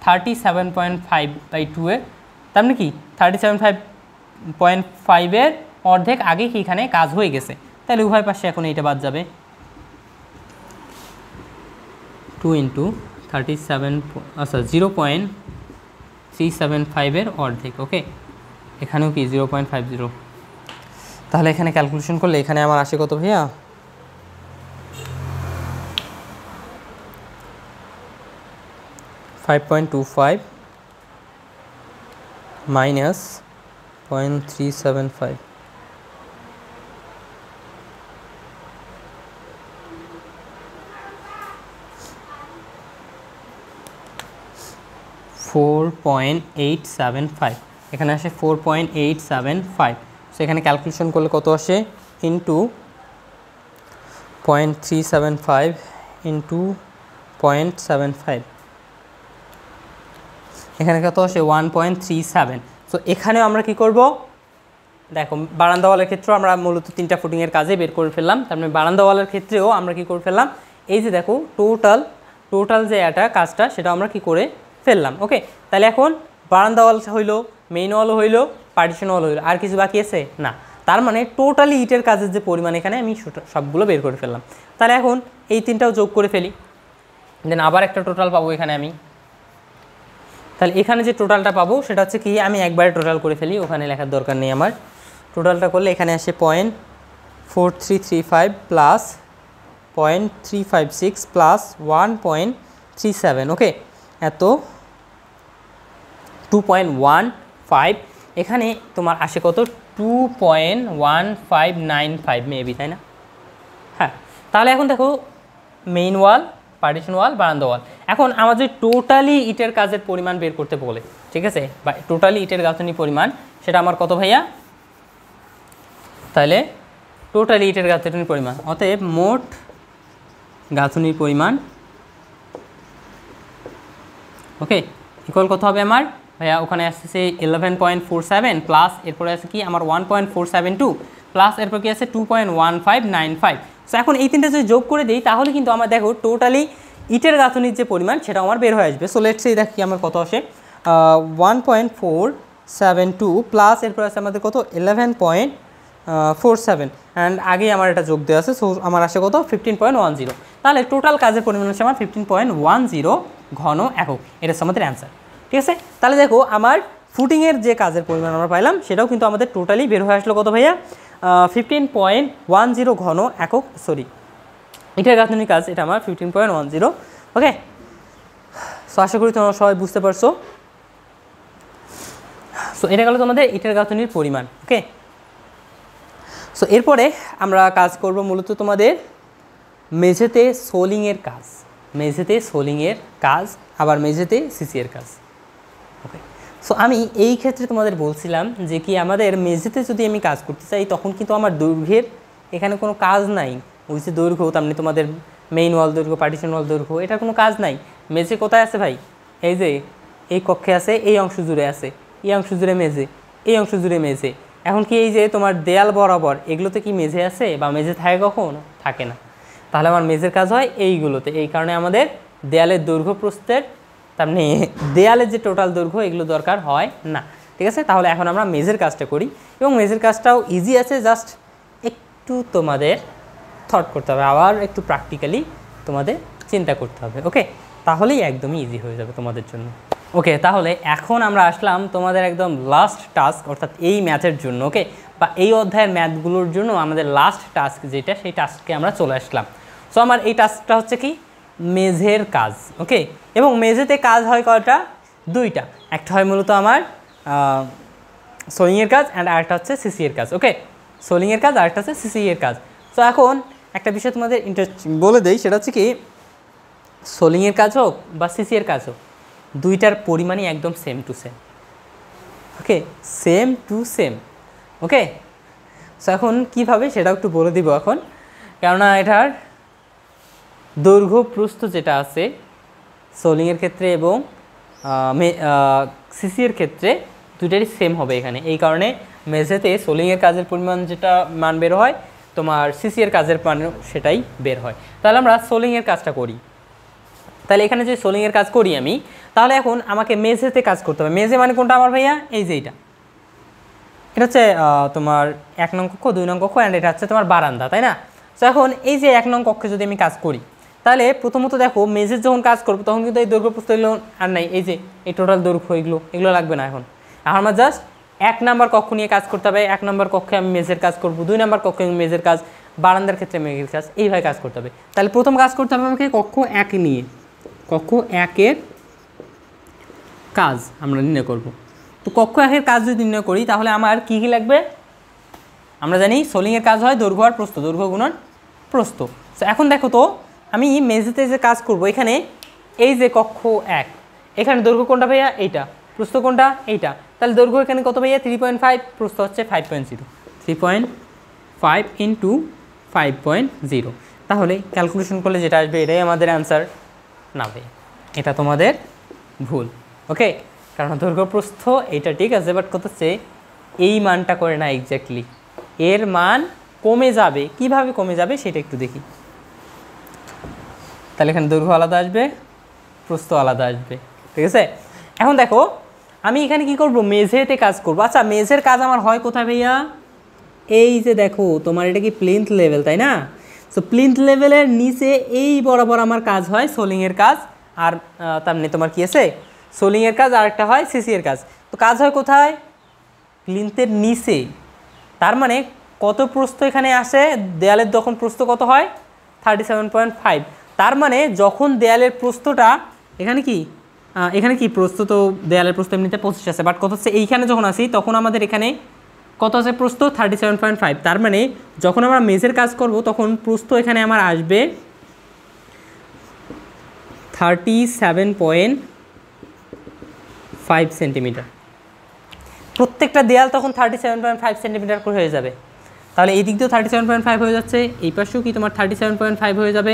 37.5/2 তার মানে কি 37.5-এর অর্ধেক আগে কি এখানে কাজ হয়ে গেছে। তাহলে উভয় পাশে এখন এইটা বাদ যাবে, 2 × 37, আচ্ছা 0.375-এর অর্ধেক। ওকে, এখানেও কি 0.50, তাহলে এখানে ক্যালকুলেশন করলে এখানে আমার আসে কত ভাইয়া, 5.25 মাইনাস 0.375, 4.875, এখানে আসে 4.875। সো এখানে ক্যালকুলেশন করলে কত আসে, ইন্টু 0.375 ইন্টু 0.75, এখানে কত আসে 1.37। সো এখানেও আমরা কি করব, দেখো বারান্দা ওয়ালের ক্ষেত্রেও আমরা মূলত 3টা ফুটিংয়ের কাজে বের করে ফেললাম। তার মানে বারান্দা ওয়ালের ক্ষেত্রেও আমরা কি করে ফেললাম, এই যে দেখো টোটাল যে এটা কাজটা সেটা আমরা কি করে ফেললাম। ওকে, তাহলে এখন বারান্দা ওয়াল হইলো, মেইন ওয়ালও হইলো, পার্টিশন ওয়াল হইলো, আর কিছু বাকি আছে না। তার মানে টোটালি ইটের কাজের যে পরিমাণ এখানে আমি সবগুলো বের করে ফেললাম। তাহলে এখন এই 3টাও যোগ করে ফেলি, দেন আবার একটা টোটাল পাবো এখানে আমি। তাহলে এখানে যে টোটালটা পাবো সেটা হচ্ছে কি, আমি একবারে টোটাল করে ফেলি, ওখানে লেখার দরকার নেই আমার। টোটালটা করলে এখানে আসে 0.4335 প্লাস 0.356 প্লাস 1.37। ওকে, এত 2.15, এখানে তোমার আসে কত 2.1595 মেবি, তাই না? হ্যাঁ, তাহলে এখন দেখো মেইন ওয়াল, পার্টিশন ওয়াল, বারান্দা ওয়াল, এখন আমাদের টোটালি ইটের কাজের পরিমাণ বের করতে বলে, ঠিক আছে, বা টোটালি ইটের গাঁথনি পরিমাণ সেটা আমার কত ভাইয়া, তাহলে টোটালি ইটের গাঁথনির পরিমাণ, অতএব মোট গাঁথনির পরিমাণ, ওকে, ইকুয়াল কত হবে আমার ভাইয়া ওখানে আসছে 11.47 প্লাস এরপরে আছে কি আমার 1.472 প্লাস এরপর কি আছে 2.1595। সো এখন এই তিনটা যদি যোগ করে দিই তাহলে কিন্তু আমার দেখো টোটালি ইটের গাঁথনির যে পরিমাণ সেটা আমার বের হয়ে আসবে। সো লেটস সে দেখি আমার কত আসে 1.472 প্লাস এরপর আছে আমাদের কত 11.47 অ্যান্ড আগেই আমার এটা যোগ দেওয়া আছে। সো আমার আসে কত 15.10। তাহলে টোটাল কাজের পরিমাণ হচ্ছে আমার 15.10 ঘন একক। এটা হচ্ছে আমাদের অ্যান্সার। ঠিক আছে, তাহলে দেখো আমার ফুটিংয়ের যে কাজের পরিমাণ আমরা পাইলাম সেটাও কিন্তু আমাদের টোটালি বের হয়ে আসলো কত ভাইয়া 15.10 ঘন একক, সরি এটার গাঁথনির কাজ এটা আমার 15.10। ওকে, সো আশা করি তোমরা সবাই বুঝতে পারছো। সো এটা গেল তোমাদের ইটের গাঁথনির পরিমাণ। ওকে, সো এরপরে আমরা কাজ করব মূলত তোমাদের মেঝেতে সোলিংয়ের কাজ, মেঝেতে সোলিংয়ের কাজ, আবার মেঝেতে সিসিএর কাজ। ওকে, সো আমি এই ক্ষেত্রে তোমাদের বলছিলাম যে কি আমাদের মেঝেতে যদি আমি কাজ করতে চাই তখন কিন্তু আমার দৈর্ঘ্যের এখানে কোনো কাজ নাই। ওই যে দৈর্ঘ্য তার মানে তোমাদের মেইন ওয়াল দৈর্ঘ্য, পার্টিশন ওয়াল দৈর্ঘ্য, এটার কোনো কাজ নাই। মেঝে কোথায় আছে ভাই? এই যে এই কক্ষে আছে, এই অংশ জুড়ে আছে, এই অংশ জুড়ে মেঝে, এই অংশ জুড়ে মেঝে। এখন কি এই যে তোমার দেয়াল বরাবর এগুলোতে কি মেঝে আছে বা মেঝে থাকে? কখনো থাকে না। তাহলে আমার মেঝের কাজ হয় এইগুলোতে। এই কারণে আমাদের দেয়ালের দৈর্ঘ্য প্রস্থের তার মানে দেয়ালের যে টোটাল দৈর্ঘ্য এগুলো দরকার হয় না। ঠিক আছে, তাহলে এখন আমরা মেঝের কাজটা করি এবং মেঝের কাজটাও ইজি আছে, জাস্ট একটু তোমাদের থট করতে হবে, আবার একটু প্র্যাকটিক্যালি তোমাদের চিন্তা করতে হবে। ওকে, তাহলেই একদমই ইজি হয়ে যাবে তোমাদের জন্য। ওকে, তাহলে এখন আমরা আসলাম তোমাদের একদম লাস্ট টাস্ক, অর্থাৎ এই ম্যাথের জন্য। ওকে, বা এই অধ্যায়ের ম্যাথগুলোর জন্য আমাদের লাস্ট টাস্ক যেটা, সেই টাস্কে আমরা চলে আসলাম। সো আমার এই টাস্কটা হচ্ছে কি মেঝের কাজ। ওকে, এবং মেঝেতে কাজ হয় কয়টা? দুইটা। একটা হয় মূলত আমার সোলিংয়ের কাজ অ্যান্ড আরেকটা হচ্ছে সিসিএর কাজ। ওকে, সোলিংয়ের কাজ আরেকটা হচ্ছে সিসিএর কাজ। সো এখন একটা বিষয় তোমাদের ইন্টারেস্টিং বলে দেই, সেটা হচ্ছে কি সোলিংয়ের কাজ হোক বা সিসিএর কাজ হোক, দুইটার পরিমাণই একদম same to same. Okay, same to same. Okay, so এখন কীভাবে সেটাও একটু বলে দিব এখন, কেননা এটার দৈর্ঘ্য প্রস্থ যেটা আছে সোলিংয়ের ক্ষেত্রে এবং সিসিএর ক্ষেত্রে দুইটারই সেম হবে এখানে। এই কারণে মেঝেতে সোলিংয়ের কাজের পরিমাণ যেটা মান বের হয়, তোমার সিসিএর কাজের মান সেটাই বের হয়। তাহলে আমরা সোলিংয়ের কাজটা করি। তাহলে এখানে যদি সোলিংয়ের কাজ করি আমি, তাহলে এখন আমাকে মেঝেতে কাজ করতে হবে। মেঝে মানে কোনটা আমার ভাইয়া? এই যে এটা হচ্ছে তোমার 1 নং কক্ষ, 2 নং কক্ষ অ্যান্ড এটা হচ্ছে তোমার বারান্দা, তাই না? তো এখন এই যে 1 নং কক্ষে যদি আমি কাজ করি, তাহলে প্রথমত দেখো মেঝের যখন কাজ করবো তখন কিন্তু এই দৈর্ঘ্য প্রস্থ এগুলো আর নাই, এই যে এই টোটাল দৈর্ঘ্য এগুলো লাগবে না। এখন আমার জাস্ট 1 নাম্বার কক্ষ নিয়ে কাজ করতে হবে। 1 নাম্বার কক্ষে আমি মেঝের কাজ করবো, 2 নাম্বার কক্ষে আমি মেঝের কাজ, বারান্দার ক্ষেত্রে মেঝের কাজ, এইভাবে কাজ করতে হবে। তাহলে প্রথম কাজ করতে হবে আমাকে কক্ষ 1 নিয়ে, কক্ষ 1-এর কাজ আমরা নির্ণয় করব। তো কক্ষ 1-এর কাজ যদি নির্ণয় করি তাহলে আমার কী কী লাগবে? আমরা জানি সোলিংয়ের কাজ হয় দৈর্ঘ্য আর প্রস্থ, দৈর্ঘ্য গুণন প্রস্থ। তো এখন দেখো তো আমি মেঝেতে যে কাজ করব, এখানে এই যে কক্ষ 1, এখানে দৈর্ঘ্য কোনটা ভাইয়া? এইটা। প্রস্থ কোনটা? এইটা। তাহলে দৈর্ঘ্য এখানে কত ভাইয়া? 3.5, প্রস্থ হচ্ছে 5.0। 3.5 ইন্টু 5.0। তাহলে ক্যালকুলেশন করলে যেটা আসবে এটাই আমাদের অ্যান্সার না ভাইয়া, এটা তোমাদের ভুল। ওকে, কারণ দৈর্ঘ্য প্রস্থ এইটা ঠিক আছে, বাট কত হচ্ছে এই মানটা করে না এক্স্যাক্টলি, এর মান কমে যাবে। কিভাবে কমে যাবে সেটা একটু দেখি। তাহলে এখানে দৈর্ঘ্য আলাদা আসবে, প্রস্থ আলাদা আসবে। ঠিক আছে, এখন দেখো আমি এখানে কি করব? মেঝেতে কাজ করব। আচ্ছা, মেঝের কাজ আমার হয় কোথায় ভাইয়া? এই যে দেখো তোমার এটা কি প্লিন্থ লেভেল, তাই না? সো প্লিন্থ লেভেলের নিচে এই বরাবর আমার কাজ হয় সোলিংয়ের কাজ, আর তার মানে তোমার কি আছে সোলিংয়ের কাজ, আর একটা হয় সিসিএর কাজ। তো কাজ হয় কোথায়? প্লিন্থের নিচে। তার মানে কত প্রস্থ এখানে আসে? দেয়ালের যখন প্রস্থ কত হয়? 37.5। তার মানে যখন দেয়ালের প্রস্থটা এখানে কি প্রস্থ, তো দেয়ালের প্রস্থ এমনিতে 25 আছে, বাট কত হচ্ছে এইখানে যখন আসি তখন আমাদের এখানে কত আছে প্রস্থ? 37.5। তার মানে যখন আমরা মেঝের কাজ করব তখন প্রস্থ এখানে আমার আসবে 37.5 সেন্টিমিটার। প্রত্যেকটা দেয়াল তখন 37.5 সেন্টিমিটার করে হয়ে যাবে। তাহলে এই দিক দিয়েও 37.5 হয়ে যাচ্ছে, এই পাশেও কি তোমার 37.5 হয়ে যাবে,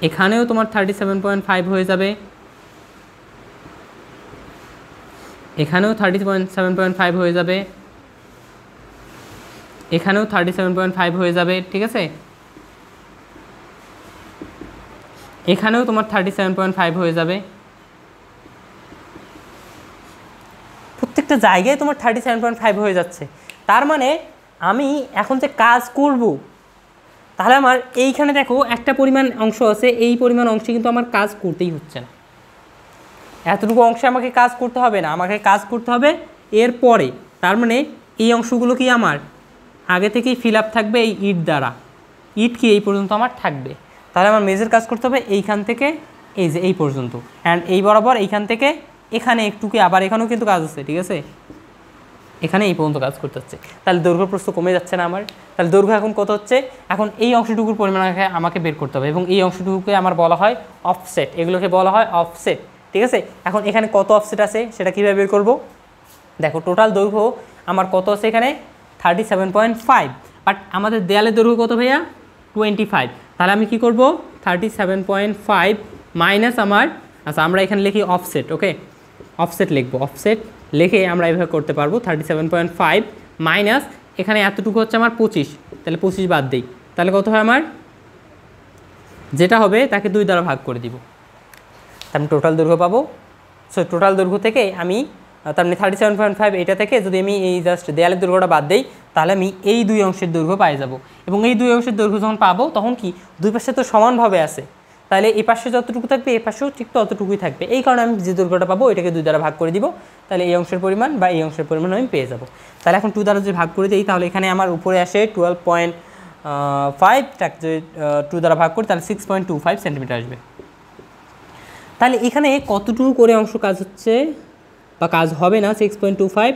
এখানেও তোমার 37.5 হয়ে যাবে, এখানেও 37.5 হয়ে যাবে, এখানেও 37.5 হয়ে যাবে, ঠিক আছে, এখানেও তোমার 37.5 হয়ে যাবে, প্রত্যেকটা জায়গায় তোমার 37.5 হয়ে যাচ্ছে। তার মানে আমি এখন যে কাজ করব, তাহলে আমার এইখানে দেখো একটা পরিমাণ অংশ আছে, এই পরিমাণ অংশে কিন্তু আমার কাজ করতেই হচ্ছে না, এতটুকু অংশে আমাকে কাজ করতে হবে না, আমাকে কাজ করতে হবে এর পরে। তার মানে এই অংশগুলো কি আমার আগে থেকেই ফিল আপ থাকবে এই ইট দ্বারা, ইট কি এই পর্যন্ত আমার থাকবে। তাহলে আমার মেজের কাজ করতে হবে এইখান থেকে এই যে এই পর্যন্ত, অ্যান্ড এই বরাবর এইখান থেকে এখানে একটুকু, আবার এখানেও কিন্তু কাজ আছে, ঠিক আছে, এখানে এই পর্যন্ত কাজ করতে হচ্ছে। তাহলে দৈর্ঘ্য প্রস্থ কমে যাচ্ছে না আমার। তাহলে দৈর্ঘ্য এখন কত হচ্ছে, এখন এই অংশটুকুর পরিমাণ আমাকে বের করতে হবে, এবং এই অংশটুকুকে আমার বলা হয় অফসেট, এগুলোকে বলা হয় অফসেট, ঠিক আছে। এখন এখানে কত অফসেট আছে সেটা কীভাবে বের করব, দেখো টোটাল দৈর্ঘ্য আমার কত আছে এখানে 37.5, বাট আমাদের দেয়ালের দৈর্ঘ্য কত ভাইয়া 25। তাহলে আমি কি করব 37.5 মাইনাস আমার, আচ্ছা আমরা এখানে লিখি অফসেট, ওকে অফসেট লিখবো, অফসেট লিখে আমরা এইভাবে করতে পারবো 37.5 মাইনাস এখানে এতটুকু হচ্ছে আমার 25, তাহলে 25 বাদ দিই, তাহলে কত হয় আমার, যেটা হবে তাকে 2 দ্বারা ভাগ করে দিব, আমি টোটাল দৈর্ঘ্য পাবো। সো টোটাল দৈর্ঘ্য থেকে আমি তার মানে 37.5 এটা থেকে যদি আমি এই জাস্ট দেয়ালের দৈর্ঘ্যটা বাদ দিই, তাহলে আমি এই 2 অংশের দৈর্ঘ্য পাই যাব, এবং এই 2 অংশের দৈর্ঘ্য যখন পাবো তখন কি দুই পাশে তো সমানভাবে আছে, তাহলে এই পাশে যতটুকু থাকবে এই পাশেও ঠিক ততটুকুই থাকবে, এই কারণে আমি যে দৈর্ঘ্যটা পাবো এটাকে 2 দ্বারা ভাগ করে দিব, তাহলে এই অংশের পরিমাণ বা এই অংশের পরিমাণ আমি পেয়ে যাব। তাহলে এখন 2 দ্বারা যদি ভাগ করে দিই, তাহলে এখানে আমার উপরে আসে 12.5, যদি 2 দ্বারা ভাগ করি তাহলে 6.25 সেন্টিমিটার আসবে। তাহলে এখানে কতটুকু করে অংশ কাজ হচ্ছে বা কাজ হবে না 6.25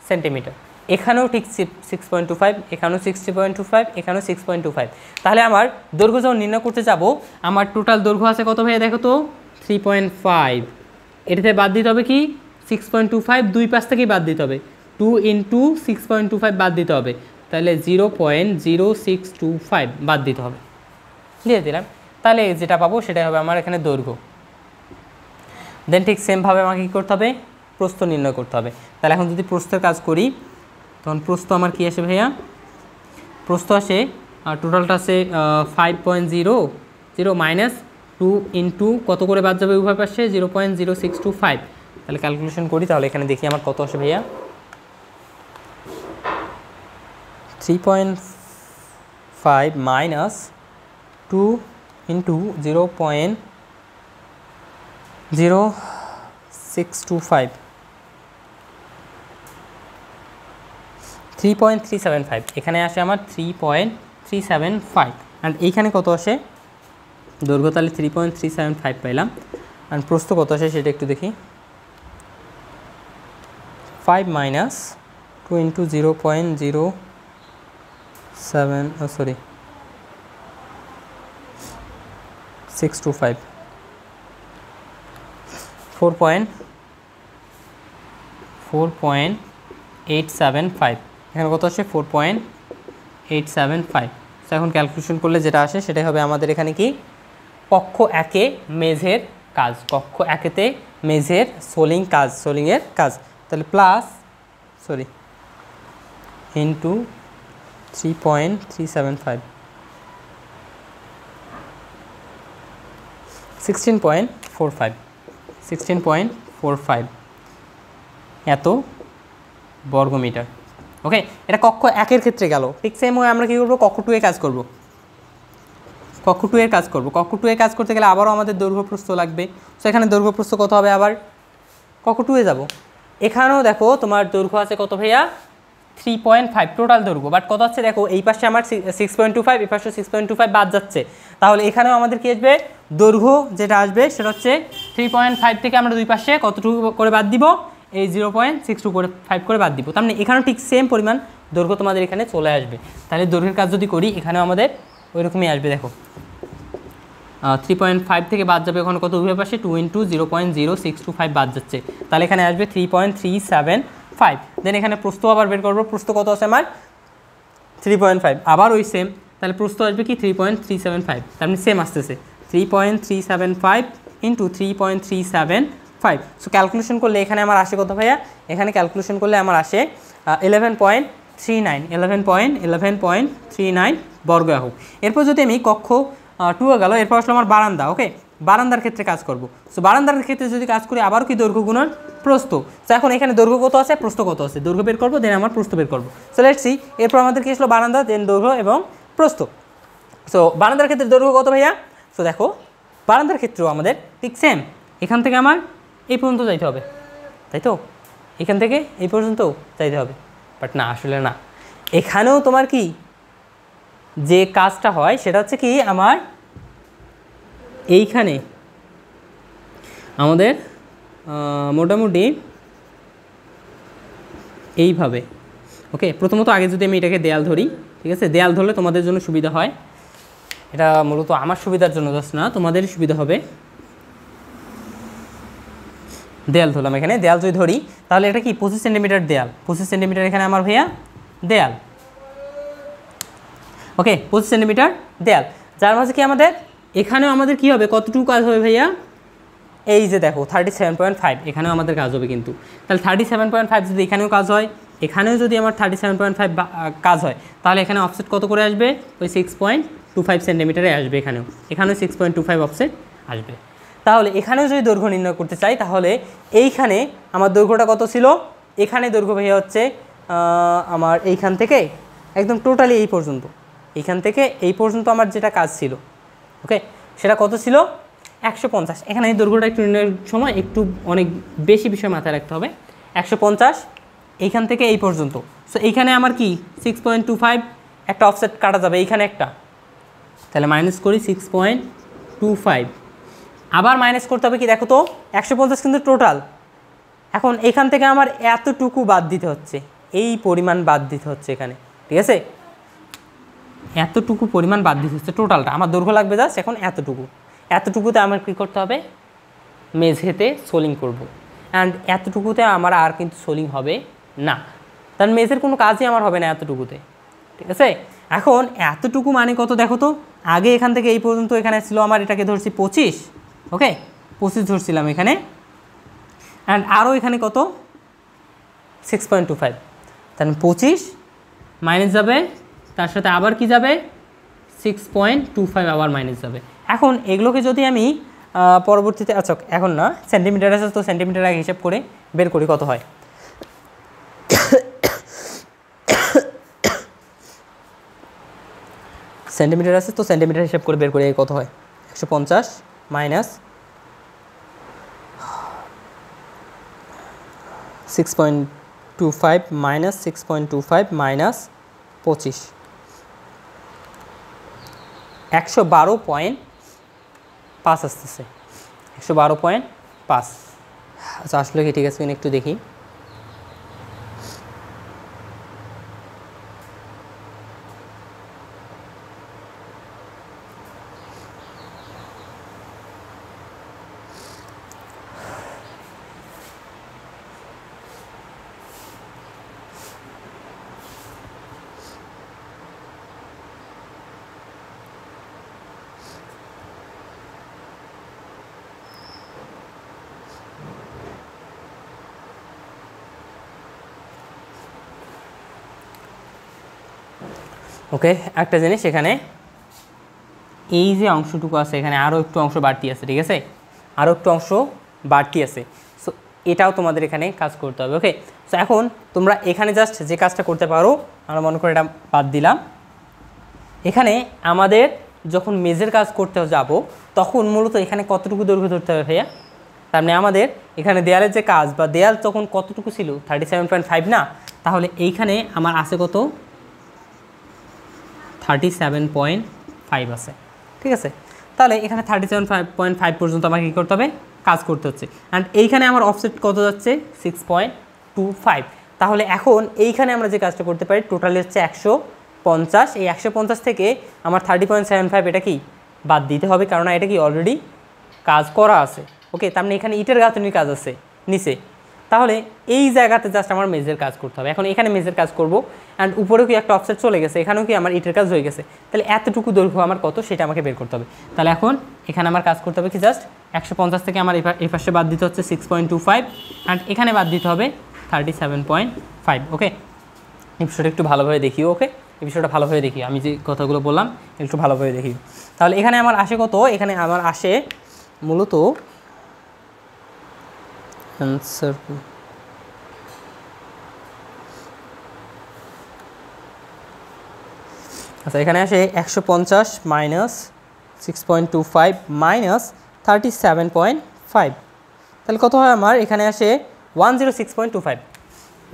সেন্টিমিটার, এখানেও ঠিক 6.25, এখানেও 60.25, এখানেও 6.25। তাহলে আমার দৈর্ঘ্য যখন নির্ণয় করতে যাব, আমার টোটাল দৈর্ঘ্য আছে কত ভাইয়া দেখো তো 3.5, এটাতে বাদ দিতে হবে কি 6.25, দুই পাশ থেকেই বাদ দিতে হবে, 2 × 6.25 বাদ দিতে হবে, তাহলে 0.0625 বাদ দিতে হবে, দিয়ে দিলাম, তাহলে যেটা পাবো সেটাই হবে আমার এখানে দৈর্ঘ্য। দেন ঠিক সেমভাবে আমাকে কী করতে হবে, প্রস্থ নির্ণয় করতে হবে। তাহলে এখন যদি প্রস্থের কাজ করি, তখন প্রস্থ আমার কী আসে ভাইয়া, প্রস্থ আসে টোটালটা আছে 5.00 মাইনাস 2 × কত করে বাদ যাবে উভয় পাশে 0.0625, তাহলে ক্যালকুলেশন করি, তাহলে এখানে দেখি আমার কত আসে ভাইয়া 3.5 মাইনাস 2 × 0.0625, 3.375, এখানে আসে আমার 3.375, অ্যান্ড এইখানে কত আসে দৈর্ঘ্য, তাহলে 3.375 পাইলাম, অ্যান্ড প্রস্থ কত আসে সেটা একটু দেখি, 5 মাইনাস 2 × 625, 4.875, এখানে কত আসে 4.875। তো এখন ক্যালকুলেশন করলে যেটা আসে সেটাই হবে আমাদের এখানে কি কক্ষ একে মেঝের কাজ, কক্ষ একেতে মেঝের সোলিংয়ের কাজ, তাহলে প্লাস ইন্টু 3.375, 16.45 এত বর্গমিটার, ওকে। এটা কক্ষ একের ক্ষেত্রে গেল। ঠিক সেম ওয়ে আমরা কী করবো, কক্ষ 2 এ কাজ করব, কক্ষ 2 এর কাজ করব। কক্ষ 2 এ কাজ করতে গেলে আবারও আমাদের দৈর্ঘ্য প্রস্থ লাগবে। সো এখানে দৈর্ঘ্য প্রস্থ কত হবে, আবার কক্ষ 2 এ যাব, এখানেও দেখো তোমার দৈর্ঘ্য আছে কত ভাইয়া 3.5 টোটাল দৈর্ঘ্য, বাট কত হচ্ছে দেখো এই পাশে আমার 6.25, এই পাশে 6.25 বাদ যাচ্ছে, তাহলে এখানেও আমাদের কি আসবে দৈর্ঘ্য যেটা আসবে সেটা হচ্ছে 3.5 থেকে আমরা দুই পাশে কতটুকু করে বাদ দিব, এই 0.625 করে বাদ দিব, তার মানে এখানেও ঠিক সেম পরিমাণ দৈর্ঘ্য তোমাদের এখানে চলে আসবে। তাহলে দৈর্ঘ্যের কাজ যদি করি এখানেও আমাদের ওই রকমই আসবে, দেখো 3.5 থেকে বাদ যাবে ওখানে কত উভয় পাশে 2 × 0.0625 বাদ যাচ্ছে, তাহলে এখানে আসবে 3.375। দেন এখানে প্রস্থ আবার বের করবো, প্রস্থ কত আছে আমার 3.5, আবার ওই সেম, তাহলে প্রস্থ আসবে কি 3.375, তার মানে সেম আসতেছে 3.375 × 3.37 5। সো ক্যালকুলেশন করলে এখানে আমার আসে কত ভাইয়া? এখানে ক্যালকুলেশন করলে আমার আসে 11.39 বর্গ একক। এরপর যদি আমি কক্ষ 2 গেল, এরপর আসলে আমার বারান্দা। ওকে, বারান্দার ক্ষেত্রে কাজ করব। সো বারান্দার ক্ষেত্রে যদি কাজ করি আবারও কি দৈর্ঘ্য গুণন প্রস্থ। সো এখন এখানে দৈর্ঘ্য কত আছে, প্রস্থ কত আছে, দৈর্ঘ্য বের করবো, দেন আমার প্রস্থ বের করবো। সো লেটস সি, এরপর আমাদের কি আসলো বারান্দা, দেন দৈর্ঘ্য এবং প্রস্থ। সো বারান্দার ক্ষেত্রে দৈর্ঘ্য কত ভাইয়া? সো দেখো বারান্দার ক্ষেত্রেও আমাদের ঠিক সেম, এখান থেকে আমার এই পর্যন্ত যাইতে হবে, তাই তো? এখান থেকে এই পর্যন্ত যাইতে হবে, বাট না, আসলে না। এখানেও তোমার কি যে কাজটা হয় সেটা হচ্ছে কি, আমার এইখানে আমাদের মোটামুটি এইভাবে। ওকে, প্রথমত আগে যদি আমি এটাকে দেয়াল ধরি, ঠিক আছে? দেয়াল ধরলে তোমাদের জন্য সুবিধা হয়, এটা মূলত আমার সুবিধার জন্য জাস্ট না, তোমাদেরই সুবিধা হবে। দেয়াল ধরলাম, এখানে দেয়াল যদি ধরি তাহলে এটা কি 25 সেন্টিমিটার দেয়াল, 25 সেন্টিমিটার এখানে আমার ভাইয়া দেয়াল। ওকে, 25 সেন্টিমিটার দেয়াল, যার মাঝে কি আমাদের এখানেও আমাদের কি হবে, কতটুকু কাজ হবে ভাইয়া? এই যে দেখো 37.5, এখানেও আমাদের কাজ হবে কিন্তু। তাহলে 37.5 যদি এখানেও কাজ হয়, এখানেও যদি আমার 37.5 কাজ হয়, তাহলে এখানে অফসেট কত করে আসবে? ওই 6.25 সেন্টিমিটারে আসবে। এখানেও 6.25 অফসেট আসবে। তাহলে এখানেও যদি দৈর্ঘ্য নির্ণয় করতে চাই, তাহলে এইখানে আমার দৈর্ঘ্যটা কত ছিল? এখানে দৈর্ঘ্য ভাইয়া হচ্ছে আমার এইখান থেকে একদম টোটালি এই পর্যন্ত, এইখান থেকে এই পর্যন্ত আমার যেটা কাজ ছিল, ওকে, সেটা কত ছিল? 150। এখানে এই দৈর্ঘ্যটা একটু নির্ণয়ের সময় একটু অনেক বেশি বিষয় মাথায় রাখতে হবে। 150 এইখান থেকে এই পর্যন্ত। সো এইখানে আমার কি 6.25 একটা অফসেট কাটা যাবে, এইখানে একটা, তাহলে মাইনাস করি 6.25। আবার মাইনাস করতে হবে কি, দেখো তো 150 কিন্তু টোটাল। এখন এখান থেকে আমার এতটুকু বাদ দিতে হচ্ছে, এই পরিমাণ বাদ দিতে হচ্ছে এখানে, ঠিক আছে? এতটুকু পরিমাণ বাদ দিতে হচ্ছে টোটালটা, আমার দৈর্ঘ্য লাগবে জাস্ট এখন এতটুকু। এতটুকুতে আমার কী করতে হবে? মেঝেতে সোলিং করব। অ্যান্ড এতটুকুতে আমার আর কিন্তু সোলিং হবে না, কারণ মেঝের কোনো কাজই আমার হবে না এতটুকুতে, ঠিক আছে? এখন এতটুকু মানে কত দেখো তো, আগে এখান থেকে এই পর্যন্ত এখানে ছিল আমার, এটাকে ধরছি 25, ওকে, 25 ধরছিলাম এখানে। অ্যান্ড আরও এখানে কত? 6.25, তাহলে 25 মাইনাস যাবে, তার সাথে আবার কি যাবে? 6.25 আবার মাইনাস যাবে। এখন এগুলোকে যদি আমি পরবর্তীতে, আচ্ছা এখন না, সেন্টিমিটার আছে তো সেন্টিমিটার আগে হিসাব করে বের করি কত হয়। সেন্টিমিটার আছে তো সেন্টিমিটার হিসাব করে বের করে কত হয়। 150 মাইনাস 6.25 মাইনাস 6.25 মাইনাস 25, 112.5 আসতেছে, 112.5। আচ্ছা আসলে কি ঠিক আছে কিনা একটু দেখি। ওকে, একটা জিনিস, এখানে এই যে অংশটুকু আছে এখানে আরও একটু অংশ বাড়তি আছে, ঠিক আছে? আরও একটু অংশ বাড়তি আছে। সো এটাও তোমাদের এখানে কাজ করতে হবে। ওকে, সো এখন তোমরা এখানে জাস্ট যে কাজটা করতে পারো, আমরা মনে করি এটা বাদ দিলাম। এখানে আমাদের যখন মেজের কাজ করতে যাব তখন মূলত এখানে কতটুকু দৈর্ঘ্য ধরতে হবে ভাইয়া? তার মানে আমাদের এখানে দেয়ালের যে কাজ বা দেয়াল তখন কতটুকু ছিল? 37.5 না? তাহলে এইখানে আমার আছে কত? 37.5 আছে, ঠিক আছে? তাহলে এখানে 37.5 পর্যন্ত আমাকে কী করতে হবে? কাজ করতে হচ্ছে। অ্যান্ড এইখানে আমার অফসেট কত যাচ্ছে? 6.25। তাহলে এখন এইখানে আমরা যে কাজটা করতে পারি, টোটালি হচ্ছে 150। এই 150 থেকে আমার 30.75 এটা কি বাদ দিতে হবে, কারণ এটা কি অলরেডি কাজ করা আছে। ওকে, তার মানে এখানে ইটের গাঁথনির কাজ আছে নিচে, তাহলে এই জায়গাতে জাস্ট আমার মেজের কাজ করতে হবে। এখন এখানে মেজের কাজ করব, অ্যান্ড উপরেও কি একটা অফসেট চলে গেছে, এখানেও কি আমার ইটের কাজ হয়ে গেছে, তাহলে এতটুকু দৈর্ঘ্য আমার কত সেটা আমাকে বের করতে হবে। তাহলে এখন এখানে আমার কাজ করতে হবে কি, জাস্ট 150 থেকে আমার এই পাশে বাদ দিতে হচ্ছে 6.25, অ্যান্ড এখানে বাদ দিতে হবে 37.5। ওকে, এই বিষয়টা একটু ভালোভাবে দেখিও। ওকে, এই বিষয়টা ভালোভাবে দেখি, আমি যে কথাগুলো বললাম একটু ভালোভাবে দেখি। তাহলে এখানে আমার আসে কত, এখানে আমার আসে মূলত অ্যান্সার আচ্ছা, এখানে আসে 150 মাইনাস 6.25 মাইনাস 37.5, তাহলে কত হয় আমার, এখানে আসে 106.25,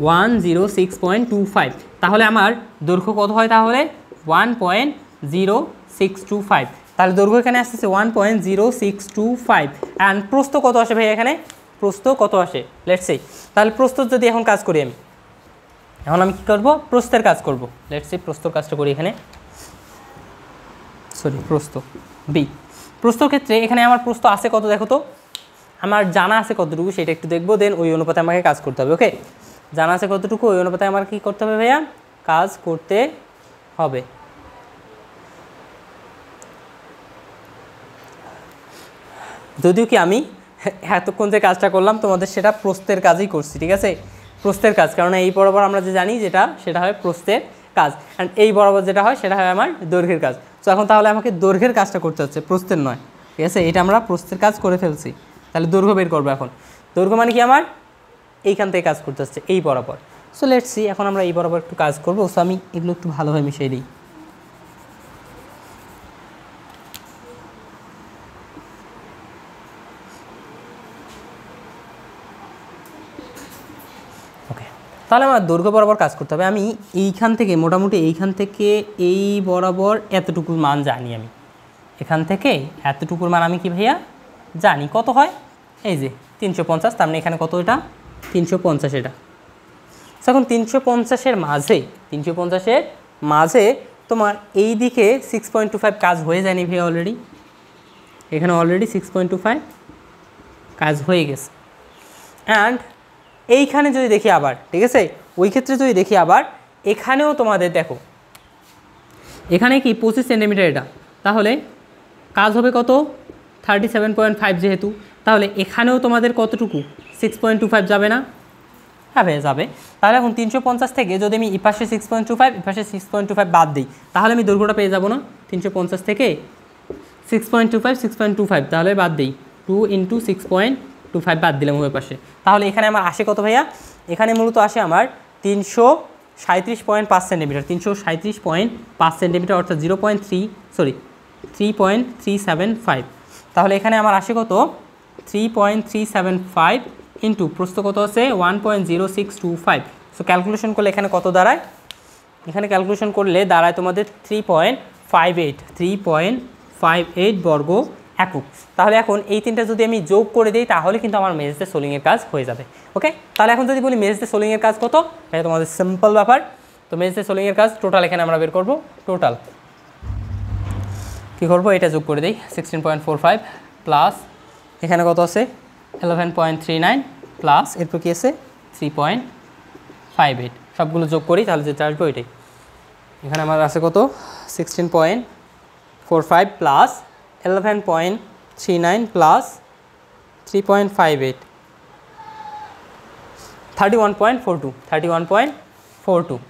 106.25। তাহলে আমার দৈর্ঘ্য কত হয়, তাহলে 1.0625, তাহলে দৈর্ঘ্য এখানে আসতেছে 1.0625, অ্যান্ড প্রস্থ কত আসে ভাই, এখানে প্রস্থ কত আসে লেটস সে। তাহলে প্রস্থ যদি এখন কাজ করি আমি, এখন আমি কী করবো, প্রস্থের কাজ করব। লেটস সে প্রস্থর কাজটা করি এখানে, সরি প্রস্থ বি। প্রস্থর ক্ষেত্রে এখানে আমার প্রস্থ আছে কত দেখো তো, আমার জানা আছে কতটুকু সেটা একটু দেখবো, দেন ওই অনুপাতে আমাকে কাজ করতে হবে। ওকে, জানা আছে কতটুকু, ওই অনুপাতে আমার কী করতে হবে ভাইয়া, কাজ করতে হবে। যদিও কি আমি এতক্ষণ যে কাজটা করলাম তোমাদের সেটা প্রস্থের কাজই করছি, ঠিক আছে, প্রস্থের কাজ, কারণ এই বরাবর আমরা যে জানি যেটা সেটা হয় প্রস্থের কাজ, অ্যান্ড এই বরাবর যেটা হয় সেটা হয় আমার দৈর্ঘ্যের কাজ। তো এখন তাহলে আমাকে দৈর্ঘ্যের কাজটা করতে হচ্ছে, প্রস্থের নয়, ঠিক আছে, এটা আমরা প্রস্থের কাজ করে ফেলছি, তাহলে দৈর্ঘ্য বের করবো। এখন দৈর্ঘ্য মানে কি, আমার এইখান থেকে কাজ করতে হচ্ছে এই বরাবর। সো লেটস সি, এখন আমরা এই বরাবর একটু কাজ করবো। সো আমি এগুলো একটু ভালোভাবে মিশিয়ে দিই। ওকে, তাহলে আমার দৈর্ঘ্য বরাবর কাজ করতে হবে। আমি এইখান থেকে মোটামুটি এইখান থেকে এই বরাবর এতটুকুর মান জানি, আমি এখান থেকে এতটুকুর মান আমি কি ভাইয়া জানি, কত হয়, এই যে 350, তার মানে এখানে কত, এটা 350, এটা। এখন 350-এর মাঝে, 350-এর মাঝে তোমার এই দিকে 6.25 কাজ হয়ে যায়নি ভাইয়া, অলরেডি এখানে অলরেডি 6.25 কাজ হয়ে গেছে। অ্যান্ড এইখানে যদি দেখি আবার, ঠিক আছে, ওই ক্ষেত্রে যদি দেখি আবার এখানেও তোমাদের দেখো, এখানে কি 25 সেন্টিমিটার এটা, তাহলে কাজ হবে কত, 37.5 যেহেতু, তাহলে এখানেও তোমাদের কতটুকু 6.25 যাবে না, হ্যাঁ ভাইয়া যাবে। তাহলে এখন 350 থেকে যদি আমি এই পাশে 6.25 এই পাশে 6.25 বাদ দিই, তাহলে আমি দৈর্ঘ্যটা পেয়ে যাবো না, 350 থেকে 6.25 তাহলে বাদ দিই, 2 × 6.25 বাদ দিলাম ওই পাশে, তাহলে এখানে আমার আসে কত ভাইয়া, এখানে মূলত আসে আমার 337.5 সেন্টিমিটার, 337.5 সেন্টিমিটার, অর্থাৎ 3.375। তাহলে এখানে আমার আসে কত, 3.375 ইন্টু প্রস্থ কত আছে 1.0625। সো ক্যালকুলেশন করলে এখানে কত দাঁড়ায়, এখানে ক্যালকুলেশন করলে দাঁড়ায় তোমাদের 3.58 বর্গ একক। তাহলে এখন এই তিনটা যদি আমি যোগ করে দিই তাহলে কিন্তু আমার মেঝেতে সোলিংয়ের কাজ হয়ে যাবে। ওকে, তাহলে এখন যদি বলি মেঝেতে সোলিংয়ের কাজ কত, এটা তোমাদের সিম্পল ব্যাপার। তো মেঝেতে সোলিংয়ের কাজ টোটাল এখানে আমরা বের করব, টোটাল কী করবো, এটা যোগ করে দিই, 16.45 প্লাস এখানে কত আছে 11.39 প্লাস এরপর কী আছে 3.58, সবগুলো যোগ করি তাহলে যেটা আসবে ওইটাই। এখানে আমার আছে কত 16.45 প্লাস 11.39 প্লাস 3.58, 31.42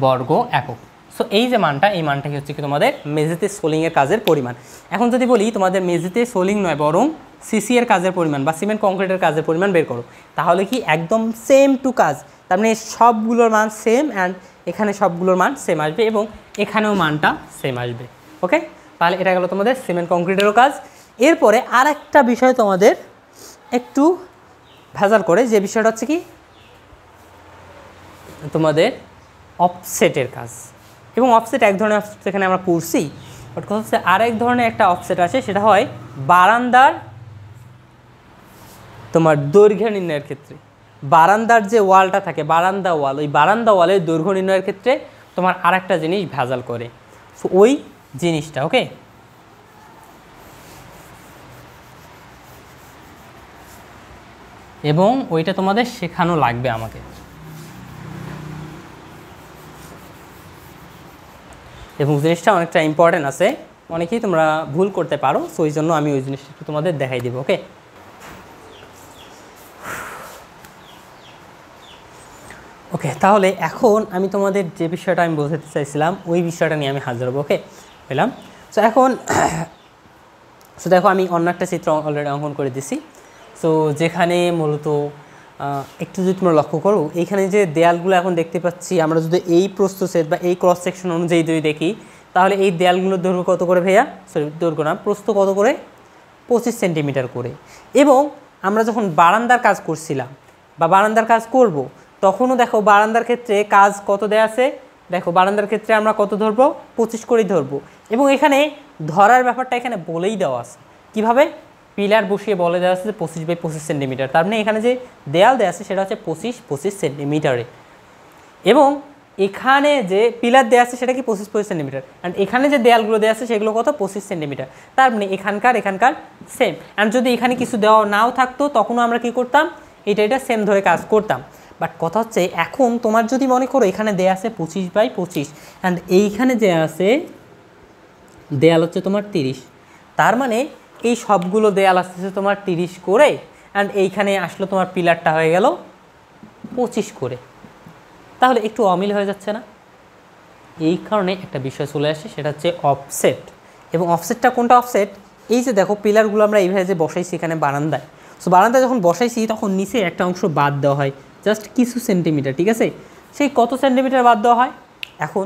বর্গ একক। সো এই যে মানটা, এই মানটা কি হচ্ছে কি তোমাদের মেঝেতে সোলিংয়ের কাজের পরিমাণ। এখন যদি বলি তোমাদের মেঝেতে সোলিং নয় বরং সিসি এর কাজের পরিমাণ বা সিমেন্ট কংক্রিটের কাজের পরিমাণ বের করো, তাহলে কি একদম সেম টু কাজ, তার মানে সবগুলোর মান সেম, অ্যান্ড এখানে সবগুলোর মান সেম আসবে এবং এখানেও মানটা সেম আসবে। ওকে, তাহলে এটা গেলো তোমাদের সিমেন্ট কংক্রিটেরও কাজ। এরপরে আর একটা বিষয় তোমাদের একটু ভেজাল করে, যে বিষয়টা হচ্ছে কি তোমাদের অফসেটের কাজ। এবং অফসেট এক ধরনের অফসেট এখানে আমরা পড়ছি, বাট কথা হচ্ছে আরেক ধরনের একটা অফসেট আছে, সেটা হয় বারান্দার তোমার দৈর্ঘ্য নির্ণয়ের ক্ষেত্রে। বারান্দার যে ওয়ালটা থাকে, বারান্দা ওয়াল, ওই বারান্দা ওয়ালের দৈর্ঘ্য নির্ণয়ের ক্ষেত্রে তোমার আরেকটা জিনিস ভেজাল করে। সো ওই জিনিসটা, ওকে, এবং ওইটা তোমাদের শেখানো লাগবে আমাকে। এবং জিনিসটা অনেকটা ইম্পর্টেন্ট আছে, অনেকেই তোমরা ভুল করতে পারো, সো এই জন্য আমি ওই জিনিসটা একটু তোমাদের দেখাই দেবো। ওকে, ওকে, তাহলে এখন আমি তোমাদের যে বিষয়টা আমি বোঝাতে চাইছিলাম ওই বিষয়টা নিয়ে আমি হাজির হবো। ওকে, পেলাম। সো এখন দেখো আমি অন্য একটা চিত্র অলরেডি অঙ্কন করে দিছি। সো যেখানে মূলত একটু যদি তোমরা লক্ষ্য করো, এইখানে যে দেয়ালগুলো এখন দেখতে পাচ্ছি, আমরা যদি এই প্রস্থ সেট বা এই ক্রস সেকশন অনুযায়ী যদি দেখি, তাহলে এই দেয়ালগুলোর দৈর্ঘ্য কত করে ভাইয়া, সরি দৈর্ঘ্য না, প্রস্থ কত করে, 25 সেন্টিমিটার করে। এবং আমরা যখন বারান্দার কাজ করছিলাম বা বারান্দার কাজ করব, তখনও দেখো বারান্দার ক্ষেত্রে কাজ কত দেয়া আছে, দেখো বারান্দার ক্ষেত্রে আমরা কত ধরবো, 25 করেই ধরবো। এবং এখানে ধরার ব্যাপারটা এখানে বলেই দেওয়া আছে, কীভাবে, পিলার বসিয়ে বলে দেওয়া আছে যে 25 সেন্টিমিটার, তার মানে এখানে যে দেয়াল দেওয়া আছে সেটা হচ্ছে 25 সেন্টিমিটারে। এবং এখানে যে পিলার দেওয়া আছে সেটা কি 25 সেন্টিমিটার, অ্যান্ড এখানে যে দেয়ালগুলো দেওয়া আছে সেগুলো কত, 25 সেন্টিমিটার। তার মানে এখানকার সেম। অ্যান্ড যদি এখানে কিছু দেওয়া নাও থাকতো তখনও আমরা কি করতাম, এটা সেম ধরে কাজ করতাম। বাট কথা হচ্ছে এখন তোমার যদি মনে করো এখানে দেয়া আছে 25/25, অ্যান্ড এইখানে যে আছে দেয়াল হচ্ছে তোমার 30, তার মানে এই সবগুলো দেয়াল আসতেছে তোমার 30 করে, অ্যান্ড এইখানে আসলো তোমার পিলারটা হয়ে গেল 25 করে। তাহলে একটু অমিল হয়ে যাচ্ছে না? এই কারণে একটা বিষয় চলে আসে, সেটা হচ্ছে অফসেট। এবং অফসেটটা কোনটা অফসেট, এই যে দেখো পিলারগুলো আমরা এইভাবে যে বসাইছি এখানে বারান্দায়, সো বারান্দায় যখন বসাইছি তখন নিচে একটা অংশ বাদ দেওয়া হয়, জাস্ট কিছু সেন্টিমিটার, ঠিক আছে? সেই কত সেন্টিমিটার বাদ দেওয়া হয়, এখন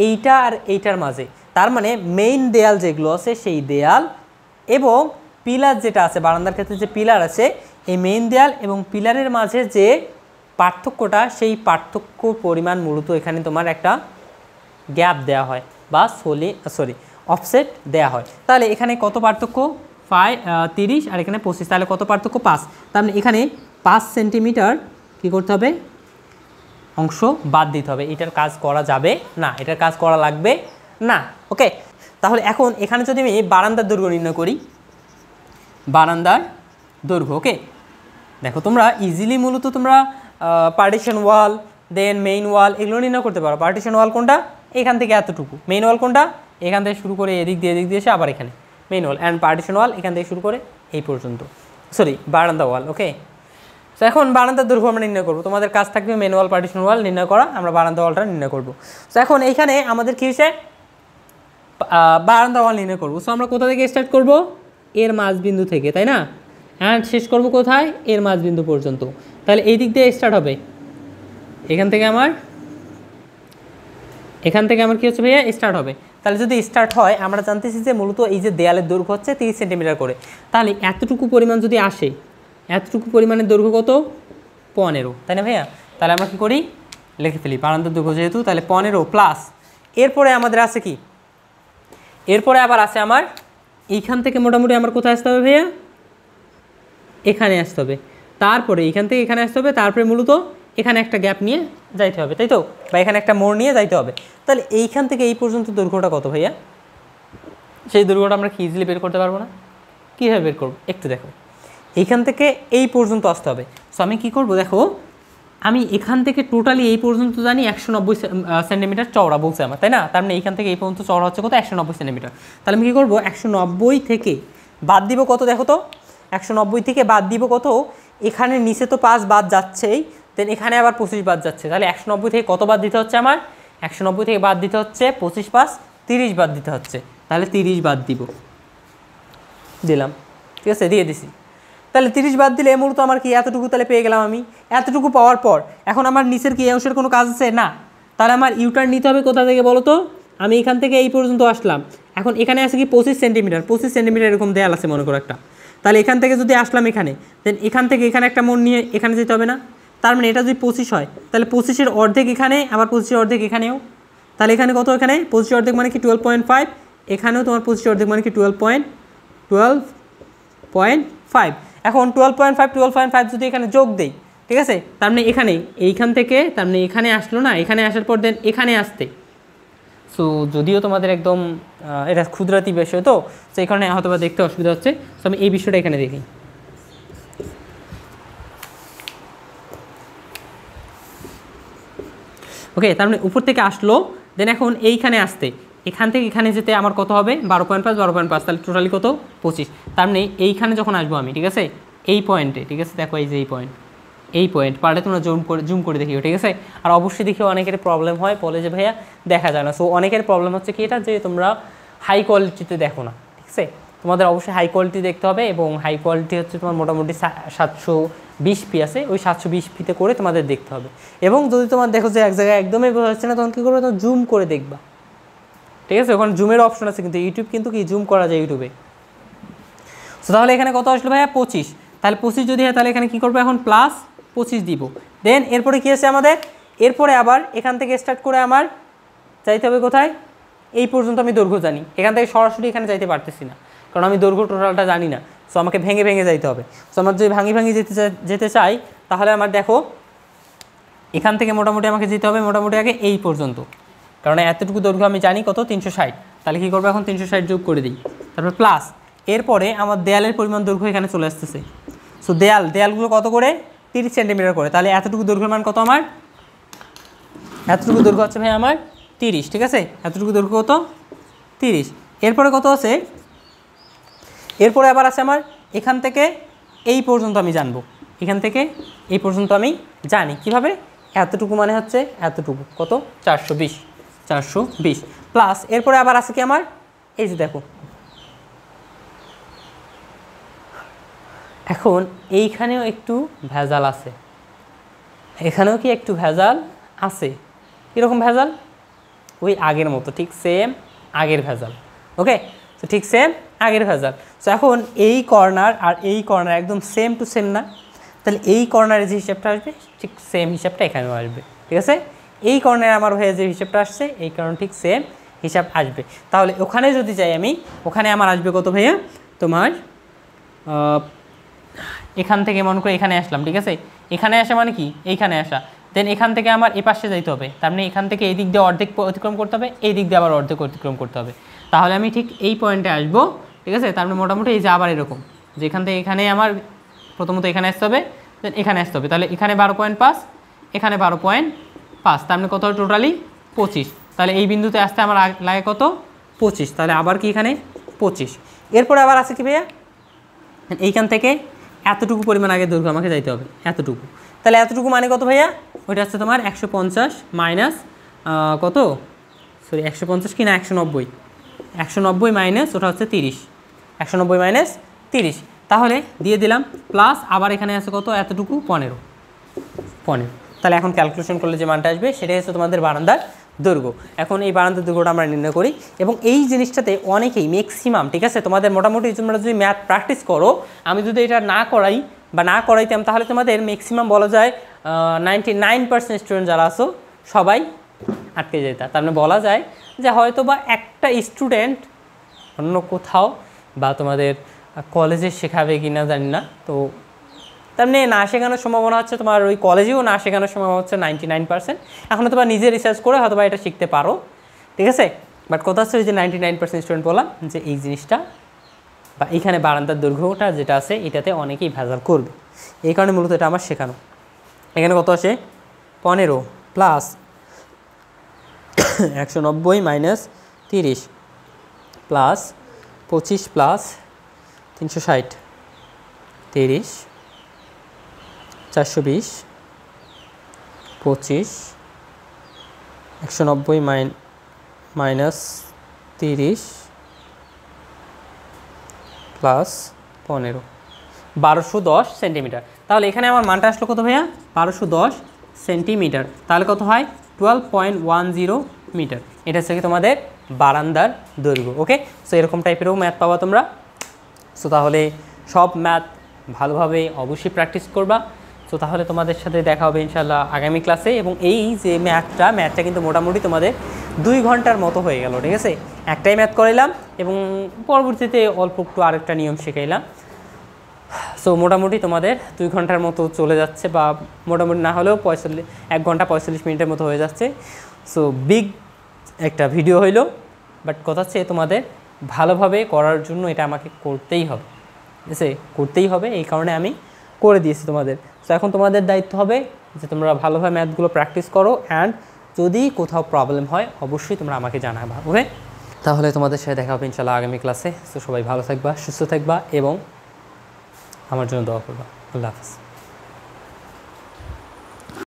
এইটা আর এইটার মাঝে, তার মানে মেইন দেয়াল যেগুলো আছে সেই দেয়াল এবং পিলার যেটা আছে বারান্দার ক্ষেত্রে যে পিলার আছে, এই মেইন দেয়াল এবং পিলারের মাঝে যে পার্থক্যটা, সেই পার্থক্য পরিমাণ মূলত এখানে তোমার একটা গ্যাপ দেওয়া হয় বা অফসেট দেওয়া হয়। তাহলে এখানে কত পার্থক্য, 30 আর এখানে 25, তাহলে কত পার্থক্য, 5। তার মানে এখানে 5 সেন্টিমিটার কী করতে হবে, অংশ বাদ দিতে হবে। এটার কাজ করা যাবে না, এটার কাজ করা লাগবে না। ওকে, তাহলে এখন এখানে যদি আমি বারান্দার দৈর্ঘ্য নির্ণয় করি, বারান্দার দৈর্ঘ্য, ওকে দেখো তোমরা ইজিলি মূলত তোমরা পার্টিশন ওয়াল, দেন মেইন ওয়াল এগুলো নির্ণয় করতে পারো। পার্টিশন ওয়াল কোনটা, এখান থেকে এতটুকু, মেইন ওয়াল কোনটা, এখান থেকে শুরু করে এদিক দিয়ে এসে আবার এখানে মেইন ওয়াল, অ্যান্ড পার্টিশন ওয়াল এখান থেকে শুরু করে এই পর্যন্ত, বারান্দা ওয়াল। ওকে, তো এখন বারান্দার দৈর্ঘ্য আমরা নির্ণয় করবো, তোমাদের কাজ থাকবে মেইন ওয়াল পার্টিশন ওয়াল নির্ণয় করা, আমরা বারান্দা ওয়ালটা নির্ণয় করবো। তো এখন এইখানে আমাদের কী হয়েছে, বারান্দা ওয়াল নির্ণয় করবো। সো আমরা কোথা থেকে স্টার্ট করব, এর মাঝবিন্দু থেকে, তাই না? অ্যান্ড শেষ করব কোথায়, এর মাঝবিন্দু পর্যন্ত। তাহলে এই দিক দিয়ে স্টার্ট হবে, এখান থেকে আমার কী হচ্ছে ভাইয়া, স্টার্ট হবে। তাহলে যদি স্টার্ট হয়, আমরা জানতেছি যে মূলত এই যে দেয়ালের দৈর্ঘ্য হচ্ছে 30 সেন্টিমিটার করে, তাহলে এতটুকু পরিমাণ যদি আসে, এতটুকু পরিমাণের দৈর্ঘ্য কত, 15, তাই না ভাইয়া? তাহলে আমরা কী করি, লিখে ফেলি বারান্দার দৈর্ঘ্য যেহেতু, তাহলে 15 প্লাস, এরপরে আমাদের আছে কি, এরপরে আবার আছে আমার এইখান থেকে মোটামুটি আমার কোথায় আসতে হবে ভাইয়া, এখানে আসতে হবে, তারপরে এইখান থেকে এখানে আসতে হবে, তারপরে মূলত এখানে একটা গ্যাপ নিয়ে যাইতে হবে, তাই তো, বা এখানে একটা মোড় নিয়ে যাইতে হবে। তাহলে এইখান থেকে এই পর্যন্ত দৈর্ঘ্যটা কত ভাইয়া, সেই দৈর্ঘ্যটা আমরা কি ইজিলি বের করতে পারবো না? কীভাবে বের করবো একটু দেখো, এইখান থেকে এই পর্যন্ত আসতে হবে। সো আমি কী করবো, দেখো আমি এখান থেকে টোটালি এই পর্যন্ত জানি 190 সেন্টিমিটার চওড়া বলছে আমার, তাই না? তার মানে এইখান থেকে এই পর্যন্ত চওড়া হচ্ছে কত, 190 সেন্টিমিটার। তাহলে আমি কী করবো, 190 থেকে বাদ দিব কত, দেখো তো 190 থেকে বাদ দিব কত, এখানে নিচে তো 5 বাদ যাচ্ছেই, দেন এখানে আবার 25 বাদ যাচ্ছে, তাহলে 190 থেকে কত বাদ দিতে হচ্ছে আমার, 190 থেকে বাদ দিতে হচ্ছে 25 + 30 বাদ দিতে হচ্ছে, তাহলে 30 বাদ দিলাম, ঠিক আছে, দিয়ে দিছি। তাহলে 30 বাদ দিলে মূলত আমার কি এতটুকু তাহলে পেয়ে গেলাম আমি। এতটুকু পাওয়ার পর এখন আমার নিচের কি অংশের কোনো কাজ আছে না, তাহলে আমার ইউটার্ন নিতে হবে কোথা থেকে বলো তো, আমি এখান থেকে এই পর্যন্ত আসলাম, এখন এখানে আছে কি 25 সেন্টিমিটার এরকম দেয়াল আছে মনে করো একটা, তাহলে এখান থেকে যদি আসলাম এখানে, দেন এখান থেকে এখানে একটা মোড় নিয়ে এখানে যেতে হবে না, তার মানে এটা যদি 25 হয় তাহলে 25-এর অর্ধেক এখানে, আবার 25-এর অর্ধেক এখানেও, তাহলে এখানে কত, এখানে 25-এর অর্ধেক মানে কি 12.5, এখানেও তোমার 25-এর অর্ধেক মানে কি 12.5। এখন 12.5 যদি এখানে যোগ দেই, ঠিক আছে, তার মানে এখানে এইখান থেকে, তার মানে এখানে আসলো না, এখানে আসার পর দেন এখানে আসতে, সো যদিও তোমাদের একদম এটা ক্ষুদ্রাতি বিষয় তো, সো এখানে হয়তো বা দেখতে অসুবিধা হচ্ছে, সো আমি এই বিষয়টা এখানে দেখি। ওকে, তার মানে উপর থেকে আসলো, দেন এখন এইখানে আসতে, এখান থেকে এখানে যেতে আমার কত হবে 12.5 12.5, তাহলে টোটালি কত 25। তার মানে এইখানে যখন আসবো আমি, ঠিক আছে, এই পয়েন্টে, ঠিক আছে, দেখো এই যে এই পয়েন্ট পারলে তোমরা জুম করে দেখিও, ঠিক আছে। আর অবশ্যই দেখিও অনেকের প্রবলেম হয়, বলে যে ভাইয়া দেখা যায় না। সো অনেকের প্রবলেম হচ্ছে কি এটা, যে তোমরা হাই কোয়ালিটিতে দেখো না, ঠিক আছে। তোমাদের অবশ্যই হাই কোয়ালিটি দেখতে হবে, এবং হাই কোয়ালিটি হচ্ছে তোমার মোটামুটি 720p আছে, ওই 720pতে করে তোমাদের দেখতে হবে। এবং যদি তোমার দেখো যে এক জায়গায় একদমই বোঝা যাচ্ছে না, তখন কী করবে, তখন জুম করে দেখবা, ঠিক আছে। ওখানে জুমের অপশন আছে, কিন্তু ইউটিউব কিন্তু কি জুম করা যায় ইউটিউবে। সো তাহলে এখানে কত আসলো ভাইয়া 25, তাহলে 25 যদি হয় তাহলে এখানে কী করবো, এখন +25 দিব। দেন এরপরে কী আছে আমাদের, এরপরে আবার এখান থেকে স্টার্ট করে আমার যাইতে হবে কোথায়, এই পর্যন্ত আমি দৈর্ঘ্য জানি, এখান থেকে সরাসরি এখানে যাইতে পারতেছি না, কারণ আমি দৈর্ঘ্য টোটালটা জানি না। সো আমাকে ভেঙে ভেঙে যাইতে হবে। সো আমার যদি ভাঙি যেতে চাই, তাহলে আমার দেখো এখান থেকে মোটামুটি আমাকে যেতে হবে মোটামুটি আগে এই পর্যন্ত, কারণ এতটুকু দৈর্ঘ্য আমি জানি কত 360। তাহলে কী করবো, এখন 360 যোগ করে দিই, তারপর প্লাস, এরপরে আমার দেয়ালের পরিমাণ দৈর্ঘ্য এখানে চলে আসতেছে। সো দেয়ালগুলো কত করে, 30 সেন্টিমিটার করে, তাহলে এতটুকু দৈর্ঘ্যের মান কত আমার, এতটুকু দৈর্ঘ্য হচ্ছে ভাই আমার 30, ঠিক আছে, এতটুকু দৈর্ঘ্য কত 30। এরপরে কত আছে, এরপরে আবার আছে আমার এখান থেকে এই পর্যন্ত আমি জানবো, এখান থেকে এই পর্যন্ত আমি জানি কিভাবে, এতটুকু মানে হচ্ছে এতটুকু কত 420 প্লাস, এরপরে আবার আছে কি আমার, এই যে দেখো এখন এইখানেও একটু ভেজাল আছে, এখানেও কি একটু ভেজাল আছে, কীরকম ভেজাল, ওই আগের মতো, ঠিক সেম আগের ভেজাল। ওকে, তো ঠিক সেম আগের ভেজাল। সো এখন এই কর্নার আর এই কর্নার একদম সেম টু সেম না, তাহলে এই কর্নারে যে হিসাবটা আসবে ঠিক সেম হিসাবটা এখানেও আসবে, ঠিক আছে। এই কর্নারে আমার হয়ে যে হিসাবটা আসছে, এই কারণে ঠিক সেম হিসাব আসবে। তাহলে ওখানে যদি যাই আমি, ওখানে আমার আসবে কত ভাইয়া, তোমার এখান থেকে মনে করে এখানে আসলাম, ঠিক আছে, এখানে আসা মানে কি এইখানে আসা, দেন এখান থেকে আমার এই পাশে যাইতে হবে, তার মানে এখান থেকে এই দিক দিয়ে অর্ধেক অতিক্রম করতে হবে, এই দিক দিয়ে আবার অর্ধেক অতিক্রম করতে হবে, তাহলে আমি ঠিক এই পয়েন্টে আসবো, ঠিক আছে। তার মানে মোটামুটি এই যে আবার এরকম, যে এখান থেকে এখানে আমার প্রথমত এখানে আসতে হবে, দেন এখানে আসতে হবে, তাহলে এখানে 12.5, এখানে 12.5, তার মানে কত টোটালি 25, তাহলে এই বিন্দুতে আসতে আমার লাগে কত 25, তাহলে আবার কি এখানে 25। এরপরে আবার আছে কি ভাইয়া, এইখান থেকে এতটুকু পরিমাণ আগে দৈর্ঘ্য আমাকে যাইতে হবে, এতটুকু, তাহলে এতটুকু মানে কত ভাইয়া, ওইটা হচ্ছে তোমার 150 মাইনাস কত, সরি 150 কি না 190 মাইনাস ওটা হচ্ছে 30, 190 মাইনাস 30, তাহলে দিয়ে দিলাম প্লাস, আবার এখানে আছে কত এতটুকু 15, তাহলে এখন ক্যালকুলেশন করলে যে মানটা আসবে সেটাই হচ্ছে তোমাদের বারান্দার দৈর্ঘ্য। এখন এই বারান্দার দৈর্ঘ্যটা আমরা নির্ণয় করি, এবং এই জিনিসটাতে অনেকেই ম্যাক্সিমাম, ঠিক আছে, তোমাদের মোটামুটি তোমরা যদি ম্যাথ প্র্যাকটিস করো, আমি যদি এটা না করাই বা না করাইতাম, তাহলে তোমাদের ম্যাক্সিমাম বলা যায় 99% স্টুডেন্ট যারা আছো সবাই আটকে যেত। তার মানে বলা যায় যে হয়তো বা একটা স্টুডেন্ট অন্য কোথাও বা তোমাদের কলেজে শেখাবে কি না জানি না, তো তার মানে না শেখানোর সম্ভাবনা হচ্ছে তোমার ওই কলেজেও না শেখানোর সম্ভাবনা হচ্ছে 99%। এখনও তোমার নিজে রিসার্চ করে হয়তো বা এটা শিখতে পারো, ঠিক আছে। বাট কথা হচ্ছে যে 99% স্টুডেন্ট বললাম যে এই জিনিসটা বা এইখানে বারান্দার দৈর্ঘ্যটা যেটা আছে এটাতে অনেকেই ভেজাল করবে, এই কারণে মূলত এটা আমার শেখানো। এখানে কত আসে 15 plus 190 minus 30 plus 25 plus 360, 30 420 25 190 minus 30 plus 15, 1210 centimetre. তাহলে এখানে আমার মানটা আসলো কত ভাইয়া 1210 সেন্টিমিটার, তাহলে কত হয় 12.10 মিটার। এটা হচ্ছে তোমাদের বারান্দার দৈর্ঘ্য। ওকে, সো এরকম টাইপেরও ম্যাথ পাবা তোমরা। সো তাহলে সব ম্যাথ ভালোভাবে অবশ্যই প্র্যাকটিস করবা। সো তাহলে তোমাদের সাথে দেখা হবে ইনশাল্লাহ আগামী ক্লাসে। এবং এই যে ম্যাথটা কিন্তু মোটামুটি তোমাদের 2 ঘন্টার মতো হয়ে গেল, ঠিক আছে। একটাই ম্যাথ করাইলাম এবং পরবর্তীতে অল্প একটু আরেকটা নিয়ম শেখাইলাম। সো মোটামুটি তোমাদের 2 ঘন্টার মতো চলে যাচ্ছে, বা মোটামুটি না হলেও 1 ঘন্টা 45 মিনিটের মতো হয়ে যাচ্ছে। সো বিগ একটা ভিডিও হইলো, বাট কথা হচ্ছে তোমাদের ভালোভাবে করার জন্য এটা আমাকে করতেই হবে, ঠিক আছে, করতেই হবে। এই কারণে আমি করে দিয়েছি তোমাদের। সো এখন তোমাদের দায়িত্ব হবে যে তোমরা ভালোভাবে ম্যাথগুলো প্র্যাকটিস করো অ্যান্ড যদি কোথাও প্রবলেম হয় অবশ্যই তোমরা আমাকে জানাবা, ওকে? তাহলে তোমাদের সাথে দেখা হবে ইনশাআল্লাহ আগামী ক্লাসে। তো সবাই ভালো থাকবা, সুস্থ থাকবা এবং আমার জন্য দোয়া করবা। আল্লাহ হাফেজ।